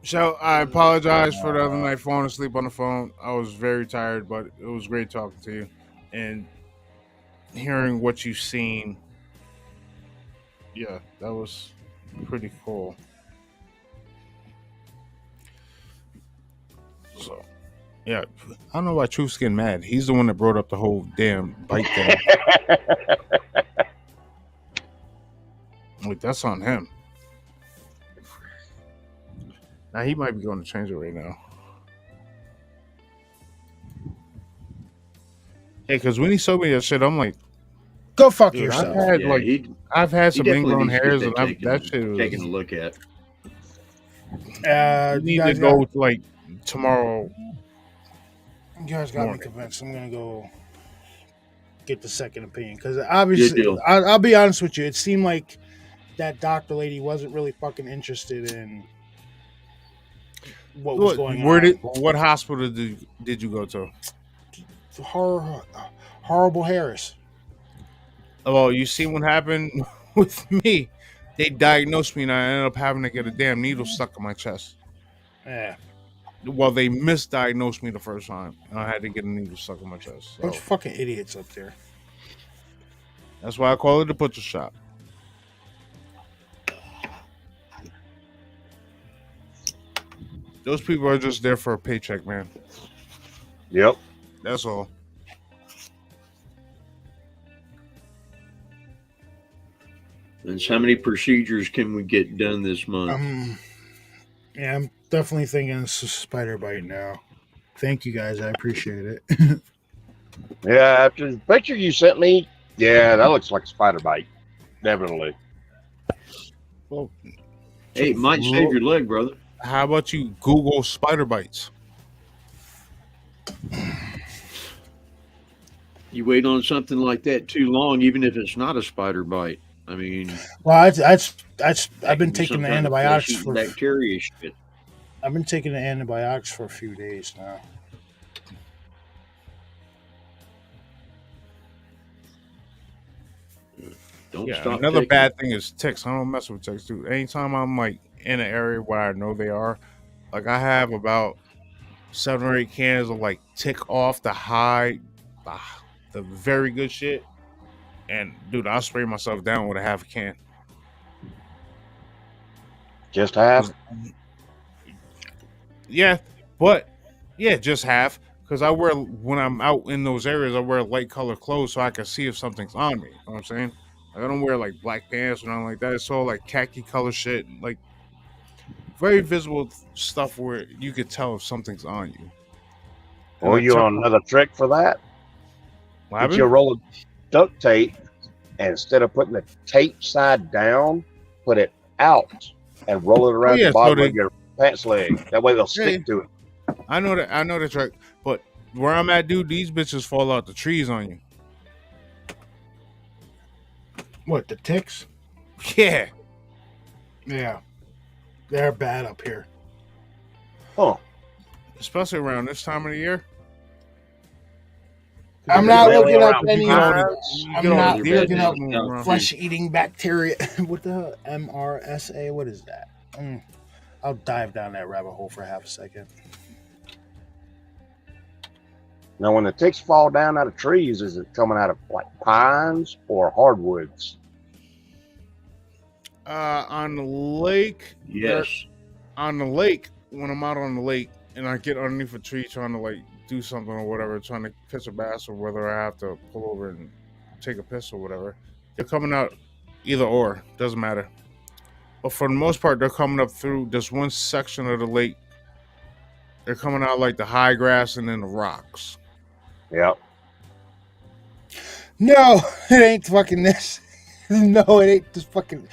S4: So I apologize for the other night falling asleep on the phone. I was very tired, but it was great talking to you and hearing what you've seen. Yeah, that was pretty cool. So, yeah, I don't know why Truth's getting mad. He's the one that brought up the whole damn bite thing. Like, that's on him. Now he might be going to change it right now. Hey, because when he showed me that shit, I'm like,
S3: go fuck
S4: dude,
S3: yourself.
S4: I've had some
S8: definitely
S4: ingrown
S8: needs to
S4: hairs,
S8: get
S4: and
S8: that
S4: that shit was.
S8: taken a look at.
S4: You need to go like tomorrow.
S3: You guys got me
S4: morning.
S3: convinced. I'm gonna go get the second opinion because obviously,
S8: deal.
S3: I'll be honest with you. It seemed like that doctor lady wasn't really fucking interested in what was going on.
S4: What hospital did you go to?
S3: Horrible Harris.
S4: Well, you see what happened with me. They diagnosed me, and I ended up having to get a damn needle stuck in my chest.
S3: Yeah.
S4: Well, they misdiagnosed me the first time, and I had to get a needle stuck in my chest. So
S3: Bunch of fucking idiots up there.
S4: that's why I call it the butcher shop. Those people are just there for a paycheck, man.
S5: Yep.
S4: That's all.
S8: And so how many procedures can we get done this month?
S3: Yeah, I'm definitely thinking it's a spider bite now. Thank you guys, I appreciate it.
S5: Yeah, after the picture you sent me, yeah, that looks like a spider bite. Definitely.
S4: Well,
S8: Hey, it might save your leg, brother.
S4: how about you Google spider bites?
S8: You wait on something like that too long, even if it's not a spider bite. I mean,
S3: Well, I've been
S8: be
S3: taking
S8: some
S3: the
S8: kind of
S3: antibiotics
S8: flesh-eating
S3: for
S8: bacteria shit.
S3: I've been taking the antibiotics for a few days now.
S8: Don't
S4: Yeah,
S8: stop.
S4: another
S8: taking
S4: bad
S8: it.
S4: thing is ticks. I don't mess with ticks, dude. Anytime I'm like in an area where I know they are, like I have about 7 or 8 cans of like tick off the high, the very good shit. And dude, I'll spray myself down with a half a can.
S5: Just half.
S4: Yeah, but yeah, just half. Because I wear, when I'm out in those areas, I wear light color clothes so I can see if something's on me. You know what I'm saying? Like, I don't wear like black pants or nothing like that. It's all like khaki color shit, like very visible stuff where you could tell if something's on you. And
S5: Or
S4: I
S5: you
S4: check
S5: on another trick for that?
S4: what
S5: Get
S4: happened?
S5: you a roll of duct tape, and instead of putting the tape side down, put it out and roll it around
S4: yeah,
S5: the bottom
S4: so
S5: of your pants leg. That way they'll stick to it.
S4: I know that trick, but where I'm at, dude, these bitches fall out the trees on you.
S3: What, the ticks?
S4: Yeah.
S3: Yeah. They're bad up here.
S5: Huh.
S4: Especially around this time of the year.
S3: I'm not
S5: Really
S3: looking up
S5: around
S3: any.
S5: pines?
S3: I'm
S4: Get all
S3: not
S4: the deer
S3: looking up
S4: moving around.
S3: flesh-eating bacteria. What the hell? MRSA? What is that? I'll dive down that rabbit hole for half a second.
S5: Now, when the ticks fall down out of trees, is it coming out of like pines or hardwoods?
S4: On the lake.
S8: Yes.
S4: On the lake, when I'm out on the lake and I get underneath a tree trying to like do something or whatever, trying to catch a bass or whether I have to pull over and take a piss or whatever, they're coming out either or, doesn't matter. But for the most part, they're coming up through this one section of the lake. They're coming out like the high grass and then the rocks.
S5: Yep.
S3: No, it ain't fucking this. No, it ain't this fucking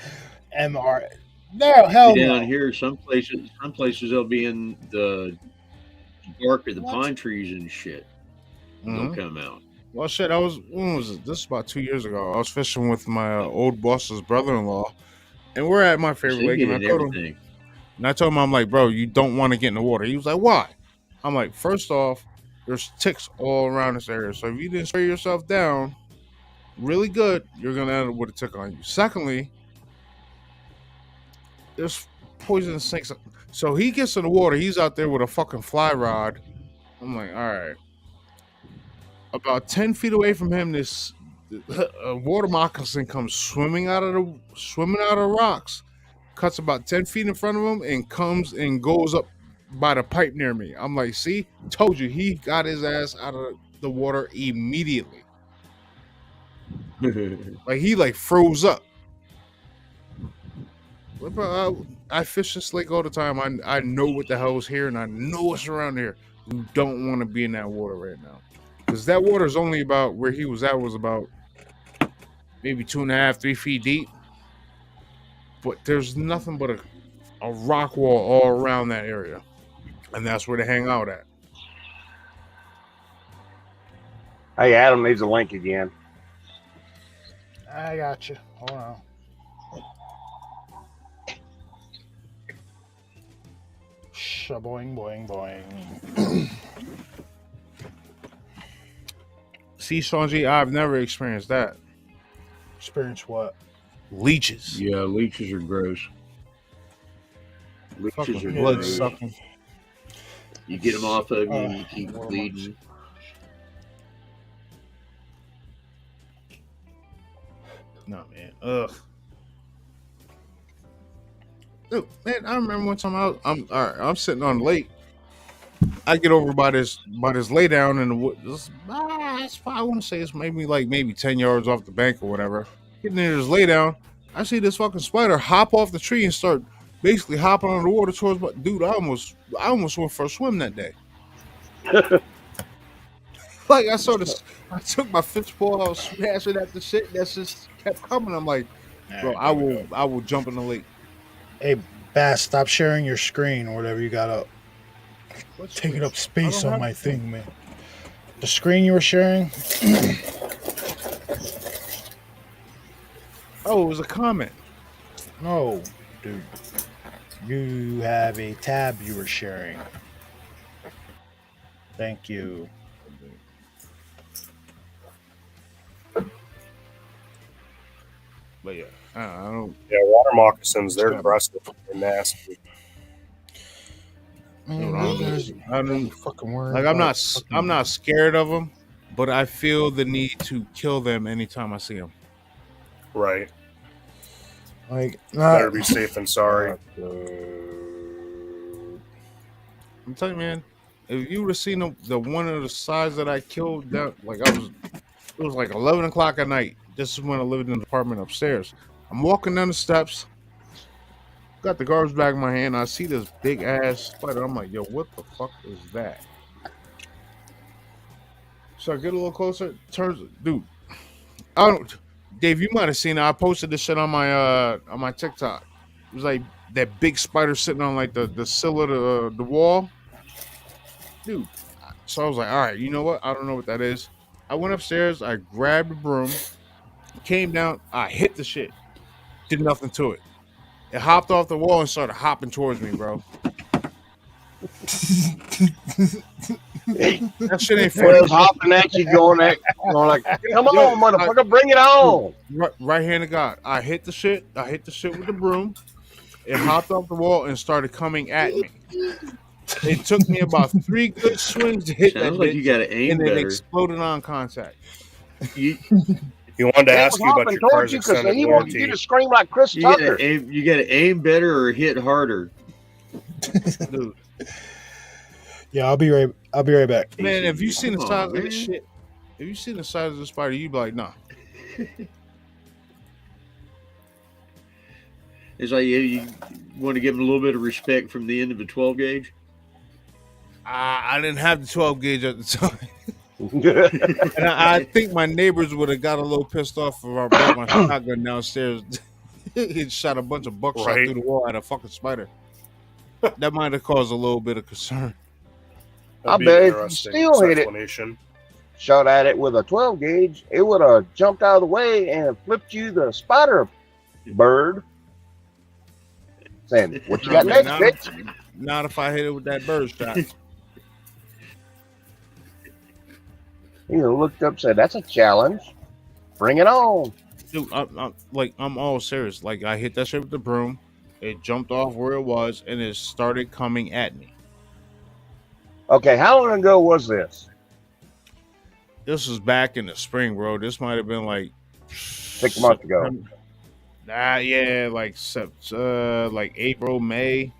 S3: MR. No, hell
S8: Down
S3: no.
S8: here, some places they'll be in the bark of the pine trees and shit. They'll come out.
S4: Well, shit, when was it? This is about 2 years ago. I was fishing with my old boss's brother-in-law, and we're at my favorite lake, and I told him, I'm like, bro, you don't want to get in the water. He was like, why? I'm like, first off, there's ticks all around this area, so if you didn't spray yourself down really good, you're going to end up with a tick on you. Secondly, there's poisonous snakes. So he gets in the water. He's out there with a fucking fly rod. I'm like, all right. About 10 feet away from him, this water moccasin comes swimming out of the rocks, cuts about 10 feet in front of him, and comes and goes up by the pipe near me. I'm like, see, told you, he got his ass out of the water immediately. Like he like froze up. I fish this lake all the time. I know what the hell's here, and I know what's around here. You don't want to be in that water right now, because that water is only about where he was at, was about maybe 2.5, 3 feet deep. But there's nothing but a rock wall all around that area, and that's where they hang out at.
S5: Hey, Adam needs a link again.
S3: I got you. Hold on. Boing, boing, boing.
S4: See, Sanji, I've never experienced that.
S3: Experience what?
S4: Leeches.
S8: Yeah, leeches are gross. Leeches
S4: Fucking
S8: are
S4: blood
S8: gross.
S4: sucking.
S8: You get them off of you, and you keep
S3: water
S8: bleeding.
S4: No, man. Ugh. Dude, man, I remember one time I'm sitting on the lake. I get over by this lay down in the woods. I want to say it's maybe 10 yards off the bank or whatever. Getting near this lay down, I see this fucking spider hop off the tree and start basically hopping on the water towards my dude. I almost went for a swim that day. Like I saw this, I took my fist paw, I was smashing at the shit that just kept coming. I'm like, bro, I will jump in the lake.
S3: Hey, Bass, stop sharing your screen or whatever you got up. Taking up space on my thing, man. The screen you were sharing?
S4: Oh, it was a comment.
S3: No, dude. You have a tab you were sharing. Thank you.
S4: But yeah, I don't.
S7: Yeah, water moccasins, they're aggressive. They're nasty.
S3: Man,
S4: I don't
S3: fucking worry.
S4: Like I'm not scared of them, but I feel the need to kill them anytime I see them.
S7: Right.
S3: Like,
S7: better be safe than sorry.
S4: I'm telling you, man. If you would have seen the one of the size that I killed, that it was like 11 o'clock at night. This is when I lived in the apartment upstairs. I'm walking down the steps, got the garbage bag in my hand. I see this big ass spider. I'm like, yo, what the fuck is that? So I get a little closer. Dude, Dave, you might have seen it. I posted this shit on my TikTok. It was like that big spider sitting on like the sill of the wall. Dude. So I was like, all right, you know what? I don't know what that is. I went upstairs, I grabbed the broom, came down, I hit the shit. Did nothing to it. It hopped off the wall and started hopping towards me, bro. That shit ain't funny.
S5: It was hopping at you, going like, come on, motherfucker, bring it on.
S4: Right hand of God. I hit the shit with the broom. It hopped off the wall and started coming at me. It took me about 3 good swings to hit that
S8: like you gotta aim
S4: and
S8: better.
S4: it exploded on contact.
S7: He wanted to ask you about your car's extended
S5: he wanted
S7: warranty.
S5: you to scream like Chris Tucker.
S8: You gotta aim better or hit harder.
S4: Dude.
S3: Yeah, I'll be right back.
S4: Man, if you seen the size of this shit, if you seen the size of the spider, you'd be like, nah.
S8: It's like you want to give him a little bit of respect from the end of a 12 gauge.
S4: I didn't have the 12 gauge at the time. And I think my neighbors would have got a little pissed off if I brought my shotgun downstairs. He shot a bunch of buckshot through the wall at a fucking spider. That might have caused a little bit of concern.
S5: I bet if you still hit it, shot at it with a 12 gauge, it would have jumped out of the way and flipped you the spider bird. Saying, what you got next, bitch?
S4: Not if I hit it with that bird shot.
S5: Looked up and said, that's a challenge. Bring it on.
S4: Dude, I'm all serious. Like, I hit that shit with the broom. It jumped off where it was, and it started coming at me.
S5: Okay, how long ago was this?
S4: This was back in the spring, bro. This might have been like
S5: 6 months ago.
S4: Yeah, like April, May.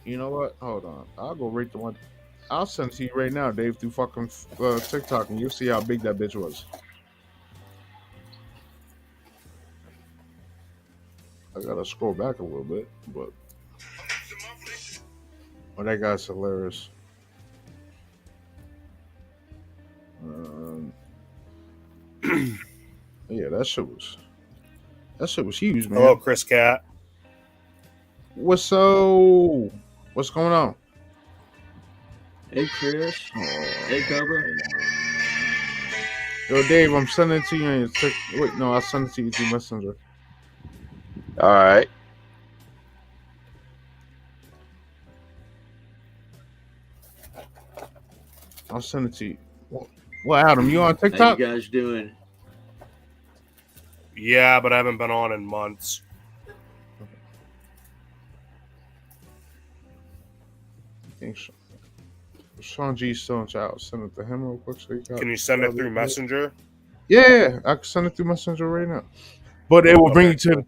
S4: You know what? Hold on. I'll go rate the one. I'll send it to you right now, Dave, through fucking TikTok, and you'll see how big that bitch was. I gotta scroll back a little bit, but that guy's hilarious. Yeah, that shit was huge, man.
S7: Hello, Chris Cat.
S4: What's going on?
S8: Hey, Chris. Hey, Cobra.
S4: Yo, Dave, I'm sending it to you on your Wait, no, I'll send it to you through Messenger.
S5: All right.
S4: I'll send it to you. What, Adam? You on TikTok?
S8: How you guys doing?
S7: Yeah, but I haven't been on in months.
S4: I think so. Sean G's still in chat. I'll send it to him real quick. So
S7: Can you send it through Messenger?
S4: Yeah, I can send it through Messenger right now. But it will bring you to the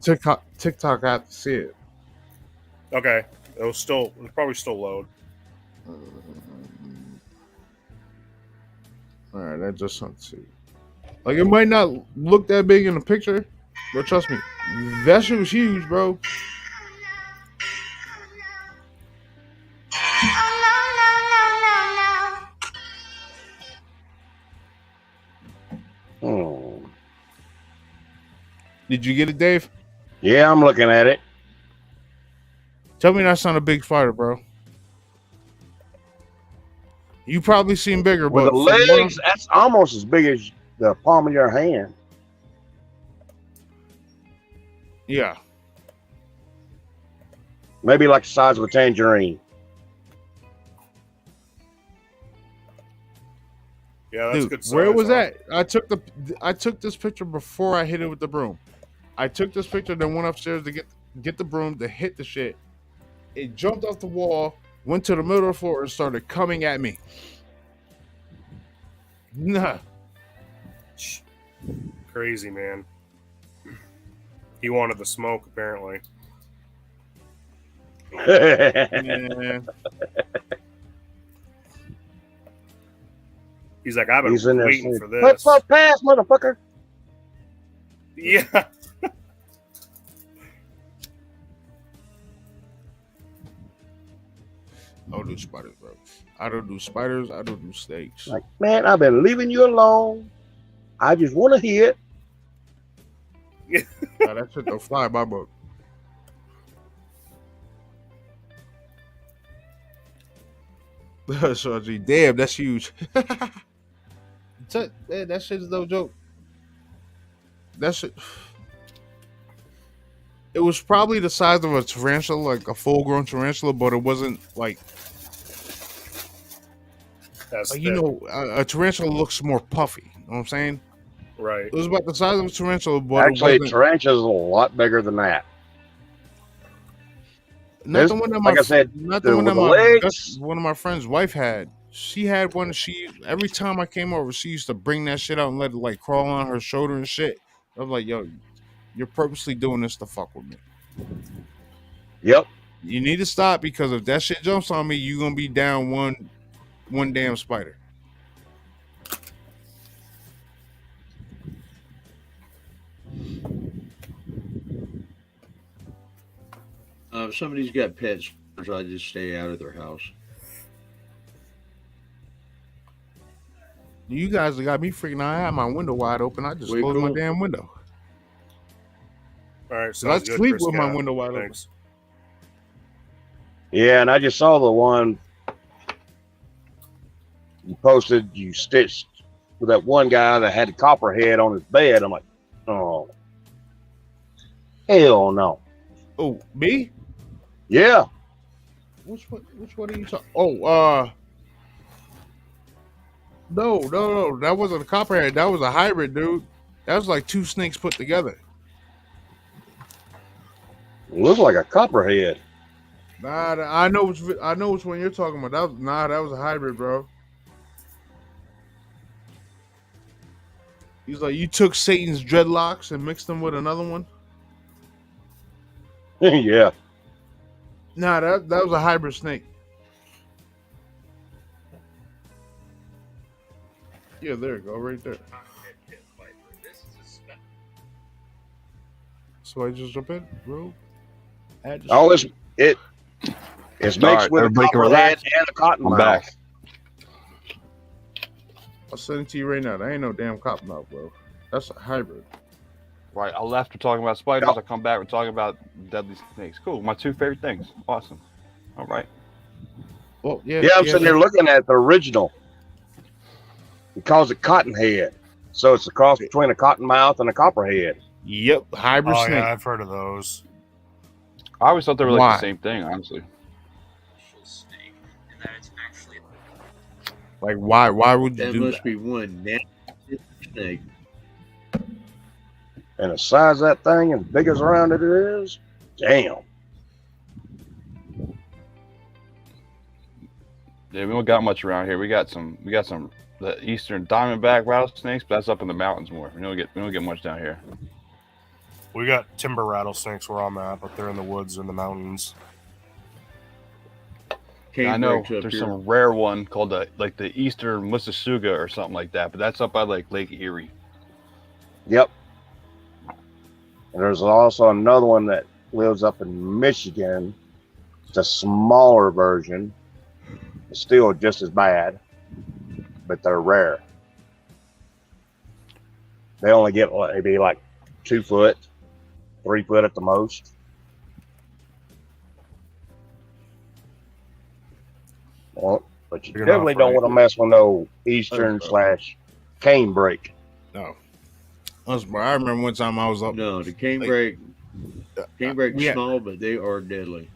S4: TikTok app to see it.
S7: Okay. It'll probably still load.
S4: All right, I just sent it to you. Like, it might not look that big in the picture, But trust me, that shit was huge, bro.
S5: Hmm.
S4: Did you get it, Dave?
S5: Yeah, I'm looking at it.
S4: Tell me that's not a big spider, bro. You probably seen bigger,
S5: With
S4: but
S5: the legs, that's almost as big as the palm of your hand.
S4: yeah.
S5: Maybe like the size of a tangerine.
S7: Yeah, that's
S4: Dude,
S7: good size,
S4: where was
S7: huh?
S4: that? I took this picture before I hit it with the broom. I took this picture, then went upstairs to get the broom to hit the shit. It jumped off the wall, went to the middle of the floor, and started coming at me. Nah.
S7: Crazy, man. He wanted the smoke, apparently.
S4: Man.
S7: He's like, I've been
S5: He's in there
S7: waiting
S5: saying,
S7: for
S5: "Let's
S7: this.
S5: pass, motherfucker."
S7: Yeah.
S4: I don't do spiders, bro. I don't do spiders. I don't do snakes.
S5: Like, man, I've been leaving you alone. I just want to hear it.
S4: Nah, that shit don't fly in my book. So, damn, that's huge. That shit is no joke. That shit. It was probably the size of a tarantula, like a full-grown tarantula, but it wasn't like
S7: That's
S4: you know, a tarantula looks more puffy. You know what I'm saying?
S7: right.
S4: It was about the size of a tarantula, but
S5: Actually,
S4: it wasn't.
S5: tarantula's a lot bigger than that.
S4: Not the one that my,
S5: like I said,
S4: not the one that
S5: with the
S4: my
S5: legs.
S4: one of my friend's wife had. She had one. She every time I came over, she used to bring that shit out and let it like crawl on her shoulder and shit. I was like, yo, you're purposely doing this to fuck with me.
S5: Yep.
S4: You need to stop because if that shit jumps on me, you're gonna be down one damn spider.
S8: If somebody's got pets, I just stay out of their house.
S4: You guys have got me freaking out. I had my window wide open. I just
S8: Way
S4: closed my
S8: cool.
S4: damn window.
S7: All right,
S4: I
S7: sounds good,
S4: sleep
S7: Chris
S4: with my
S7: Cat.
S4: window wide open.
S7: Thanks.
S5: Yeah, and I just saw the one you posted. You stitched with that one guy that had a copperhead on his bed. I'm like, oh, hell no.
S4: Oh, me?
S5: Yeah.
S4: Which one are you talking? Oh, no. That wasn't a copperhead. That was a hybrid, dude. That was like two snakes put together.
S5: Looks like a copperhead.
S4: Nah, I know which one you're talking about. That was a hybrid, bro. He's like, you took Satan's dreadlocks and mixed them with another one.
S5: Yeah.
S4: Nah, that was a hybrid snake. Yeah, there you go, right there. So I just jump in, bro.
S5: Oh, it's mixed
S6: right,
S5: with a
S6: everybody can
S5: copperhead
S6: relax.
S5: and a cottonmouth.
S6: I'm back.
S4: I'll send it to you right now. That ain't no damn cottonmouth, bro. That's a hybrid.
S6: Right, I left. We're talking about spiders.
S5: Yep.
S6: I come back. We're talking about deadly snakes. Cool. My two favorite things. Awesome. All right.
S4: Well, yeah.
S5: Yeah, I'm sitting here looking at the original. He calls it cottonhead. So it's a cross between a cottonmouth and a copperhead.
S4: Yep, hybrid
S7: Oh,
S4: snake.
S7: yeah, I've heard of those.
S6: I always thought they were like
S4: Why?
S6: the same thing, honestly.
S4: Like, why would you
S8: That
S4: do
S8: must
S4: that?
S8: be one nasty snake.
S5: And the size of that thing, as big as around it is, damn.
S6: Yeah, we don't got much around here. We got some the eastern diamondback rattlesnakes, but that's up in the mountains more. We don't get much down here.
S7: We got timber rattlesnakes where I'm at, but they're in the woods in the mountains.
S6: I know
S8: Canebrooks up
S6: there's
S8: here.
S6: some rare one called the eastern Mississauga or something like that, but that's up by like Lake Erie.
S5: Yep. And there's also another one that lives up in Michigan. It's a smaller version. It's still just as bad, but they're rare. They only get maybe like 2 foot, 3 foot at the most. Well, but you
S7: You're
S5: definitely
S7: not
S5: don't
S7: right.
S5: want to mess with no eastern / canebrake.
S4: No. I remember one time I was up.
S8: No, the canebrake
S4: yeah.
S8: small, but they are deadly.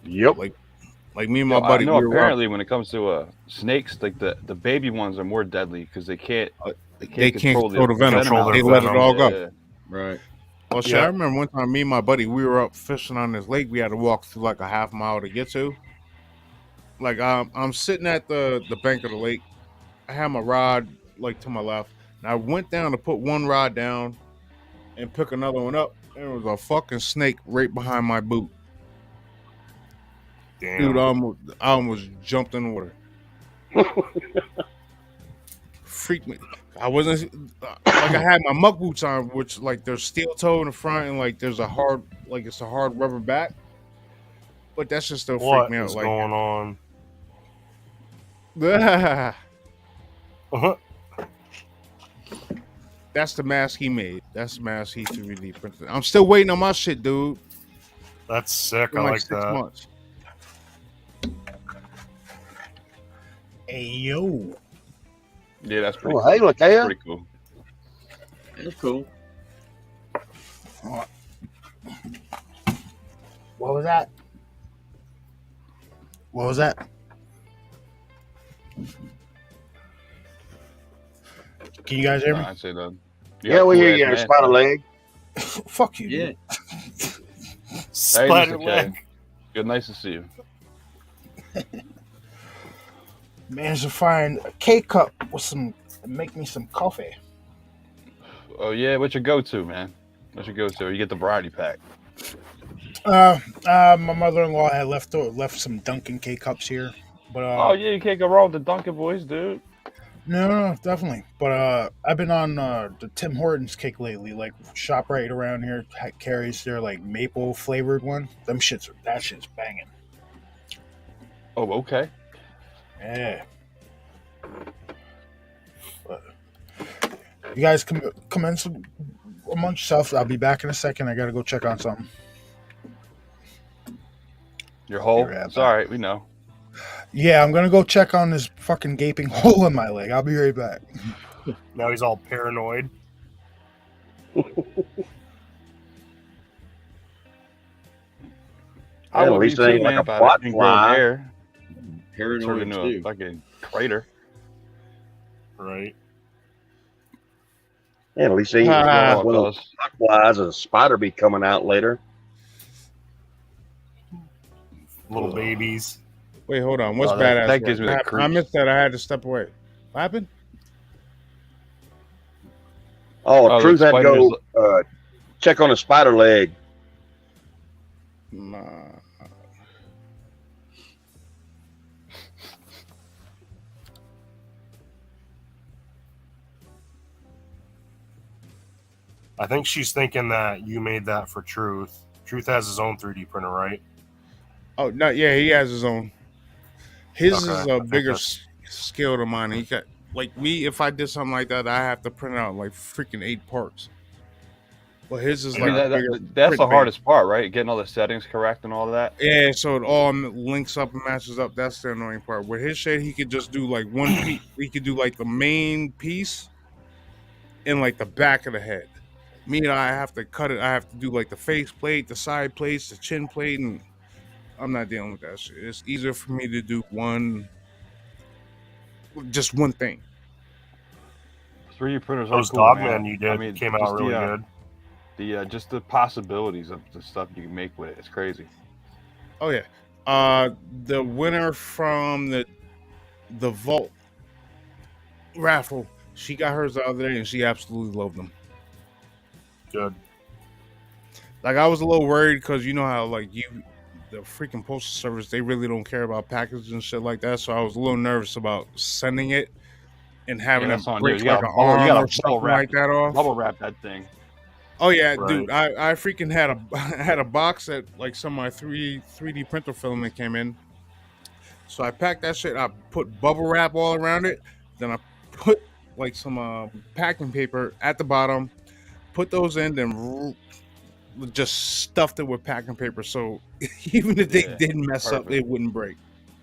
S5: Yep.
S4: Like me and my buddy.
S6: No,
S4: we were
S6: apparently when it comes to snakes, like the baby ones are more deadly because they can't
S4: control the venom.
S7: Control
S4: They
S7: their
S4: let it
S7: venom.
S4: all go.
S6: Yeah.
S8: Right.
S4: Well, shit, I remember one time me and my buddy, we were up fishing on this lake. We had to walk through like a half mile to get to. Like I'm sitting at the bank of the lake. I had my rod like to my left. And I went down to put one rod down and pick another one up. And there was a fucking snake right behind my boot.
S7: Damn.
S4: Dude, I almost jumped in the water. Freaked me. I wasn't like I had my muck boots on, which like there's steel toe in the front and like there's a hard it's a hard rubber back. But that's just still freaked
S7: What
S4: me out.
S7: is
S4: Like
S7: going on?
S4: That's the mask he made. That's the mask he 3D printed. I'm still waiting on my shit, dude.
S7: That's sick.
S4: In
S7: I
S4: like
S7: like
S4: 6
S7: that.
S4: months.
S3: Hey yo.
S6: Yeah, that's pretty.
S5: Oh, hey, look there.
S6: Pretty cool.
S8: That's cool.
S3: What was that? What was that? Can you guys hear me?
S6: I'd say that.
S5: Yeah, we hear you,
S6: man.
S5: spider leg.
S3: Fuck you.
S8: Yeah.
S6: Hey,
S7: Spider
S6: Mr. K.
S7: leg.
S6: Good, nice to see you.
S3: Managed to find a K cup with some, make me some coffee.
S6: Oh yeah, what's your go-to, man? What's your go-to? Or you get the variety pack?
S3: My mother-in-law had left some Dunkin' K cups here, but
S6: Oh yeah, you can't go wrong with the Dunkin' Boys, dude.
S3: no, definitely. But I've been on the Tim Hortons cake lately. Like ShopRite around here carries their like maple flavored one. That shit's banging.
S6: Oh, okay.
S3: Yeah. But you guys commence among yourself. I'll be back in a second. I gotta go check on something.
S6: Your hole?
S3: You're
S6: It's all right. We know.
S3: Yeah, I'm gonna go check on this fucking gaping hole in my leg. I'll be right back.
S7: Now he's all paranoid.
S6: I
S5: At
S6: would
S5: least
S6: be
S5: it
S6: too,
S5: ain't like
S6: man,
S5: a
S6: if I
S5: plot
S6: didn't grow
S5: fly.
S6: hair. Turned
S8: Paranoid
S6: into a
S8: too.
S6: fucking crater.
S7: Right.
S5: Yeah, at least he
S6: Oh,
S5: one of those flies and a spider be coming out later.
S7: Little babies.
S4: Wait, hold on. What's
S6: Oh, that
S4: badass?
S6: gives me
S4: work?
S6: the
S4: I
S6: creeps.
S4: missed that. I had to step away. What happened?
S5: Oh,
S6: Oh,
S5: Truth
S6: the
S5: had to go
S6: spiders-
S5: check on a spider leg.
S4: Nah.
S7: I think she's thinking that you made that for Truth. Truth has his own 3D printer, right?
S4: Oh no, yeah, he has his own. His
S7: Okay,
S4: is
S7: I
S4: a
S7: think
S4: bigger
S7: that's-
S4: scale than mine. He got like me. If I did something like that, I have to print out like freaking 8 parts. But his is
S6: I
S4: like
S6: mean,
S4: bigger
S6: that's
S4: print
S6: the
S4: base.
S6: hardest part, right? Getting all the settings correct and all of that.
S4: Yeah, so it all links up and matches up. That's the annoying part. With his shit, he could just do like one piece. He could do like the main piece and like the back of the head. Me, I have to cut it. I have to do like the face plate, the side plates, the chin plate, and I'm not dealing with that shit. It's easier for me to do just one thing.
S6: 3D printers are
S7: Those
S6: cool,
S7: Dogman
S6: man.
S7: you did
S6: I mean,
S7: came
S6: just
S7: out really good.
S6: Just the possibilities of the stuff you can make with it. It's crazy.
S4: Oh yeah, the winner from the vault raffle, she got hers the other day, and she absolutely loved them.
S7: Good.
S4: Like I was a little worried because you know how like the freaking postal service, they really don't care about packages and shit like that. So I was a little nervous about sending it and having
S6: Yeah,
S4: it
S6: that's on you.
S4: break
S6: You
S4: like
S6: gotta
S4: an
S6: bubble- you
S4: arm
S6: gotta
S4: or
S6: bubble
S4: something
S6: wrap
S4: like that off.
S6: Bubble wrap that thing.
S4: Oh yeah,
S7: Right.
S4: dude. I freaking had a had a box that like some of my 3D printer filament came in. So I packed that shit. I put bubble wrap all around it. Then I put like some packing paper at the bottom. Put those in, then just stuffed it with packing paper. So even if they didn't mess up, it wouldn't break.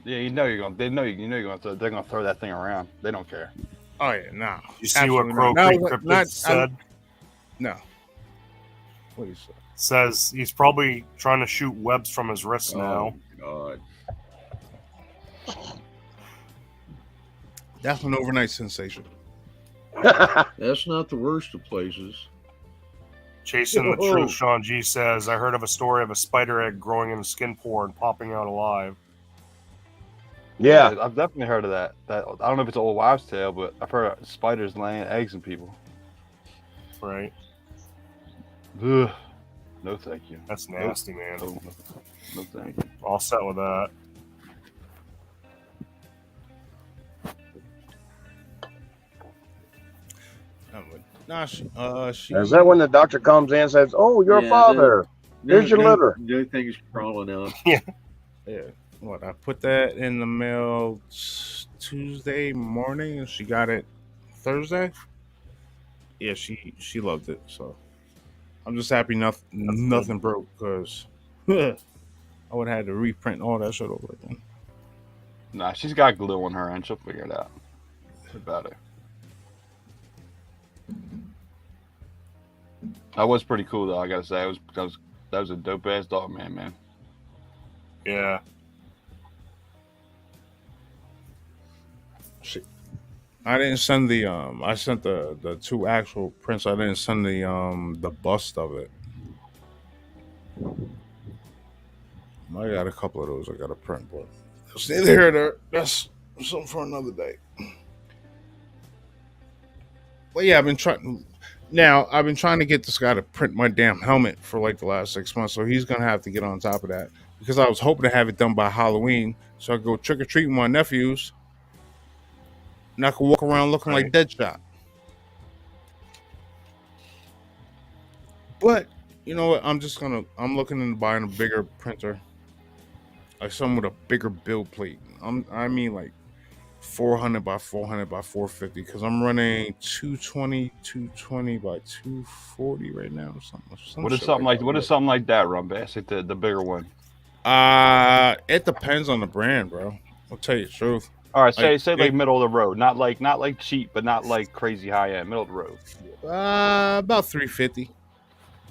S6: Yeah, you know you're gonna. They know you're gonna. They're gonna throw that thing around. They don't care.
S4: Oh yeah, no.
S7: You see what Crow Creek Cryptids said?
S4: No. What do you say?
S7: Says he's probably trying to shoot webs from his wrists now.
S8: God.
S4: That's an overnight sensation.
S8: That's not the worst of places.
S7: Chasing the truth, Sean G says, I heard of a story of a spider egg growing in a skin pore and popping out alive.
S5: Yeah.
S6: I've definitely heard of that. I don't know if it's an old wives' tale, but I've heard of spiders laying eggs in people.
S7: Right.
S6: Ugh. No, thank you.
S7: That's nasty, man.
S6: No, thank you.
S7: All set with that.
S4: Nah, she.
S5: Is that when the doctor comes in and says, "Oh, your father. Here's your liver."
S8: No things crawling out.
S7: Yeah.
S4: Yeah. What? I put that in the mail Tuesday morning, and she got it Thursday. Yeah, she loved it. So I'm just happy nothing broke, because I would have had to reprint all that shit over again.
S6: Nah, she's got glue on her end. She'll figure it out. It's about it. That was pretty cool, though. I gotta say, that was a dope ass dog, man.
S7: Yeah.
S4: Shit. I didn't send the I sent the two actual prints. I didn't send the bust of it. I got a couple of those I got to print, but it's neither here nor there. That's something for another day. Well, yeah, I've been trying to get this guy to print my damn helmet for like the last 6 months, so he's gonna have to get on top of that, because I was hoping to have it done by Halloween, so I could go trick or treat with my nephews, and I could walk around looking like Deadshot. But you know what? I'm looking into buying a bigger printer, like some with a bigger build plate. I mean like 400 by 400 by 450, because I'm running 220 by 240 right now, or something.
S6: What is something like that, Rum Bass? Like the bigger one.
S4: It depends on the brand, bro. I'll tell you the truth.
S6: All right, say like middle of the road, not like cheap, but not like crazy high end, middle of the road.
S4: About 350.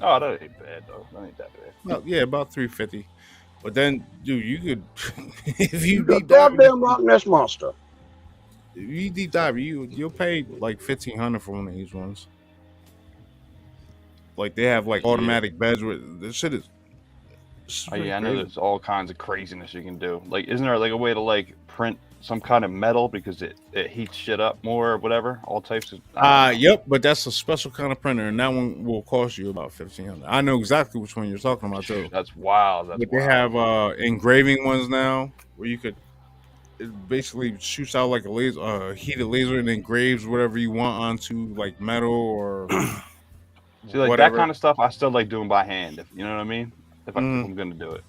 S6: Oh, that ain't bad though. That ain't that bad.
S4: Well, yeah, about 350. But then, dude, you could if you
S5: The
S4: deep dive,
S5: goddamn Loch Ness monster.
S4: if you deep dive, you'll pay like $1,500 for one of these ones. Like they have like automatic beds with this shit is.
S6: Oh yeah, I know there's all kinds of craziness you can do. Like, isn't there like a way to like print some kind of metal because it heats shit up more or whatever? All types of.
S4: Yep, but that's a special kind of printer, and that one will cost you about $1,500. I know exactly which one you're talking about too.
S6: That's wild.
S4: But they have engraving ones now where you could. It basically shoots out like a laser, heated laser, and engraves whatever you want onto like metal or.
S6: See, like
S4: whatever.
S6: that kind of stuff, I still like doing by hand. If you know what I mean. If I'm gonna do it,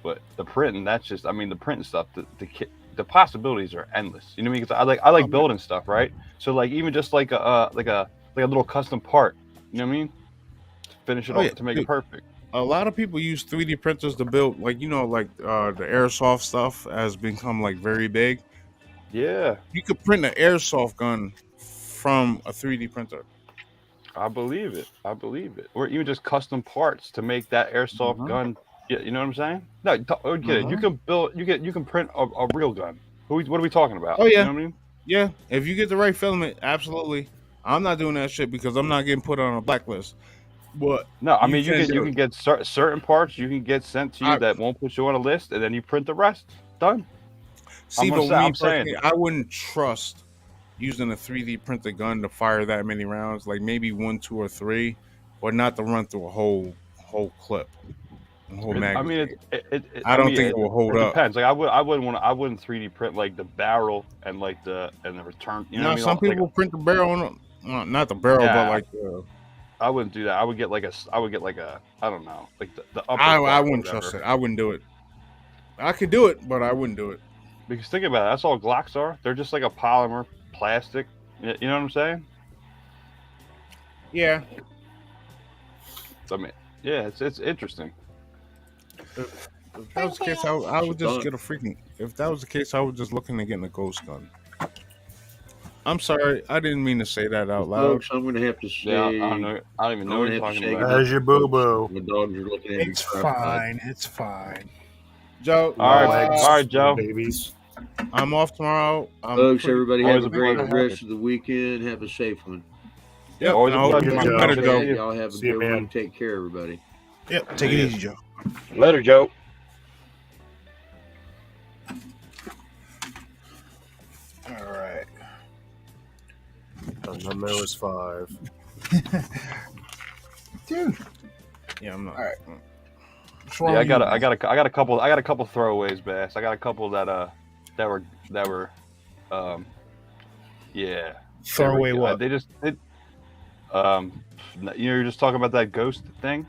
S6: but the printing, that's just, I mean, the printing stuff, the possibilities are endless. You know what I mean? Because I like building stuff, right? So like even just like a little custom part. You know what I mean? To finish it off, to make it perfect.
S4: A lot of people use 3D printers to build, like the airsoft stuff has become like very big.
S6: Yeah,
S4: you could print an airsoft gun from a 3D printer.
S6: I believe it. Or even just custom parts to make that airsoft gun. Yeah, you know what I'm saying? No, get it. You can build. You can print a real gun. What are we talking about?
S4: Oh yeah.
S6: You know what I mean?
S4: Yeah. If you get the right filament, absolutely. I'm not doing that shit because I'm not getting put on a blacklist. But
S6: no, I mean you can get certain parts you can get sent to you that won't put you on a list, and then you print the rest. Done.
S4: See, but I'm saying I wouldn't trust using a 3D printed gun to fire that many rounds, like maybe 1, 2, or 3, but not to run through a whole clip, a whole magazine.
S6: I mean,
S4: I don't think it will hold up.
S6: It depends. Like I wouldn't 3D print like the barrel and like the return. You know,
S4: some people print the barrel, not the barrel, but like
S6: I wouldn't do that. I would get like a I don't know, like the upper.
S4: I wouldn't trust it. I wouldn't do it. I could do it, but I wouldn't do it.
S6: Because think about it, that's all Glocks are. They're just like a polymer plastic. You know what I'm saying?
S4: Yeah.
S6: I mean, yeah, it's interesting.
S4: If that was the case, I would just get a freaking. If that was the case, I would just looking to get a ghost gun. I'm sorry, I didn't mean to say that out loud.
S8: Folks, I'm going to have to say.
S6: Yeah, I don't even know what you're talking about.
S3: There's your boo boo.
S8: The dogs are looking at me.
S3: It's fine. It's fine.
S4: Joe.
S6: All right, Joe.
S7: Babies.
S4: I'm off tomorrow.
S8: Folks, everybody have a great
S6: pleasure.
S8: rest of the weekend. Have a safe one.
S4: Yep.
S6: Always a
S4: I hope
S6: pleasure,
S4: you
S7: Joe.
S4: better, Joe.
S8: Y'all have a
S7: See you,
S8: good
S7: man.
S8: one. Take care, everybody.
S3: Yep. Take it easy, Joe.
S5: Later, Joe.
S3: All right.
S7: And then there was 5.
S3: Dude.
S4: Yeah, I'm not.
S3: All right.
S6: Yeah, I got a couple throwaways, Bass. I got a couple that were yeah.
S3: Throwaway what?
S6: You're just talking about that ghost thing.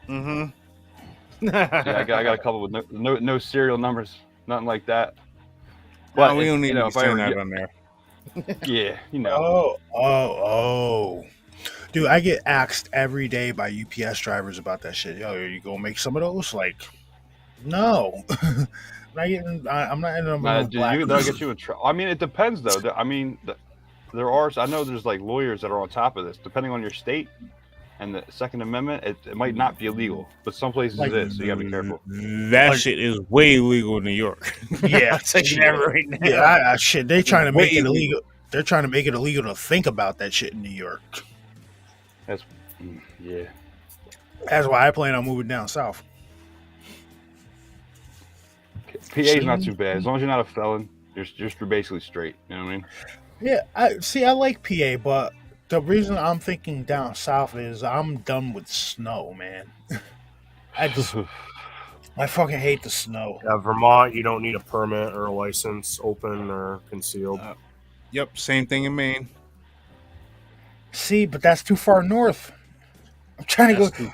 S4: Mm-hmm.
S6: Yeah, I got a couple with no serial numbers, nothing like that.
S4: But
S6: But
S4: we don't need to
S6: if
S4: be
S6: I
S4: saying
S6: ever
S4: that on there.
S6: yeah, you know.
S3: Oh. Dude, I get asked every day by UPS drivers about that shit. Yo, are you gonna make some of those? Like, no. I'm not in
S6: They'll get you in trouble. I mean, it depends though. I mean, there are. I know there's like lawyers that are on top of this. Depending on your state and the Second Amendment, it might not be illegal, but some places it is. So you gotta be careful.
S4: That shit is way illegal in New York.
S3: Yeah,
S4: I'll tell you that right now.
S3: yeah. Shit, they're trying to make it
S4: Way
S3: illegal. They're trying to make it illegal to think about that shit in New York.
S6: Yeah.
S3: That's why I plan on moving down south.
S6: PA's not too bad. As long as you're not a felon, you're basically straight. You know what I mean?
S3: Yeah, I like PA, but the reason I'm thinking down south is I'm done with snow, man. I fucking hate the snow.
S7: Yeah, Vermont, you don't need a permit or a license, open or concealed.
S4: Yep, same thing in Maine.
S3: See, but that's too far north. I'm trying to go.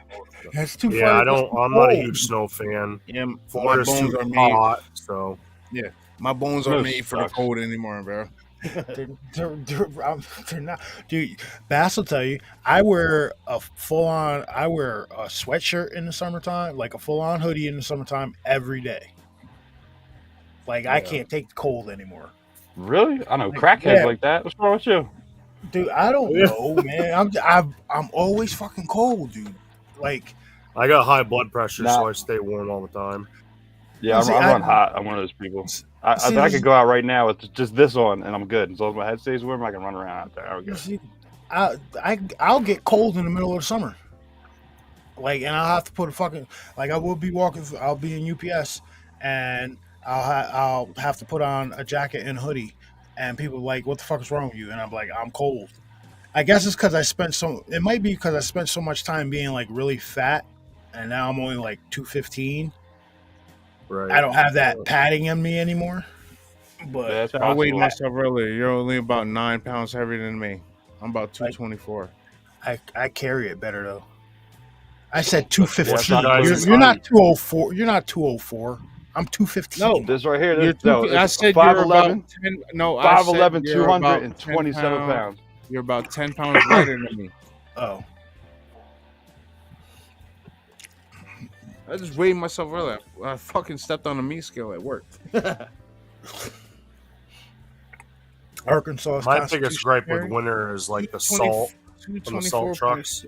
S3: That's too far.
S7: Yeah, I'm not a huge snow fan.
S4: Yeah, my
S7: Florida's
S4: bones
S7: too
S4: are made.
S7: hot, so
S4: My bones
S6: Snow
S4: are made for the
S6: sucks.
S4: cold anymore, bro.
S3: They're not, dude. Bass will tell you. I wear a sweatshirt in the summertime, like a full-on hoodie in the summertime every day. Like I can't take the cold anymore.
S6: Really? I know crackheads
S3: Yeah.
S6: like that. What's wrong with you?
S3: Dude, I don't know, man. I'm always fucking cold, dude. Like
S7: I got high blood pressure,
S6: Nah.
S7: so I stay warm all the time.
S6: Yeah,
S3: See,
S6: I
S3: I-
S6: run hot. I'm one of those people. I could go out right now with just this on, and I'm good. As long as my head stays warm, I can run around out there. I would go.
S3: see, I'll get cold in the middle of the summer. Like, and I'll have to put a fucking I will be walking. I'll be in UPS, and I'll have to put on a jacket and hoodie, and people are like, "What the fuck is wrong with you?" And I'm like, "I'm cold." I guess it's because it might be because I spent so much time being like really fat, and now I'm only like 215.
S7: Right.
S3: I don't have that padding in me anymore. But
S6: Yeah, that's
S4: I weighed
S6: possible.
S4: myself earlier. You're only about 9 pounds heavier than me. I'm about 224.
S3: I carry it better though. I said 215.
S6: Yeah,
S3: You're not 204. You're not 204. I'm 215.
S4: No.
S6: This right here.
S4: You're I said
S6: 5'11",
S4: you're about 10. No, I said
S6: 5'11",
S4: you're about
S6: 227
S4: 10
S6: pounds.
S4: You're about 10 pounds lighter than me.
S3: Oh.
S4: I just weighed myself earlier. I fucking stepped on a meat scale at work.
S3: Arkansas. is
S7: My biggest gripe with
S3: Constitution
S7: winter is like the
S4: 20
S7: salt from the salt trucks.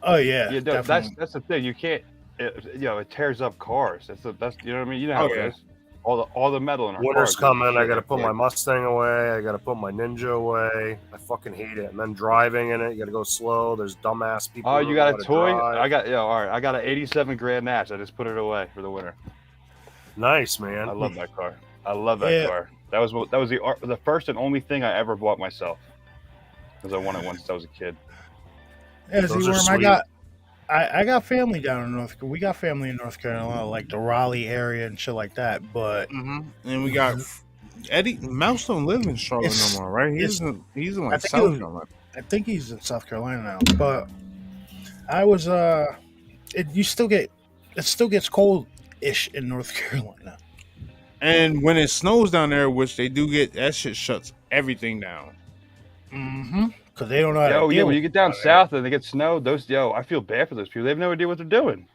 S3: Oh yeah,
S6: Yeah,
S3: definitely.
S6: that's the thing. You can't. It tears up cars. That's you know what I mean. You know how
S4: Oh, yeah.
S6: it is. All the metal in our
S7: Winter's
S6: cars.
S7: coming. I got to put my Mustang away. I got to put my Ninja away. I fucking hate it. And then driving in it, you got to go slow. There's dumbass people.
S6: Oh,
S7: who
S6: you
S7: don't
S6: got
S7: know
S6: a
S7: how to
S6: toy?
S7: drive.
S6: All right. I got an '87 Grand Nash. I just put it away for the winter.
S7: Nice, man.
S6: I love that car. I love that
S3: Yeah.
S6: car. That was the first and only thing I ever bought myself because I wanted one since I was a kid.
S3: Yeah,
S7: Those
S3: see,
S7: are
S3: Worm,
S7: sweet.
S3: I got family down in we got family in North Carolina, like the Raleigh area and shit like that. But
S4: Mm-hmm. And we got Eddie. Mouse don't live in Charlotte
S3: It's-
S4: no more, right? He's in
S3: I
S4: like
S3: think
S4: South
S3: it-
S4: Carolina.
S3: I think he's in South Carolina now. But I was it still gets cold-ish in North Carolina.
S4: And when it snows down there, which they do get, that shit shuts everything down.
S3: Mm-hmm. Because they don't know how to
S6: Yo, yeah,
S3: deal
S6: when
S3: with
S6: you get down
S3: it.
S6: south and they get snow, I feel bad for those people. They have no idea what they're doing.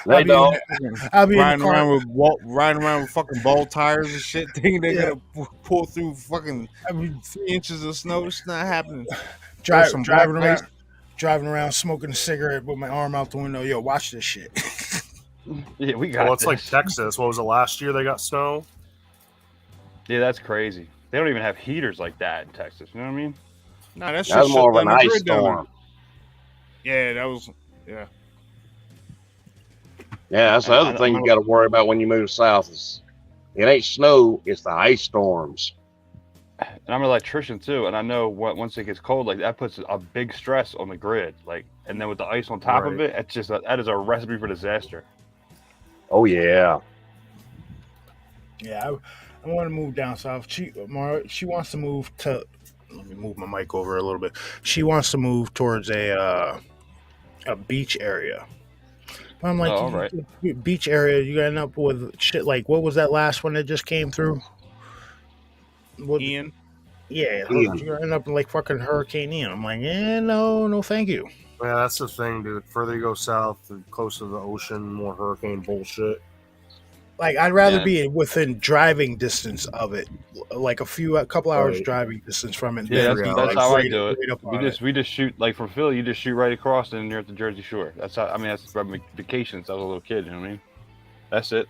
S5: They don't.
S3: I'll be in
S4: riding
S3: the car.
S4: riding around with fucking ball tires and shit, thinking they're
S3: Yeah.
S4: gonna pull through fucking
S3: I mean,
S4: 3 inches of snow. It's not happening.
S3: driving
S4: black
S3: around, smoking a cigarette with my arm out the window. Yo, watch this shit.
S6: Yeah, we got
S7: Well, it's like
S6: this.
S7: Texas. What was it last year? They got snow.
S6: Yeah, that's crazy. They don't even have heaters like that in Texas. You know what I mean?
S4: Nah, that shit
S5: That's
S4: shut
S5: more of
S4: down
S5: an
S4: the
S5: ice
S4: grid down there.
S5: storm.
S4: Yeah, that was yeah.
S5: Yeah, that's the
S6: I
S5: other thing you got to worry about when you move south. Is it ain't snow, it's the ice storms.
S6: And I'm an electrician too, and I know once it gets cold, like that puts a big stress on the grid. Like, and then with the ice on top of
S7: Right.
S6: it, it's just that is a recipe for disaster.
S5: Oh yeah.
S3: Yeah, I want to move down south. She wants to move to. Let me move my mic over a little bit. She wants to move towards a beach area. But I'm like,
S6: all right.
S3: beach area. You end up with shit like what was that last one that just came through? What,
S4: Ian.
S3: yeah,
S5: Ian.
S3: you're gonna end up like fucking Hurricane Ian. I'm like, no, thank you.
S7: Yeah, that's the thing, dude. Further you go south, the closer to the ocean, more hurricane bullshit.
S3: Like I'd rather
S6: Yeah.
S3: be within driving distance of it, like a couple hours
S7: Right.
S3: driving distance from it.
S6: Yeah,
S3: than
S6: that's
S3: like,
S6: how I
S3: right-
S6: do it.
S3: right up on
S6: We just shoot like from Philly. You just shoot right across, and you're at the Jersey Shore. That's how. I mean, that's from vacations. Since I was a little kid. You know what I mean? That's it.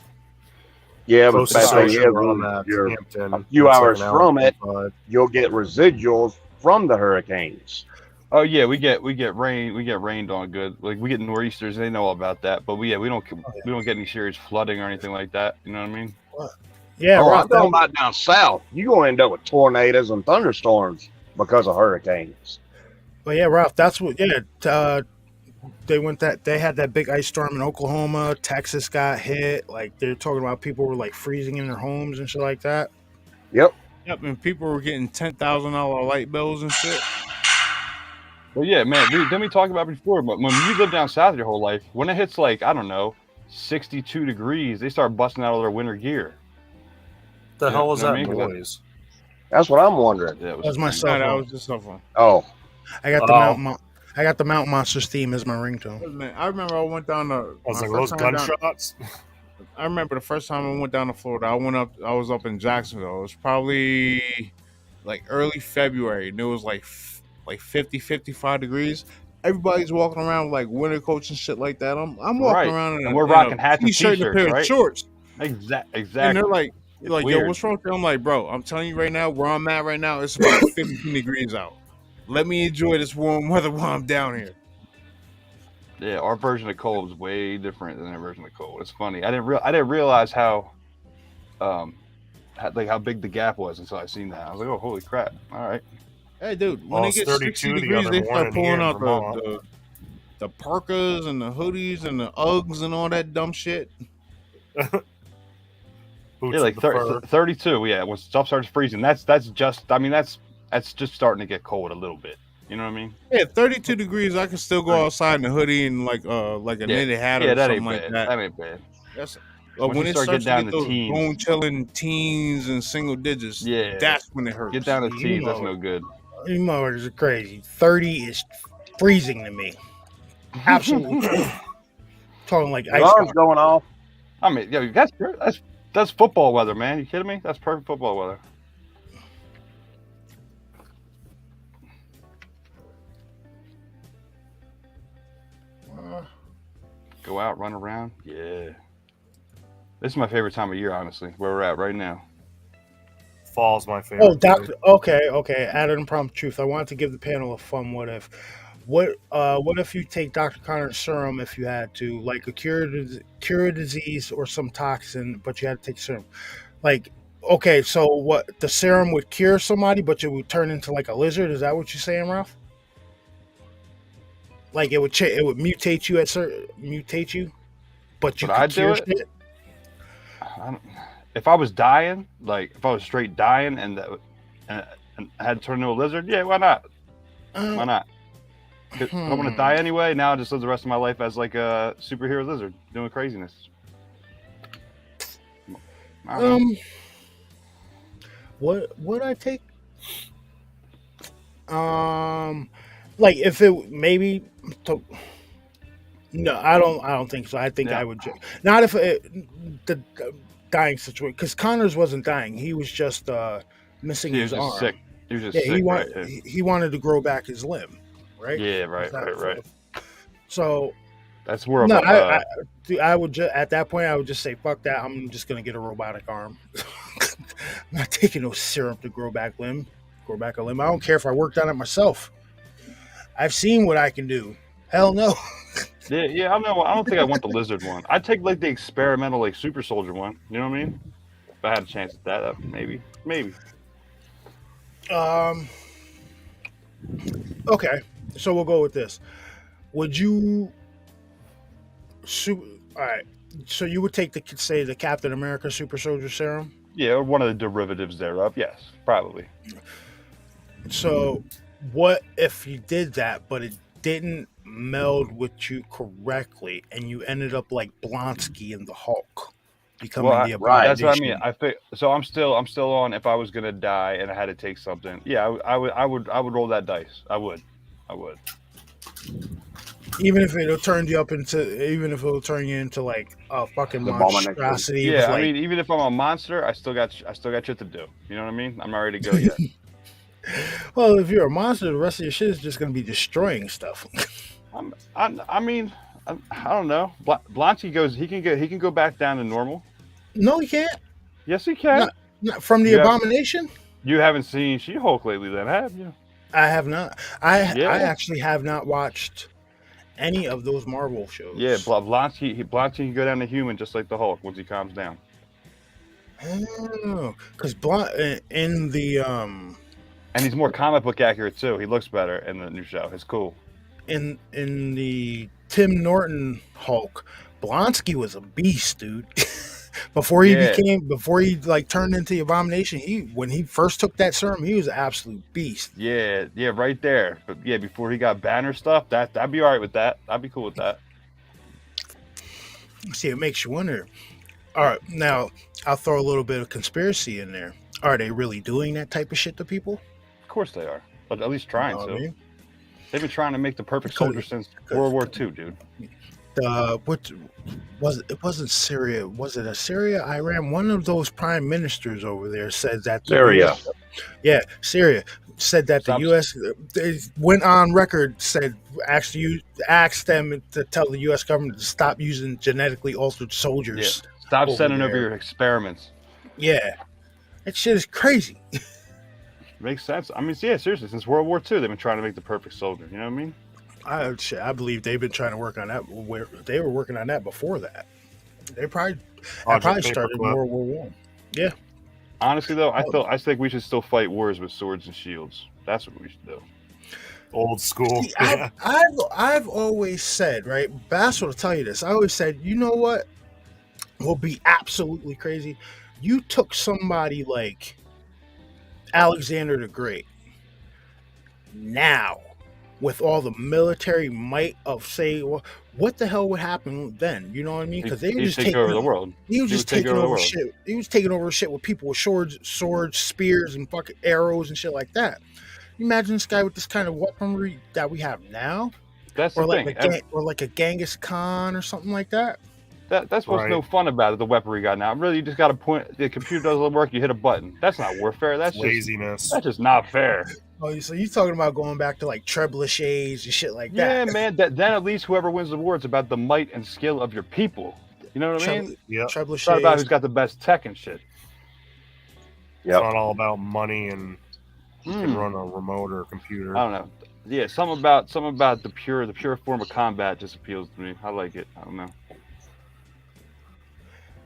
S5: Yeah, but the
S7: Closest
S5: bad thing
S7: ocean
S5: is
S7: we're on
S5: when
S7: that
S5: you're
S7: Hampton.
S5: a few
S7: It's like
S5: hours
S7: an hour
S5: from it,
S7: 45.
S5: you'll get residuals from the hurricanes.
S6: Oh yeah, we get rain. We get rained on good. Like we get nor'easters. They know all about that. But we don't get any serious flooding or anything like that. You know what I mean?
S3: Yeah,
S5: Oh,
S3: Rock,
S5: I'm talking about down south. You're going to end up with tornadoes and thunderstorms because of hurricanes.
S3: But yeah, Ralph, that's what. Yeah, they had that big ice storm in Oklahoma. Texas got hit. Like they're talking about people were like freezing in their homes and shit like that.
S5: Yep.
S4: Yep, and people were getting $10,000 light bills and shit.
S6: Well, yeah, man. Didn't we talk about it before? But when you live down south your whole life, when it hits like I don't know, 62 degrees, they start busting out all their winter gear.
S7: The
S6: Yeah,
S7: hell was
S6: you know
S7: that
S6: what I mean?
S7: noise?
S5: That's what I'm wondering.
S6: Yeah, it
S3: That was my
S4: Nah,
S3: cell
S4: that
S3: phone.
S4: was just something.
S5: Oh,
S3: I got the
S7: Oh.
S3: I got the Mountain Monsters theme as my ringtone.
S4: Man, I remember I went down to.
S7: I was
S4: my
S7: like, those
S4: first time down-
S7: gunshots?
S4: I remember the first time I went down to Florida. I was up in Jacksonville. It was probably like early February, and it was like 50, 55 degrees. Everybody's walking around with like winter coats and shit like that. I'm walking
S6: Right.
S4: around in
S6: And we're
S4: in
S6: rocking hats and
S4: t-shirt and a
S6: t-shirts,
S4: pair of
S6: right?
S4: shorts.
S6: Exactly.
S4: And they're like, yo,
S6: weird.
S4: what's wrong with you? I'm like, bro, I'm telling you right now, where I'm at right now, it's about 15 degrees out. Let me enjoy this warm weather while I'm down here.
S6: Yeah, our version of cold is way different than their version of cold. It's funny. I didn't realize how big the gap was until I seen that. I was like, oh, holy crap! All right.
S4: Hey, dude, when
S7: Well,
S4: they
S7: it's
S4: get
S7: 32
S4: 60
S7: the
S4: degrees,
S7: other
S4: they start
S7: morning here
S4: pulling
S7: in
S4: out
S7: Vermont.
S4: the parkas and the hoodies and the Uggs and all that dumb shit.
S7: Boots
S6: Yeah, like
S7: with the fur.
S6: 32. Yeah, when stuff starts freezing, that's just. I mean, that's just starting to get cold a little bit. You know what I mean?
S4: Yeah, 32 degrees, I can still go outside in a hoodie and like a knitted hat
S6: Yeah,
S4: or
S6: that
S4: something
S6: ain't
S4: like
S6: bad.
S4: that.
S6: That ain't bad.
S4: That's
S6: Once
S4: when
S6: you
S4: it
S6: start
S4: starts
S6: getting
S4: to
S6: down
S4: get
S6: to
S4: those
S6: teens.
S4: bone chilling teens and single digits,
S6: Yeah.
S4: that's when it hurts.
S6: Get down to
S3: You
S6: teens. That's
S3: know.
S6: no good.
S3: You motherfuckers are crazy. 30 is freezing to me. Absolutely. Talking like ice.
S5: alarm's
S3: bar.
S5: going off.
S6: I mean, yo, that's football weather, man. You kidding me? That's perfect football weather. Go out, run around. Yeah. This is my favorite time of year, honestly, where we're at right now.
S7: Fall's my favorite.
S3: Oh, doctor. Okay. Add an impromptu truth. I wanted to give the panel a fun what if. What if you take Dr. Connor's serum if you had to, like a cure a disease or some toxin, but you had to take serum? Like, okay, so what the serum would cure somebody, but it would turn into like a lizard? Is that what you're saying, Ralph? Like it would mutate you, but you
S6: Would
S3: could
S6: I do
S3: cure
S6: it?
S3: shit?
S6: If I was dying, like if I was straight dying and I had to turn into a lizard, yeah, why not? Why not? I don't want to die anyway. Now I just live the rest of my life as like a superhero lizard doing craziness.
S3: What would I take? Like if it maybe. No, I don't think so. I think I would not if the dying situation, because Connors wasn't dying. He was just missing his arm.
S6: Sick. He was just sick.
S3: He wanted to grow back his limb, right?
S6: Yeah, right.
S3: So
S6: that's where
S3: I would at that point I would just say fuck that. I'm just gonna get a robotic arm. I'm not taking no serum to grow back a limb. I don't care if I worked on it myself. I've seen what I can do. Hell no.
S6: Yeah, I don't think I want the lizard one. I'd take like the experimental like super soldier one. You know what I mean? If I had a chance at that, maybe.
S3: Okay, so we'll go with this. Would you? All right. So you would take the Captain America super soldier serum?
S6: Yeah, or one of the derivatives thereof. Yes, probably.
S3: So, what if you did that, but it didn't meld with you correctly, and you ended up like Blonsky in the Hulk, becoming the
S6: Abomination? That's what I mean. So I'm still on. If I was gonna die and I had to take something, yeah, I would roll that dice. I would.
S3: Even if it'll turn you into like a fucking monstrosity.
S6: Yeah, I mean, even if I'm a monster, I still got shit to do. You know what I mean? I'm not ready to go yet.
S3: Well, if you're a monster, the rest of your shit is just gonna be destroying stuff.
S6: I mean, I don't know. Blonsky goes. He can go back down to normal.
S3: No, he can't.
S6: Yes, he can.
S3: Not from the Abomination.
S6: You haven't seen She-Hulk lately, then, have you?
S3: I have not. I actually have not watched any of those Marvel shows.
S6: Yeah, Blonsky can go down to human just like the Hulk once he calms down.
S3: Oh, because in the
S6: and he's more comic book accurate too. He looks better in the new show. It's cool.
S3: In the Tim Norton Hulk, Blonsky was a beast, dude. before he turned into the Abomination, when he first took that serum, he was an absolute beast.
S6: Yeah, right there. But yeah, before he got Banner stuff, I'd be all right with that. I'd be cool with that.
S3: See, it makes you wonder. All right, now I'll throw a little bit of conspiracy in there. Are they really doing that type of shit to people?
S6: Of course they are, but at least trying to.
S3: I mean?
S6: They've been trying to make the perfect soldier since World War II, dude.
S3: What was it? It wasn't Syria. Was it Syria? Iran? One of those prime ministers over there said that
S5: Syria.
S3: Syria said that the U.S. They went on record asked them to tell the U.S. government to stop using genetically altered soldiers.
S6: Yeah. Stop sending over your experiments.
S3: Yeah, that shit is crazy.
S6: Makes sense. I mean, yeah, seriously, since World War II, they've been trying to make the perfect soldier. You know what I mean?
S3: I believe they've been trying to work on that. They were working on that before that. They probably started in World War One. Yeah.
S6: Honestly, though, I think we should still fight wars with swords and shields. That's what we should do.
S7: Old school.
S3: See, I've always said, right? Bass will tell you this. I always said, you know what will be absolutely crazy? You took somebody like Alexander the Great. Now, with all the military might of what the hell would happen then? You know what I mean? Because they were just taking over the world. He was just taking over shit. He was taking over shit with people with swords, spears, and fucking arrows and shit like that. You imagine this guy with this kind of weaponry that we have now?
S6: That's the thing.
S3: Or like a Genghis Khan or something like that.
S6: That's what's no fun about it, the weaponry got now. Really, you just got to point. The computer doesn't work. You hit a button. That's not warfare. That's
S7: laziness.
S6: That's just not fair.
S3: Oh, so you're talking about going back to like trebuchets and shit like that?
S6: Yeah, man. Then at least whoever wins the war, it's about the might and skill of your people. You know what I mean?
S7: Yeah.
S3: Trebuchets.
S6: It's not about who's got the best tech and shit.
S7: Yeah. It's not all about money and you can run a remote or a computer.
S6: I don't know. Yeah, something about the pure form of combat just appeals to me. I like it. I don't know.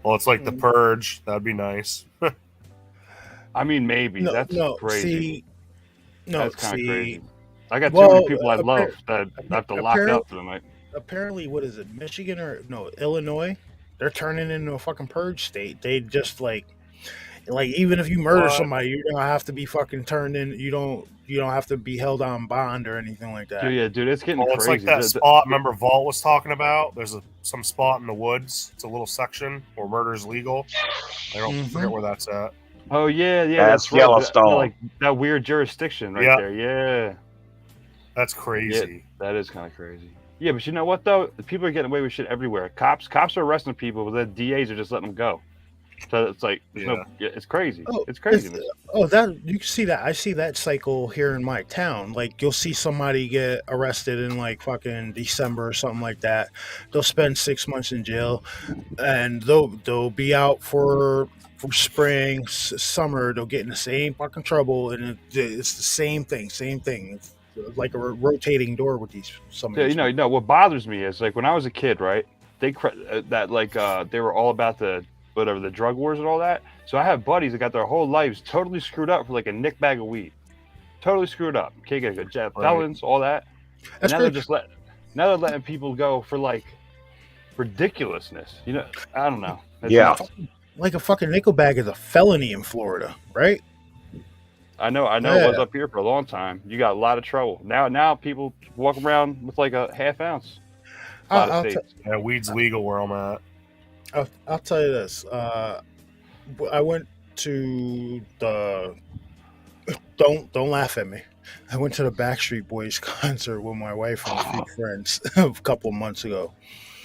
S7: Well, it's like the Purge. That'd be nice.
S6: I mean, maybe. That's crazy. That's kind of crazy. I got too many people I love that I have to lock up for the night.
S3: Apparently, what is it, Michigan or Illinois? They're turning into a fucking purge state. They just Like even if you murder somebody, you don't have to be fucking turned in. You don't have to be held on bond or anything like that.
S6: Yeah, dude, it's getting
S7: Well, it's
S6: crazy.
S7: like that spot. Remember, Vault was talking about. There's some spot in the woods. It's a little section where murder is legal. I don't forget where that's at.
S6: Oh yeah,
S5: That's
S6: right.
S5: Yellowstone.
S6: Like that weird jurisdiction right there. Yeah,
S7: that's crazy.
S6: Yeah, that is kind of crazy. Yeah, but you know what though? The people are getting away with shit everywhere. Cops are arresting people, but the DAs are just letting them go. So it's like, it's crazy. It's crazy.
S3: That you can see that. I see that cycle here in my town. Like you'll see somebody get arrested in like fucking December or something like that. They'll spend 6 months in jail, and they'll be out for spring, summer. They'll get in the same fucking trouble, and it's the same thing. It's like a rotating door with these.
S6: You know what bothers me is like when I was a kid, right? They were all about the drug wars and all that. So I have buddies that got their whole lives totally screwed up for like a nick bag of weed. Totally screwed up. Can't get a good job. Felons, all that. And now they're letting people go for like ridiculousness. You know, I don't know.
S3: Like a fucking nickel bag is a felony in Florida, right?
S6: I know it was up here for a long time. You got a lot of trouble. Now people walk around with like a half ounce.
S7: Weed's legal where I'm at.
S3: I'll tell you this. I went to the. Don't laugh at me. I went to the Backstreet Boys concert with my wife and a few friends a couple of months ago.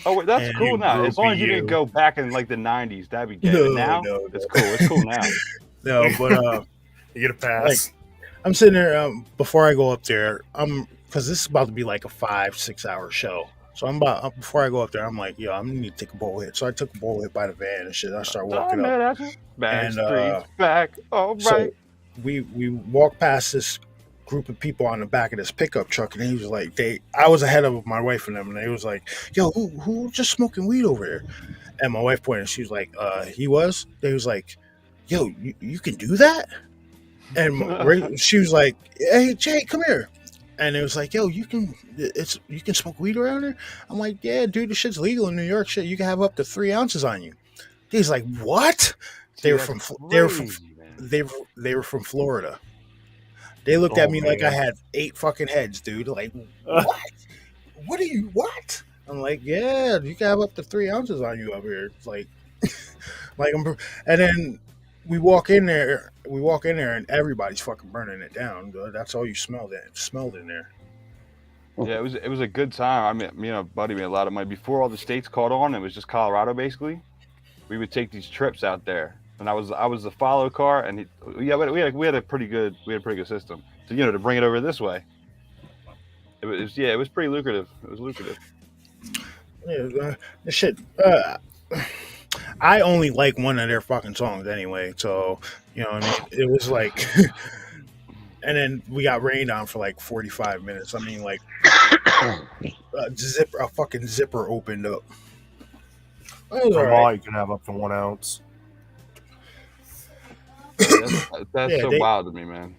S6: Oh, wait, that's cool now. As long as you didn't go back in like the '90s, that'd be good. No, it's cool. It's cool now.
S3: No, but
S7: you get a pass.
S3: Like, I'm sitting there before I go up there. Because this is about to be like a 5-6 hour show. So before I go up there, I'm like, yo, I'm gonna need to take a bowl hit. So I took a bowl hit by the van and shit. I started walking up.
S6: Back. All right.
S3: So we walked past this group of people on the back of this pickup truck, and he was like, I was ahead of my wife and them, and they was like, yo, who just smoking weed over there? And my wife pointed, she was like, he was. They was like, yo, you can do that? And she was like, hey, Jay, come here. And it was like, yo, you can smoke weed around here? I'm like, yeah, dude, this shit's legal in New York. Shit, you can have up to 3 ounces on you. He's like, what? They were from Florida. They looked at me like I had 8 fucking heads, dude. Like, what? What? I'm like, yeah, you can have up to 3 ounces on you up here. It's like, and then we walk in there, and everybody's fucking burning it down. That's all you smelled in there.
S6: Yeah, it was a good time. I mean, me and a buddy made a lot of money before all the states caught on. It was just Colorado basically. We would take these trips out there, and I was the follow car, and we had a pretty good system to bring it over this way. It was pretty lucrative. It was lucrative.
S3: Yeah, the shit. I only like one of their fucking songs anyway, so you know what I mean. It was like, and then we got rained on for like 45 minutes. I mean, like, a fucking zipper opened up.
S7: You can have up to 1 ounce.
S6: That's so wild to me, man.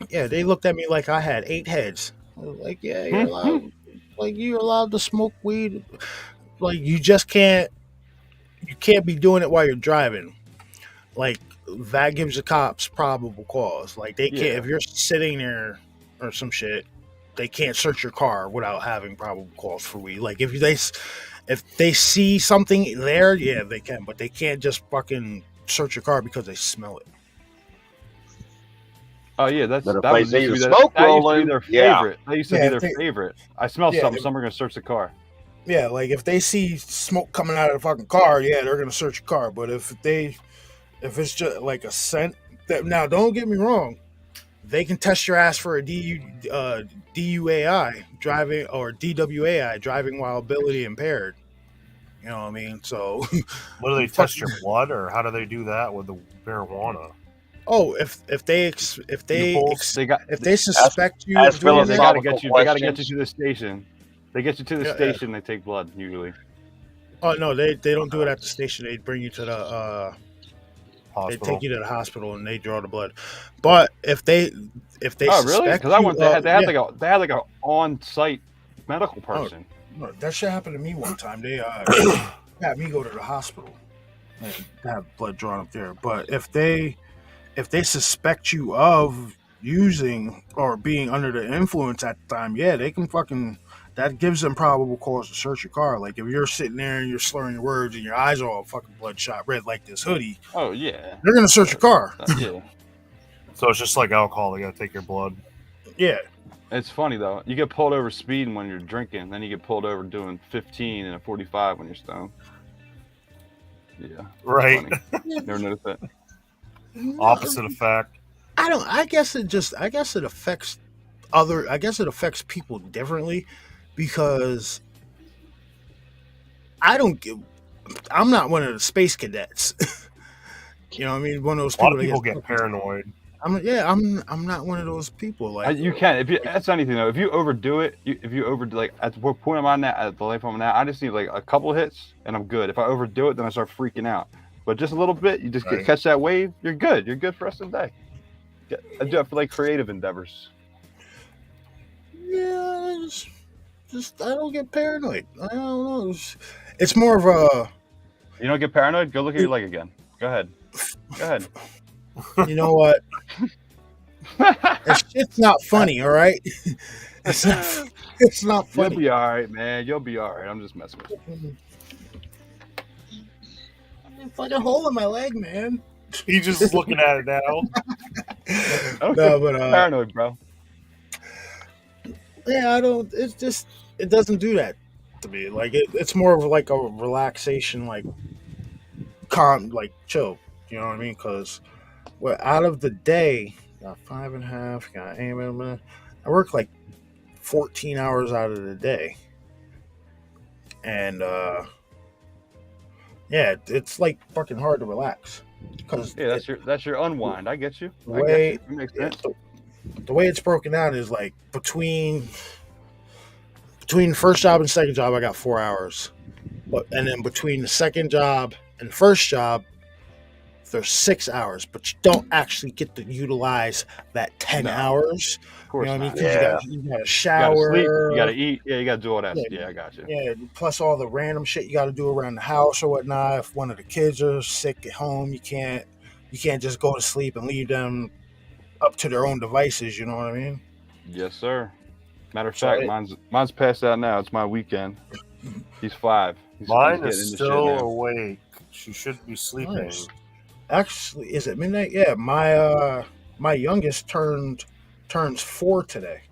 S3: Yeah, they looked at me like I had 8 heads. I was like, yeah, you're allowed. Like, you're allowed to smoke weed. Like, you just can't. You can't be doing it while you're driving. Like, that gives the cops probable cause. Like, they can't, if you're sitting there or some shit, they can't search your car without having probable cause for weed. Like, if they see something there, yeah, they can, but they can't just fucking search your car because they smell it.
S6: Oh yeah, that used
S5: to be their
S6: favorite. That used to be their favorite. I smell something. Some are gonna search the car.
S3: Yeah, like if they see smoke coming out of the fucking car, yeah, they're gonna search your car. But if it's just like a scent, now don't get me wrong, they can test your ass for a DUAI driving or DWAI driving while ability impaired. You know what I mean? So,
S7: what do they test your blood, or how do they do that with the marijuana?
S3: Oh, if they suspect you,
S6: they gotta get you to the station. They get you to the station. They take blood usually.
S3: Oh no, they don't do it at the station. They bring you to the
S7: hospital.
S3: They take you to the hospital and they draw the blood. But if they
S6: really? Because I went, they had like a on-site medical person.
S3: No, that shit happened to me one time. They had me go to the hospital and have blood drawn up there. But if they if they suspect you of using or being under the influence at the time, yeah, they can fucking. That gives them probable cause to search your car. Like if you're sitting there and you're slurring your words and your eyes are all fucking bloodshot red like this hoodie,
S6: Oh yeah.
S3: they're gonna search your car.
S6: Yeah.
S7: So it's just like alcohol. They gotta take your blood.
S3: Yeah.
S6: It's funny though. You get pulled over speeding when you're drinking, then you get pulled over doing 15 and a 45 when you're stoned. Yeah.
S7: Right.
S6: Never noticed that.
S7: Opposite effect.
S3: I guess it affects people differently because I'm not one of the space cadets. You know what I mean? One of those
S7: A lot
S3: people
S7: of people get paranoid.
S3: I'm not one of those people. Like
S6: You can if you. That's anything though. If you overdo it, if you overdo like at the point I'm on now, at the life I'm on now, I just need like a couple of hits and I'm good. If I overdo it, then I start freaking out. But just a little bit, you just catch that wave. You're good. You're good for the rest of the day. I do it for like creative endeavors.
S3: Yeah, just I don't get paranoid. I don't know. It's more of a.
S6: You don't get paranoid? Go look at your leg again. Go ahead. Go ahead.
S3: You know what? It's not funny, all right? It's not funny.
S6: You'll be all right, man. You'll be all right. I'm just messing with you.
S3: Fucking hole in my leg, man.
S7: He's just looking at it now.
S3: No, but
S6: paranoid, bro.
S3: Yeah, I don't. It's just it doesn't do that to me. Like it's more of like a relaxation, like calm, like chill. You know what I mean? Because out of the day, got 5.5. Got 8 minutes. I work like 14 hours out of the day, and yeah, it's like fucking hard to relax. Cause
S6: yeah, that's your unwind. I get you.
S3: I get you.
S6: It makes sense.
S3: The way it's broken out is like between first job and second job, I got 4 hours, and then between the second job and first job, there's 6 hours. But you don't actually get to utilize that 10 hours.
S6: Of course,
S3: you know what I mean?
S6: Yeah.
S3: You got to shower,
S6: you got to eat. Yeah, you got to do all that. Yeah, I got you.
S3: Yeah, plus all the random shit you got to do around the house or whatnot. If one of the kids are sick at home, you can't just go to sleep and leave them up to their own devices. You know what I mean?
S6: Yes, sir. Matter of fact, mine's passed out now. It's my weekend. He's 5.
S7: Mine is still awake. She should be sleeping.
S3: Nice. Actually, is it midnight? Yeah, my youngest turns 4 today.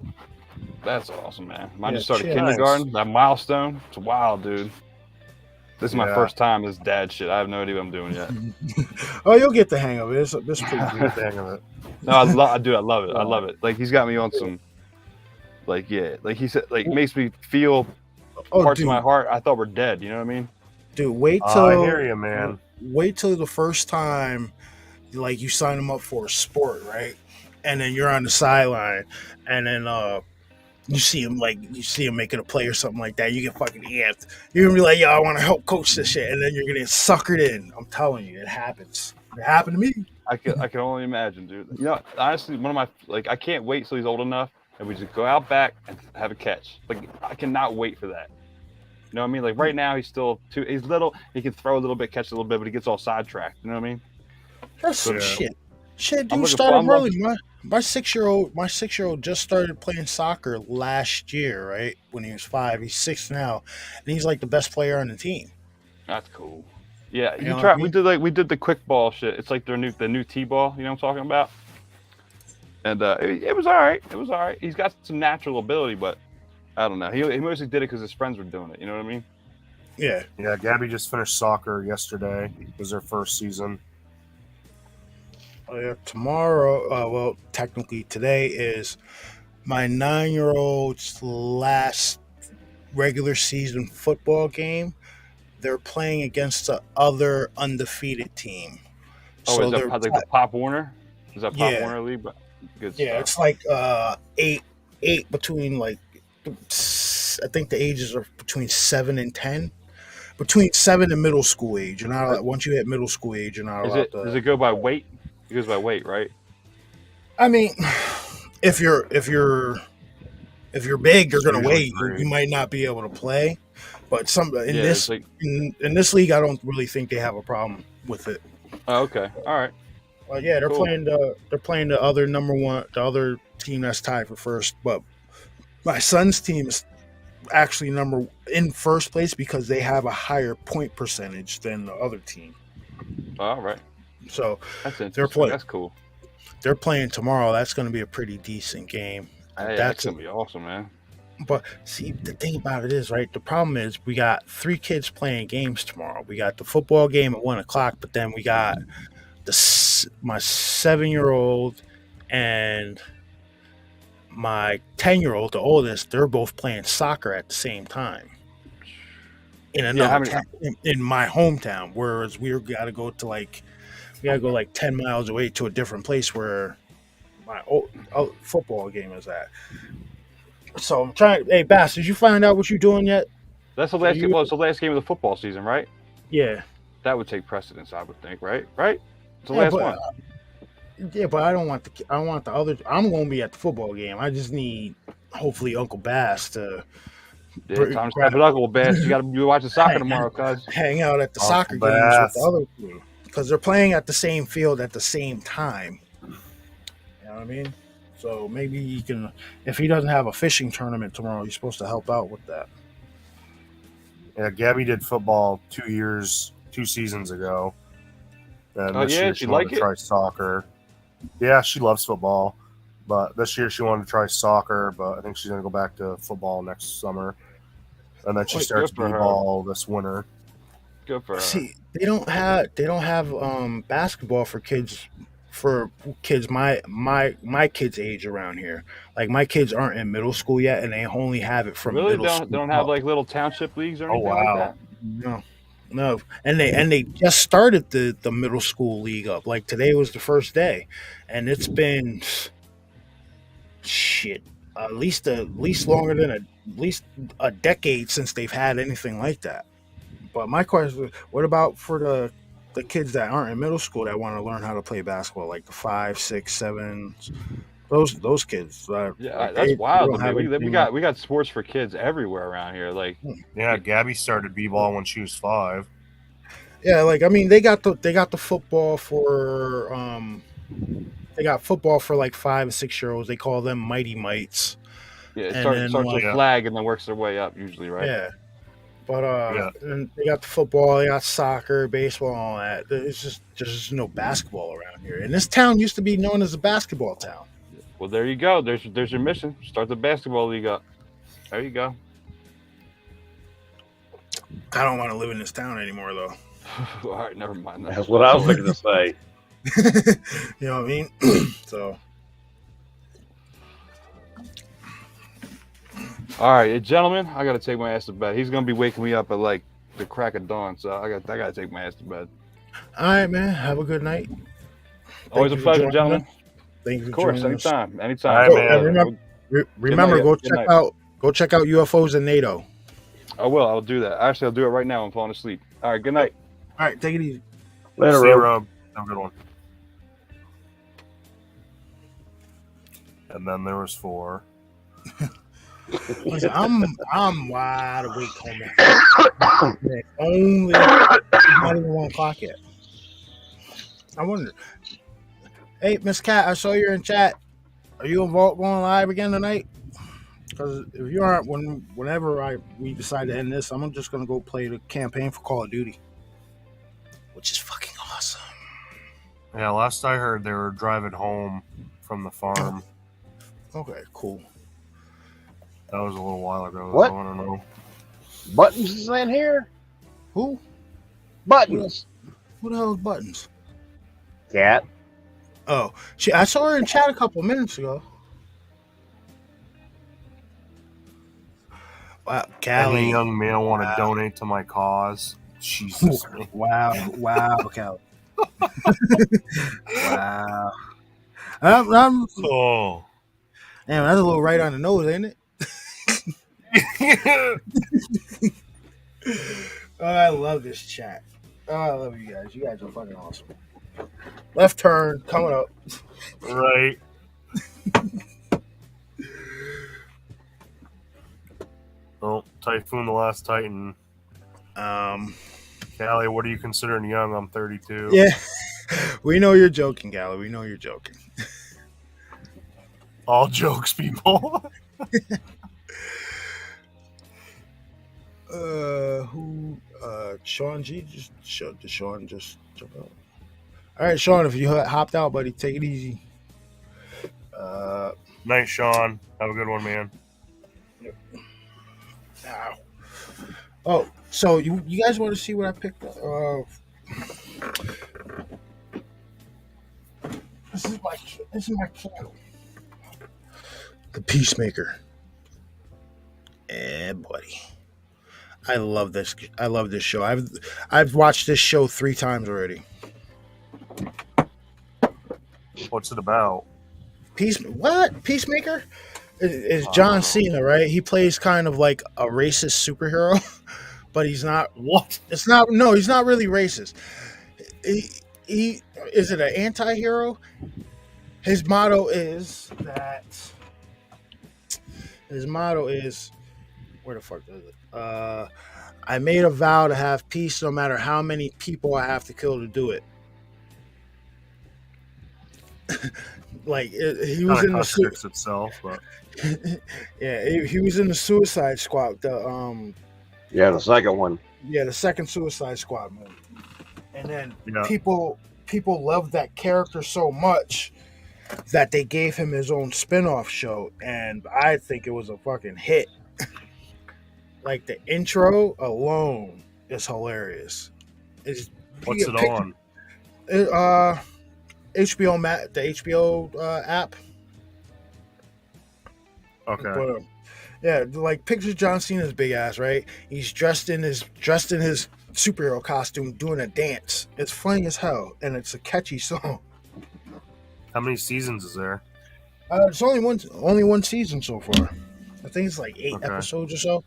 S6: That's awesome, man. Mine just started kindergarten. Nice. That milestone. It's wild, dude. This is my first time as dad shit. I have no idea what I'm doing yet.
S3: Oh, you'll get the hang of it. It's pretty good.
S7: The hang of it.
S6: No, I love it. I love it. Like he's got me on some. Like like he said, like makes me feel parts of my heart I thought were dead. You know what I mean?
S3: Dude, wait till
S7: I hear you, man.
S3: Wait till the first time, like you sign them up for a sport, right? And then you're on the sideline, and then you see him making a play or something like that. You get fucking amped. You're gonna be like, yo, I want to help coach this shit, and then you're gonna get suckered in. I'm telling you, it happens. It happened to me.
S6: I can only imagine, dude. You know, honestly, one of my I can't wait till he's old enough and we just go out back and have a catch. Like I cannot wait for that. You know what I mean? Like right now he's still he's little. He can throw a little bit, catch a little bit, but he gets all sidetracked. You know what I mean?
S3: That's some shit. Shit, dude started early. My 6-year-old just started playing soccer last year, right? When he was 5. He's 6 now, and he's like the best player on the team.
S6: That's cool. Yeah,
S3: you know what I mean?
S6: We did the quick ball shit. It's like the new T-ball. You know what I'm talking about? And it was all right. It was all right. He's got some natural ability, but I don't know. He mostly did it because his friends were doing it. You know what I mean?
S3: Yeah.
S7: Yeah. Gabby just finished soccer yesterday. It was her first season.
S3: Tomorrow, well, technically today is my 9-year-old's last regular season football game. They're playing against the other undefeated team.
S6: Oh, so is that like the Pop Warner? Is that Pop Warner League? Good stuff.
S3: It's like 8 between like I think the ages are between 7 and 10. Between 7 and middle school age. You're not once you hit middle school age, you're not allowed to.
S6: Does it go by weight? It goes by weight, right?
S3: I mean, if you're big, you're gonna weigh. You might not be able to play, but in this league, I don't really think they have a problem with it.
S6: Oh, okay, all right.
S3: But yeah, they're
S6: Cool.
S3: playing the other the other team that's tied for first. But my son's team is actually in first place because they have a higher point percentage than the other team.
S6: All right.
S3: So
S6: That's interesting. That's cool.
S3: They're playing tomorrow. That's going to be a pretty decent game.
S6: Hey, that's going to be awesome, man.
S3: But see, the thing about it is, right, the problem is we got 3 kids playing games tomorrow. We got the football game at 1 o'clock, but then we got my 7-year-old and my 10-year-old, the oldest, they're both playing soccer at the same time in another town, in my hometown, whereas we got to go to like 10 miles away to a different place where my football game is at. So I'm trying. Hey, Bass, did you find out what you're doing yet?
S6: That's the last game. Well, it's the last game of the football season, right?
S3: Yeah.
S6: That would take precedence, I would think, right? Right? It's the last one.
S3: Yeah, but I don't want the other. I'm going to be at the football game. I just need, hopefully, Uncle Bass to.
S6: Yeah, time to step it up, Uncle Bass. You got to be watching soccer tomorrow, cuz.
S3: Hang out at the soccer games with the other team because they're playing at the same field at the same time. You know what I mean? So maybe he can, if he doesn't have a fishing tournament tomorrow, he's supposed to help out with that.
S7: Yeah, Gabby did football 2 seasons ago. And this year she wanted to try soccer. Yeah, she loves football. But this year she wanted to try soccer, but I think she's going to go back to football next summer. And then she starts b-ball this winter.
S6: Good for her.
S3: See, they don't have basketball for kids my kids' age around here. Like my kids aren't in middle school yet, and they only have it from middle school.
S6: They don't have like little township leagues or anything like that.
S3: No, and they just started the middle school league up. Like today was the first day, and it's been at least longer than at least a decade since they've had anything like that. But my question is, what about for the kids that aren't in middle school that want to learn how to play basketball, like the 5, 6, 7, those kids?
S6: That's wild. We got sports for kids everywhere around here. Like,
S7: yeah, Gabby started b-ball when she was 5.
S3: Yeah, like I mean, they got the football for like 5 and 6-year-olds. They call them Mighty Mites.
S6: Yeah, it starts with flag and then works their way up usually, right?
S3: Yeah. But and they got the football, they got soccer, baseball, all that. There's just no basketball around here. And this town used to be known as a basketball town.
S6: Well, there you go. There's your mission. Start the basketball league up. There you go.
S3: I don't want to live in this town anymore, though.
S6: All right, never mind.
S5: That's what I was looking to say.
S3: You know what I mean? So.
S6: All right, gentlemen, I gotta take my ass to bed. He's gonna be waking me up at like the crack of dawn, so I gotta take my ass to bed.
S3: All right, man. Have a good night.
S6: Always a pleasure, gentlemen.
S3: Thank you.
S6: Of course, anytime.
S7: All right, man.
S3: Remember, go check out UFOs in NATO.
S6: I will. I'll do that. Actually, I'll do it right now. I'm falling asleep. All right. Good night.
S3: All right. Take it easy.
S5: Later,
S7: See you, Rob. Have a good one. And then there was 4.
S3: Listen, I'm wide awake, homie. Only not even 1 o'clock yet. I wonder. Hey, Miss Cat, I saw you're in chat. Are you involved going live again tonight? Because if you aren't, whenever we decide to end this, I'm just gonna go play the campaign for Call of Duty, which is fucking awesome.
S7: Yeah, last I heard, they were driving home from the farm.
S3: Okay, cool.
S7: That was a little while ago.
S5: What?
S7: I don't know.
S5: Buttons is in here?
S3: Who?
S5: Buttons.
S3: Who the hell is Buttons?
S5: Cat.
S3: Oh, I saw her in chat a couple minutes ago. Wow, Callie.
S7: Any young male want to donate to my cause? Jesus.
S3: Wow, Callie. Wow.
S7: Oh.
S3: Damn, that's a little right on the nose, ain't it? Oh, I love this chat. Oh, I love you guys. You guys are fucking awesome. Left turn coming up.
S7: Right. Oh, Typhoon the Last Titan. Callie, what are you considering young? I'm 32.
S3: Yeah. We know you're joking, Gala. We know you're joking.
S7: All jokes, people.
S3: Sean G just Sean just jump out. All right, Sean, if you hopped out, buddy, take it easy.
S7: Night, Sean. Have a good one, man.
S3: Ow. Oh, so you guys want to see what I picked up? This is my candle. The Peacemaker. Yeah, buddy. I love this show. I've watched this show 3 times already.
S7: What's it about?
S3: Peacemaker? Is John Cena, right? He plays kind of like a racist superhero, but he's not.
S7: What?
S3: It's not. No, he's not really racist. He is it an anti-hero? His motto is where the fuck is it? I made a vow to have peace no matter how many people I have to kill to do it. Like he was in the
S7: itself, but
S3: yeah, he was in the Suicide Squad. The
S5: second one.
S3: Yeah, the second Suicide Squad movie. And then people loved that character so much that they gave him his own spin-off show, and I think it was a fucking hit. Like the intro alone is hilarious.
S7: What's it on?
S3: HBO the HBO app.
S7: Okay.
S3: But, yeah, like picture John Cena's big ass, right? He's dressed in his superhero costume doing a dance. It's funny as hell, and it's a catchy song.
S7: How many seasons is there?
S3: It's only one season so far. I think it's like 8 episodes or so.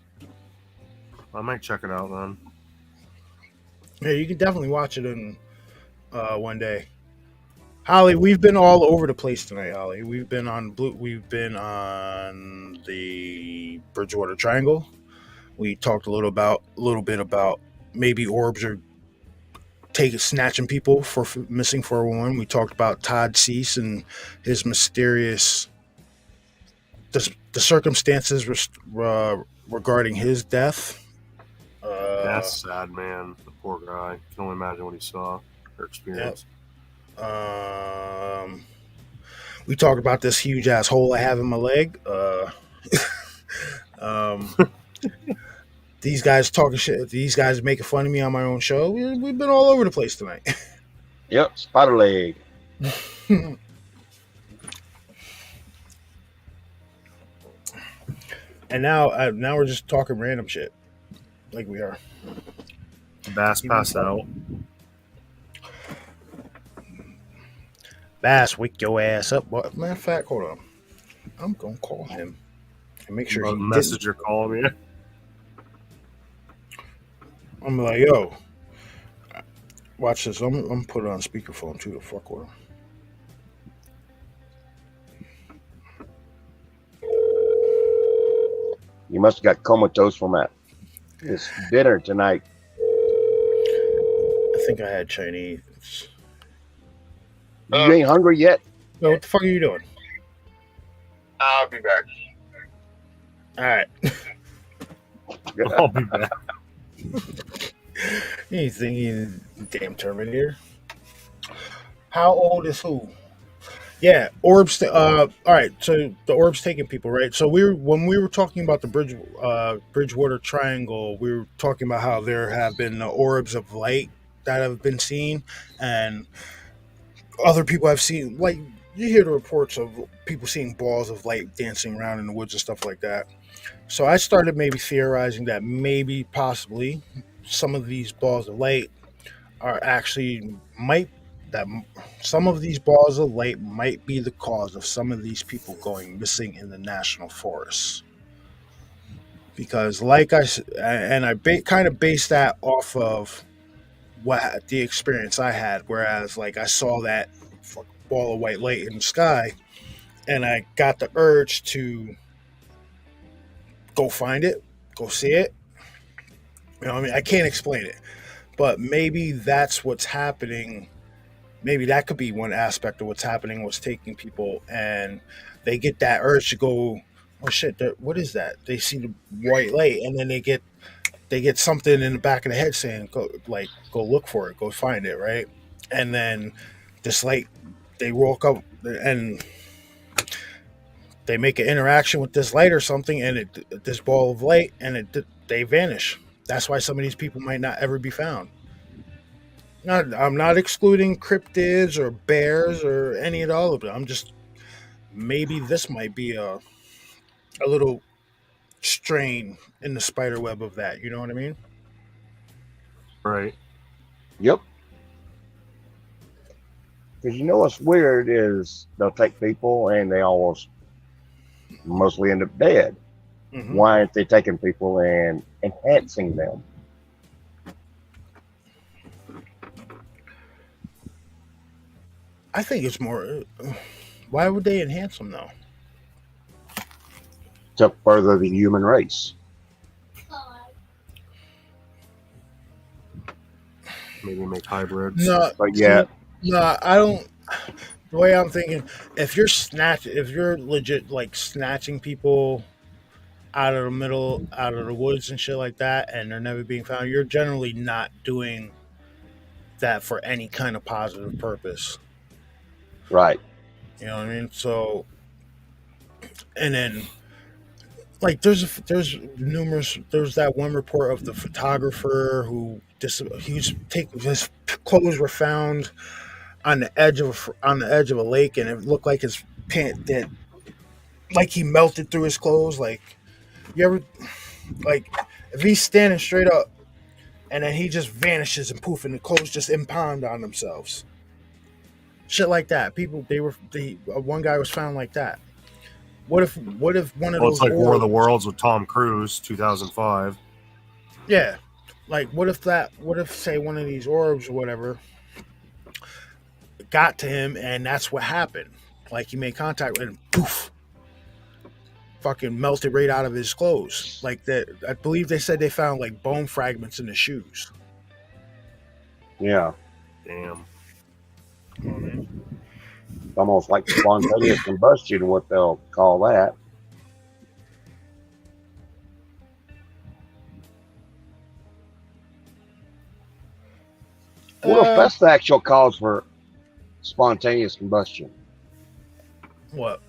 S7: I might check it out then.
S3: Yeah, you can definitely watch it in one day. Holly, we've been all over the place tonight, Holly. We've been on the Bridgewater Triangle. We talked a little bit about maybe orbs are snatching people for missing 411. We talked about Todd Cease and his mysterious the circumstances regarding his death.
S7: That's sad, man. The poor guy. I can only imagine what he saw or experienced.
S3: We talked about this huge ass hole I have in my leg. These guys talking shit. These guys making fun of me on my own show. We've been all over the place tonight.
S5: Yep, spider leg.
S3: And now we're just talking random shit, like we are.
S7: Bass passed out.
S3: Bass, wake your ass up. Matter of fact, hold on. I'm gonna call him and make sure he
S7: message or call me.
S3: I'm like, yo, watch this. I'm gonna put it on speakerphone too to fuck with him.
S5: You must have got comatose from that. It's dinner tonight.
S3: I think I had Chinese.
S5: You ain't hungry yet?
S3: No, what the fuck are you doing?
S9: I'll be back.
S3: All right.
S7: I'll be back.
S3: You think he's damn Terminator? How old is who? Yeah, orbs. All right, so the orbs taking people, right? So when we were talking about the Bridgewater Triangle, we were talking about how there have been orbs of light that have been seen, and other people have seen, like, you hear the reports of people seeing balls of light dancing around in the woods and stuff like that. So I started maybe theorizing that possibly some of these balls of light some of these balls of light might be the cause of some of these people going missing in the national forests. Because like I kind of based that off of the experience I had, whereas like I saw that ball of white light in the sky and I got the urge to go find it, go see it. You know what I mean? I can't explain it, but maybe that's what's happening maybe that could be one aspect of what's happening, what's taking people, and they get that urge to go, oh shit, what is that? They see the white light, and then they get something in the back of the head saying, go look for it, go find it, right? And then this light, they woke up and they make an interaction with this light or something, and this ball of light, and they vanish. That's why some of these people might not ever be found. I'm not excluding cryptids or bears or any of all of it. I'm just, maybe this might be a little strain in the spider web of that. You know what I mean?
S7: Right.
S5: Yep. Because you know what's weird is they'll take people and they mostly end up dead.
S3: Mm-hmm.
S5: Why aren't they taking people and enhancing them?
S3: I think it's more. Why would they enhance them though?
S5: To further the human race.
S7: Maybe make hybrids.
S3: No,
S5: but yeah.
S3: No, I don't. The way I'm thinking, if you're legit like snatching people out of the woods and shit like that, and they're never being found, you're generally not doing that for any kind of positive purpose.
S5: Right.
S3: You know what I mean? So, and then, like, there's that one report of the photographer who his clothes were found on the edge of a lake, and it looked like his pant that, like, he melted through his clothes. Like, you ever, like, if he's standing straight up and then he just vanishes and poof, and the clothes just impound on themselves. Shit like that. One guy was found like that. What if one of those?
S7: It's like War of the Worlds with Tom Cruise, 2005.
S3: Yeah, like what if say one of these orbs or whatever got to him, and that's what happened. Like, he made contact with him, poof, fucking melted right out of his clothes. Like that. I believe they said they found like bone fragments in the shoes.
S5: Yeah.
S7: Damn.
S5: Almost like spontaneous combustion, what they'll call that. What if that's the actual cause for spontaneous combustion?
S3: What?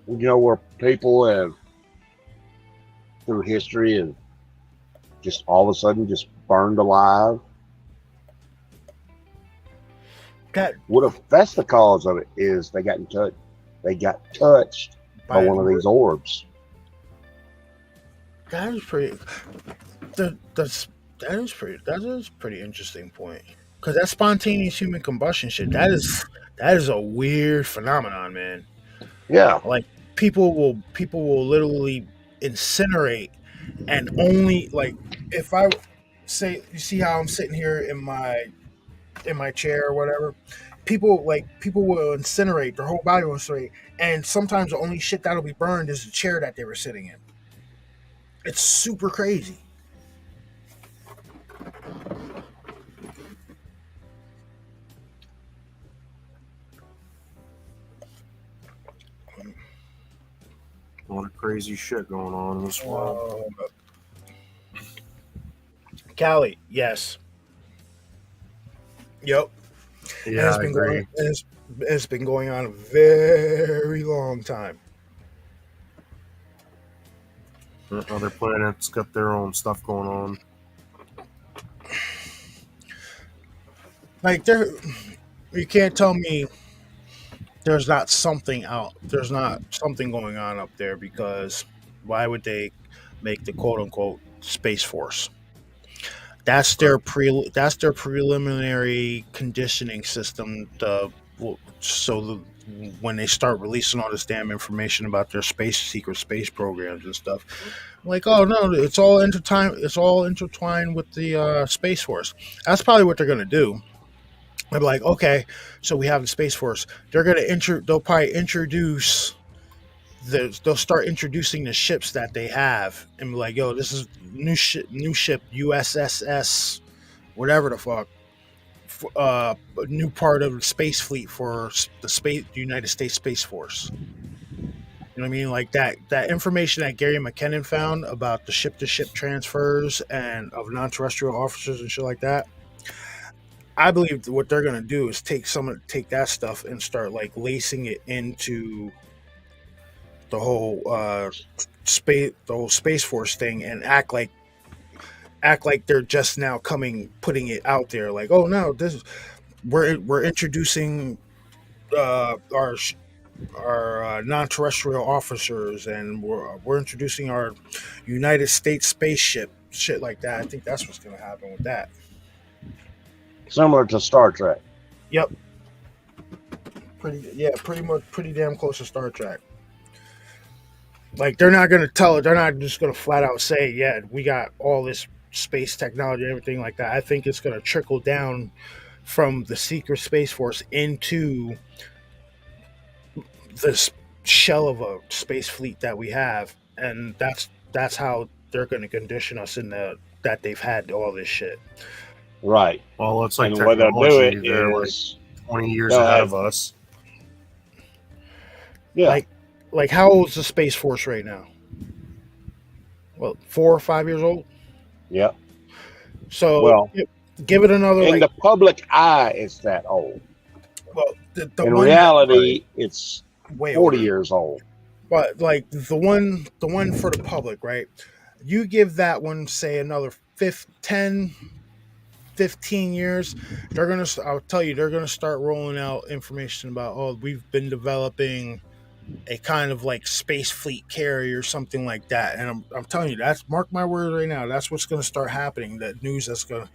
S5: You know, where people have, through history, have just all of a sudden just burned alive. What if that's the cause of it? Is they got touched by one of these orbs?
S3: That is pretty. That is pretty interesting point, because that spontaneous human combustion shit, that is a weird phenomenon, man.
S5: Yeah,
S3: like people will literally incinerate, and only, like, if I say, you see how I'm sitting here in my chair or whatever, people will incinerate, their whole body will incinerate, and sometimes the only shit that'll be burned is the chair that they were sitting in. It's super crazy.
S7: A lot of crazy shit going on in this world.
S3: Cali, yes. Yep.
S7: Yeah,
S3: it's been going on a very long time.
S7: Other planets got their own stuff going on.
S3: Like, you can't tell me there's not something going on up there, because why would they make the quote unquote Space Force? That's their preliminary conditioning system. When they start releasing all this damn information about their secret space programs and stuff, like, oh no, it's all intertwined with the Space Force. That's probably what they're gonna do. They're like, okay, so we have the Space Force. They'll probably introduce. They'll start introducing the ships that they have, and be like, yo, this is new ship USSS, whatever the fuck. a new part of the space fleet for the United States Space Force. You know what I mean? Like that information that Gary McKinnon found about the ship-to-ship transfers and of non-terrestrial officers and shit like that. I believe what they're gonna do is take that stuff and start like lacing it into the whole Space Force thing, and act like they're just now putting it out there. Like, oh no, we're introducing our non-terrestrial officers, and we're introducing our United States spaceship, shit like that. I think that's what's going to happen with that.
S5: Similar to Star Trek.
S3: Yep. Pretty damn close to Star Trek. Like, they're not just going to flat out say, yeah, we got all this space technology and everything like that. I think it's going to trickle down from the secret Space Force into this shell of a space fleet that we have, and that's how they're going to condition us in that they've had all this shit.
S5: Right.
S7: Well, it's like
S5: and the way they'll do it
S7: they're
S5: is
S7: like 20 years ahead of us.
S5: Yeah.
S3: Like how old is the Space Force right now? Well, 4 or 5 years old.
S5: Yeah.
S3: So give it another.
S5: In the public eye, it's that old.
S3: Well,
S5: in reality, it's way 40 years old.
S3: But like the one for the public, right? You give that one, say, another 10, 15 years, I'll tell you, they're gonna start rolling out information about, oh, we've been developing a kind of like space fleet carrier or something like that. And I'm telling you, that's, mark my words right now, that's what's gonna start happening. That news that's gonna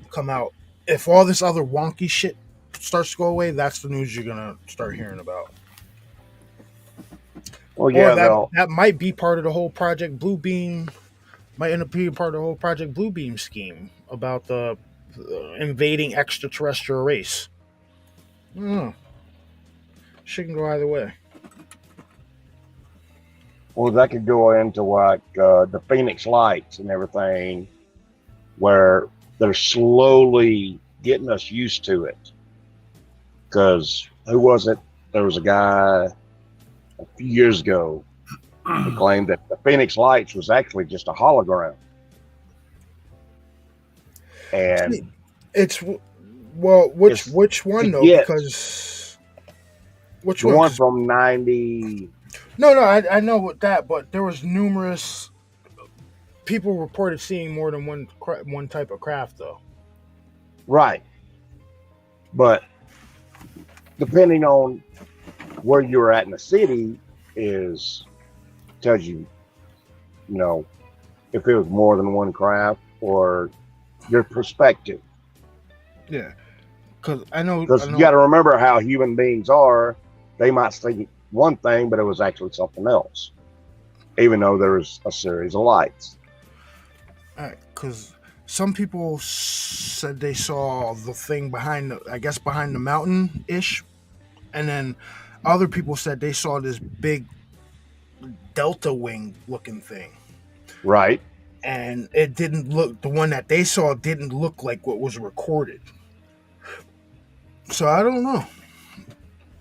S3: come out. If all this other wonky shit starts to go away, that's the news you're gonna start hearing about. Well, yeah, that might be part of the whole Project Bluebeam. Might end up being part of the whole Project Bluebeam scheme about the invading extraterrestrial race. I don't know. Shit can go either way.
S5: Well, that could go into like the Phoenix Lights and everything, where they're slowly getting us used to it. Because who was it? There was a guy a few years ago who claimed that the Phoenix Lights was actually just a hologram. And
S3: it's which one though? Because which one?
S5: The one from 90.
S3: No, I know what that, but there was numerous people reported seeing more than one type of craft though.
S5: Right. But depending on where you're at in the city tells you, you know, if it was more than one craft or your perspective.
S3: Yeah. Because
S5: you got to remember how human beings are. They might think one thing, but it was actually something else, even though there was a series of lights.
S3: All right, because some people said they saw the thing behind the mountain-ish, and then other people said they saw this big delta wing looking thing.
S5: Right.
S3: And it didn't look, the one that they saw didn't look like what was recorded. So I don't know.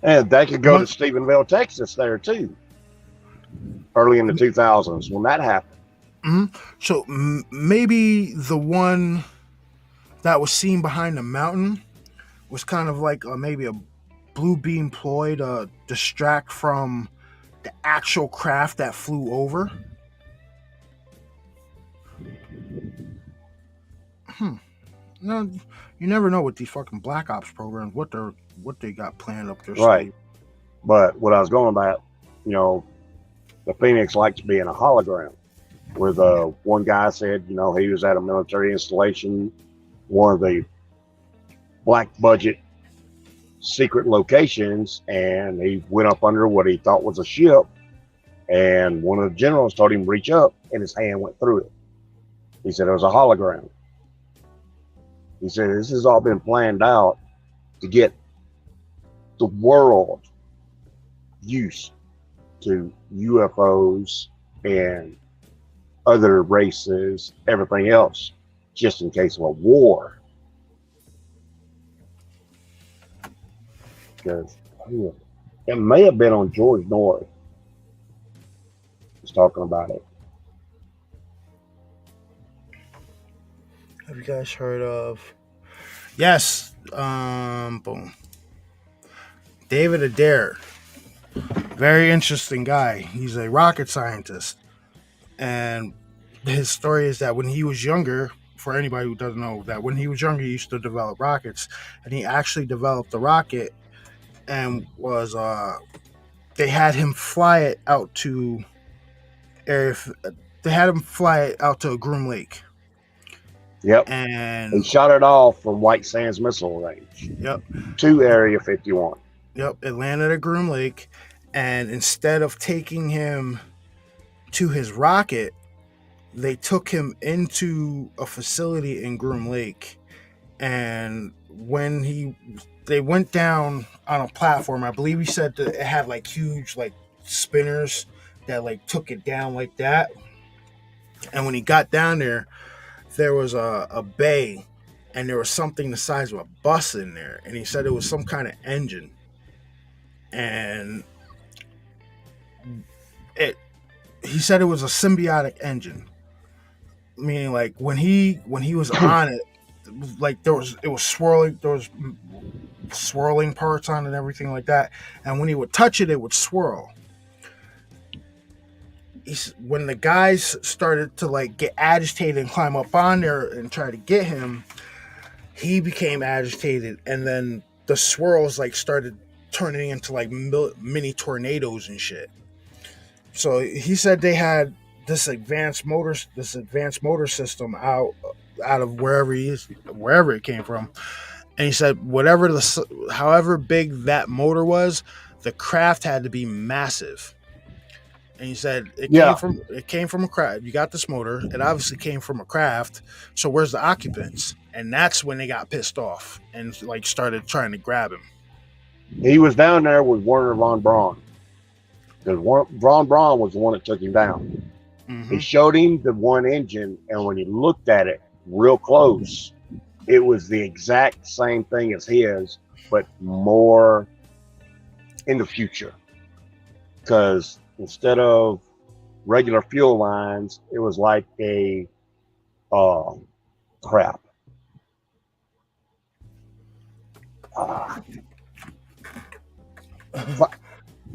S5: And that could go to Stephenville, Texas there too. Early in the 2000s when that happened.
S3: Mm-hmm. So maybe the one that was seen behind the mountain was kind of like maybe a blue beam ploy to distract from the actual craft that flew over. No, you never know with these fucking Black Ops programs what they got planned up their sleeve.
S5: Right. But what I was going about, you know, the Phoenix likes being a hologram. Where the one guy said, you know, he was at a military installation, one of the black budget secret locations, and he went up under what he thought was a ship, and one of the generals told him to reach up, and his hand went through it. He said it was a hologram. He said this has all been planned out to get the world used to UFOs and other races, everything else, just in case of a war. because it may have been on George North. Was talking about it.
S3: Have you guys heard of? Yes. Boom. David Adair. Very interesting guy. He's a rocket scientist. And his story is that when he was younger, for anybody who doesn't know, that when he was younger, he used to develop rockets. And he actually developed the rocket and was, they had him fly it out to a Groom Lake.
S5: Yep.
S3: And
S5: he shot it off from White Sands Missile Range.
S3: Yep.
S5: To Area 51.
S3: Yep. It landed at Groom Lake. And instead of taking him to his rocket, they took him into a facility in Groom Lake. And when they went down on a platform, I believe he said that it had like huge like spinners that like took it down like that. And when he got down there was a bay, and there was something the size of a bus in there, and he said it was some kind of engine. And he said it was a symbiotic engine, meaning like when he was on it, like it was swirling, there was swirling parts on it and everything like that, and when he would touch it, it would swirl. When the guys started to like get agitated and climb up on there and try to get him, he became agitated, and then the swirls like started turning into like mini tornadoes and shit. So he said they had this advanced motor system out of wherever it came from, and he said however big that motor was, the craft had to be massive. And he said it came from a craft. You got this motor. It obviously came from a craft. So where's the occupants? And that's when they got pissed off and like started trying to grab him.
S5: He was down there with Werner von Braun. Because von Braun was the one that took him down. Mm-hmm. He showed him the one engine, and when he looked at it real close, it was the exact same thing as his, but more in the future. Because instead of regular fuel lines, it was like a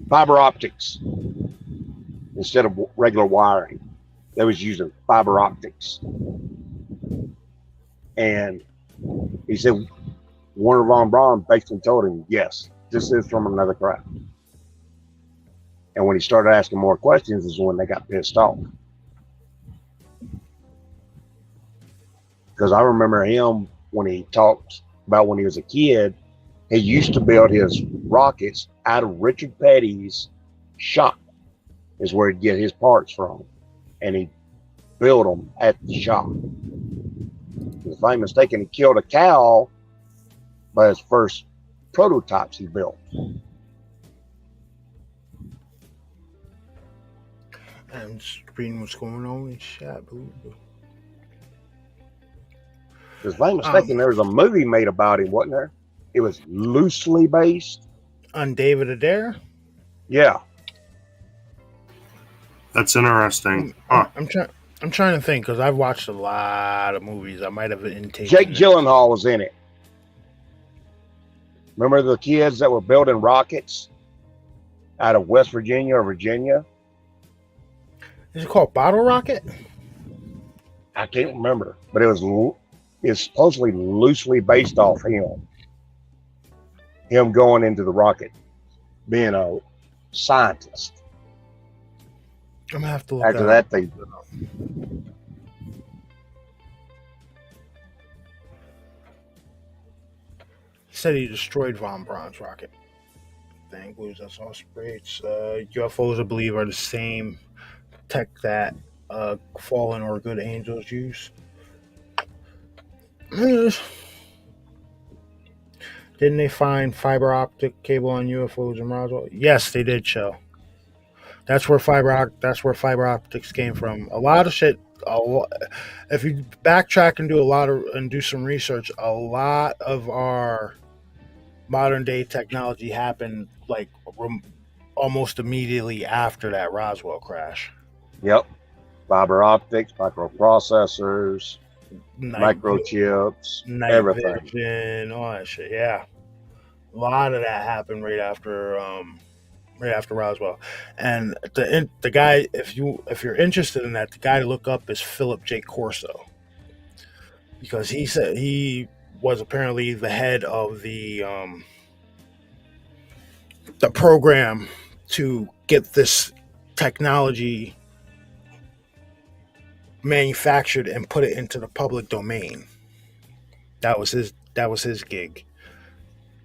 S5: fiber optics instead of regular wiring. They was using fiber optics. And he said Werner von Braun basically told him, yes, this is from another craft. And when he started asking more questions is when they got pissed off. Because I remember him when he talked about when he was a kid, he used to build his rockets out of Richard Petty's shop, is where he'd get his parts from. And he built them at the shop. If I'm mistaken, he killed a cow by his first prototypes he built.
S3: I'm just reading what's going on in chat.
S5: Because if I'm mistaken, there was a movie made about him, wasn't there? It was loosely based
S3: on David Adair.
S5: Yeah,
S7: that's interesting.
S3: I'm trying to think because I've watched a lot of movies. I might have intaken.
S5: Jake Gyllenhaal was in it. Remember the kids that were building rockets out of West Virginia or Virginia?
S3: Is it called Bottle Rocket?
S5: I can't remember, but it's supposedly loosely based off him going into the rocket, being a scientist.
S3: I'm gonna have to look
S5: after that. They
S3: said he destroyed von Braun's rocket. Thing blues that's all sprays. UFOs, I believe, are the same tech that fallen or good angels use. Didn't they find fiber optic cable on UFOs in Roswell? Yes, they did, show. That's where fiber optics came from. A lot of shit. If you backtrack and do some research, a lot of our modern day technology happened like almost immediately after that Roswell crash.
S5: Yep. Fiber optics, microprocessors, microchips,
S3: night
S5: everything.
S3: vision, all that shit. Yeah, a lot of that happened right after Roswell. And the guy, if you're interested in that, the guy to look up is Philip J. Corso, because he said he was apparently the head of the program to get this technology manufactured and put it into the public domain. That was his gig.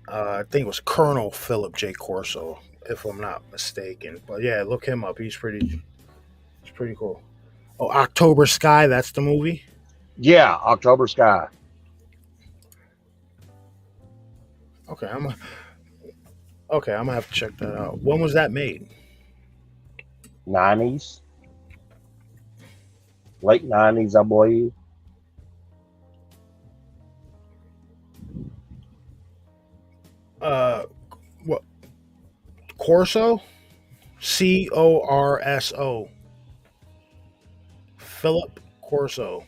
S3: I think it was Colonel Philip J. Corso, if I'm not mistaken. But yeah, look him up. It's pretty cool. Oh, October Sky, that's the movie?
S5: Yeah, October Sky.
S3: Okay, I'm gonna have to check that out. When was that made?
S5: 90s. Late 90s, I believe.
S3: What? Corso? Corso. Philip Corso.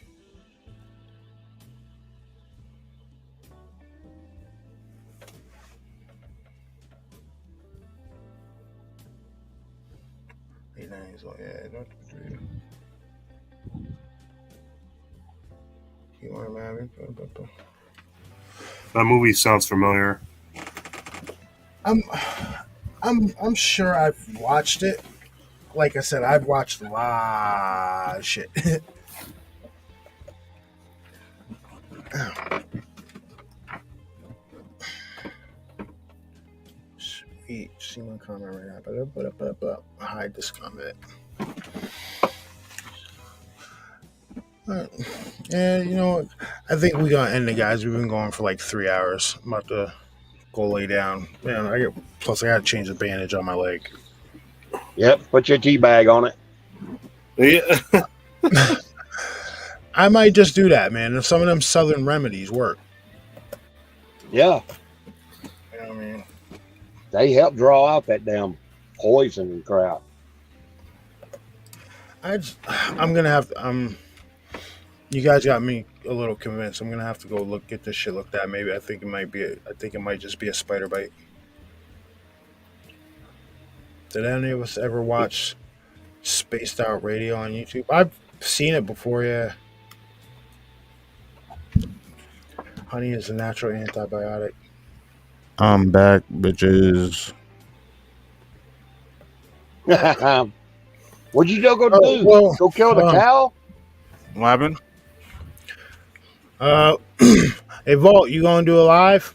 S7: That movie sounds familiar.
S3: I'm sure I've watched it. Like I said, I've watched a lot of shit. Sweet. See my comment right now. Hide this comment. And you know what? I think we're gonna end it, guys. We've been going for like 3 hours. I'm about to go lay down. Man, I gotta change the bandage on my leg.
S5: Yep, put your tea bag on it.
S7: Yeah.
S3: I might just do that, man. If some of them southern remedies work.
S5: Yeah.
S3: You know what I mean?
S5: They help draw out that damn poison and crap.
S3: I'm gonna have to, you guys got me a little convinced. I'm gonna have to go get this shit looked at. Maybe I think it might just be a spider bite. Did any of us ever watch Spaced Out Radio on YouTube? I've seen it before, yeah. Honey is a natural antibiotic.
S4: I'm back, bitches.
S5: What'd you go do?
S3: Well,
S5: go kill the cow?
S4: What happened?
S3: Hey, Vault, you gonna do a live?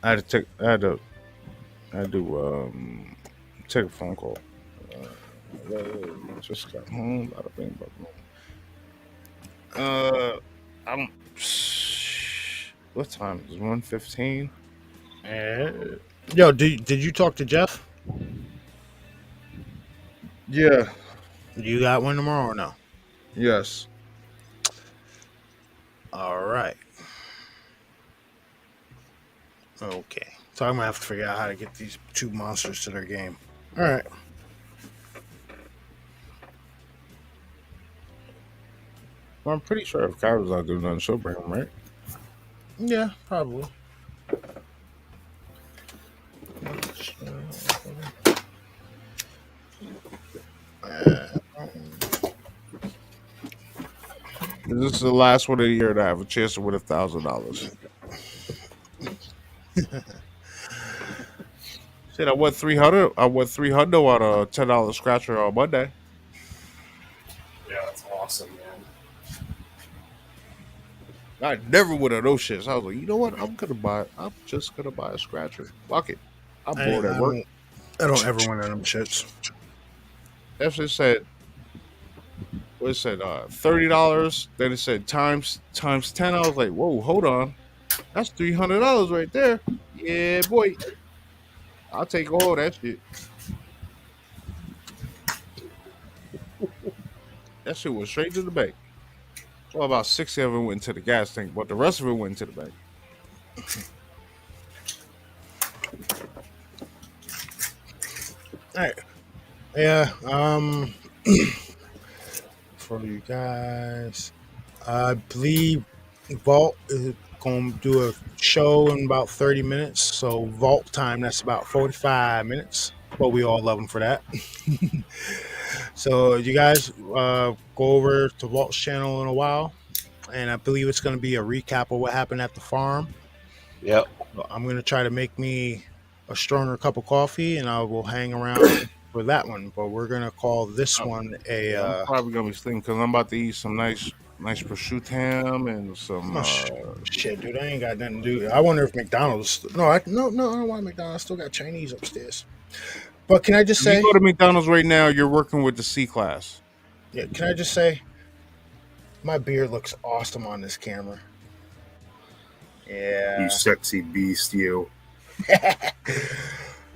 S4: I had to take a phone call. Just got home. What time is it? 1:15?
S3: Yo, did you talk to Jeff?
S4: Yeah.
S3: You got one tomorrow or no?
S4: Yes.
S3: All right. Okay. So I'm gonna have to figure out how to get these two monsters to their game. All right.
S4: Well, I'm pretty sure if Kyra's not doing nothing, she'll bring him, right?
S3: Yeah, probably.
S4: This is the last one of the year to have a chance to win $1,000. Shit, I won 300. I won 300 on a $10 scratcher on Monday.
S7: Yeah, that's awesome, man.
S4: I never would have those shits. I was like, you know what? I'm just gonna buy a scratcher. Fuck it. I'm bored at work.
S3: I don't ever win them shits.
S4: That shit said, what it said, $30. Then it said times 10. I was like, whoa, hold on. That's $300 right there. Yeah, boy. I'll take all that shit. That shit went straight to the bank. Well, about 60 of it went to the gas tank, but the rest of it went to the bank.
S3: All right. Yeah. For you guys, I believe Vault is going to do a show in about 30 minutes. So Vault time, that's about 45 minutes. But we all love them for that. So you guys go over to Vault's channel in a while, and I believe it's going to be a recap of what happened at the farm.
S5: Yep.
S3: I'm going to try to make me a stronger cup of coffee, and I will hang around for that one. But we're going to call this one a...
S4: I'm probably going to be sleeping because I'm about to eat some nice prosciutto ham and some...
S3: shit, dude, I ain't got nothing to do. I wonder if McDonald's... No, I don't want McDonald's. I still got Chinese upstairs. But can I just say...
S4: You go to McDonald's right now, you're working with the C-class.
S3: Yeah, can I just say... My beard looks awesome on this camera. Yeah.
S7: You sexy beast, you.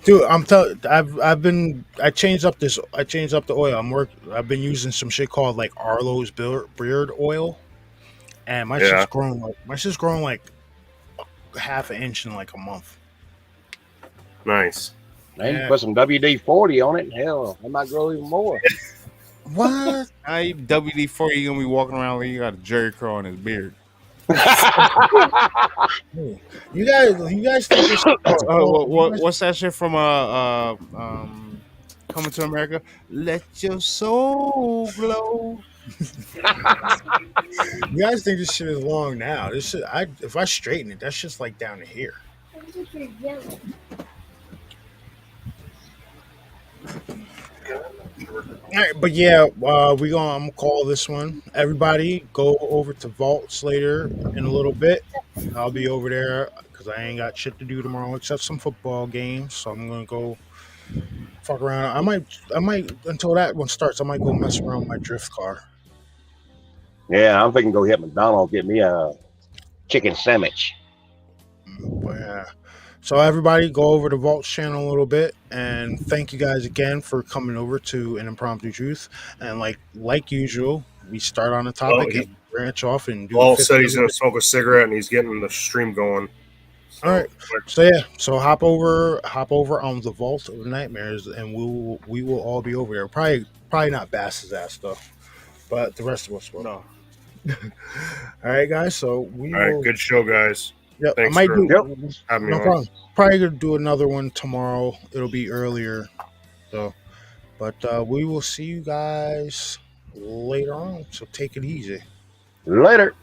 S3: Dude, I'm telling. I changed up the oil. I've been using some shit called like Arlo's beard oil, and my shit's growing like half an inch in like a month.
S7: Nice.
S5: Man, you put some WD-40 on it, and hell, it might grow even more.
S3: What?
S4: I WD-40, you're gonna be walking around like you got a Jerry curl on his beard.
S3: You guys think this
S4: what's that shit from Coming to America? Let your soul glow.
S3: You guys think this shit is long now? This shit, if I straighten it, that's just like down to here. All right, but yeah, I'm gonna call this one. Everybody, go over to Vaults later in a little bit. I'll be over there because I ain't got shit to do tomorrow except some football games. So I'm gonna go fuck around. I might until that one starts. I might go mess around with my drift car.
S5: Yeah, I'm thinking go hit McDonald's, get me a chicken sandwich.
S3: But yeah. So everybody go over to Vault's channel a little bit, and thank you guys again for coming over to an Impromptu Truth. And like usual, we start on a topic and branch off and do.
S7: Vault said he's gonna smoke a cigarette and he's getting the stream going.
S3: All right. So yeah. So hop over on the Vault of Nightmares, and we will all be over there. Probably not Bass's ass though, but the rest of us will.
S4: No.
S3: All right, guys. So
S7: all right. Good show, guys.
S3: Yep,
S7: thanks
S3: I might
S7: for
S3: having me on. Problem. Probably gonna do another one tomorrow. It'll be earlier, though. But we will see you guys later on. So take it easy.
S5: Later.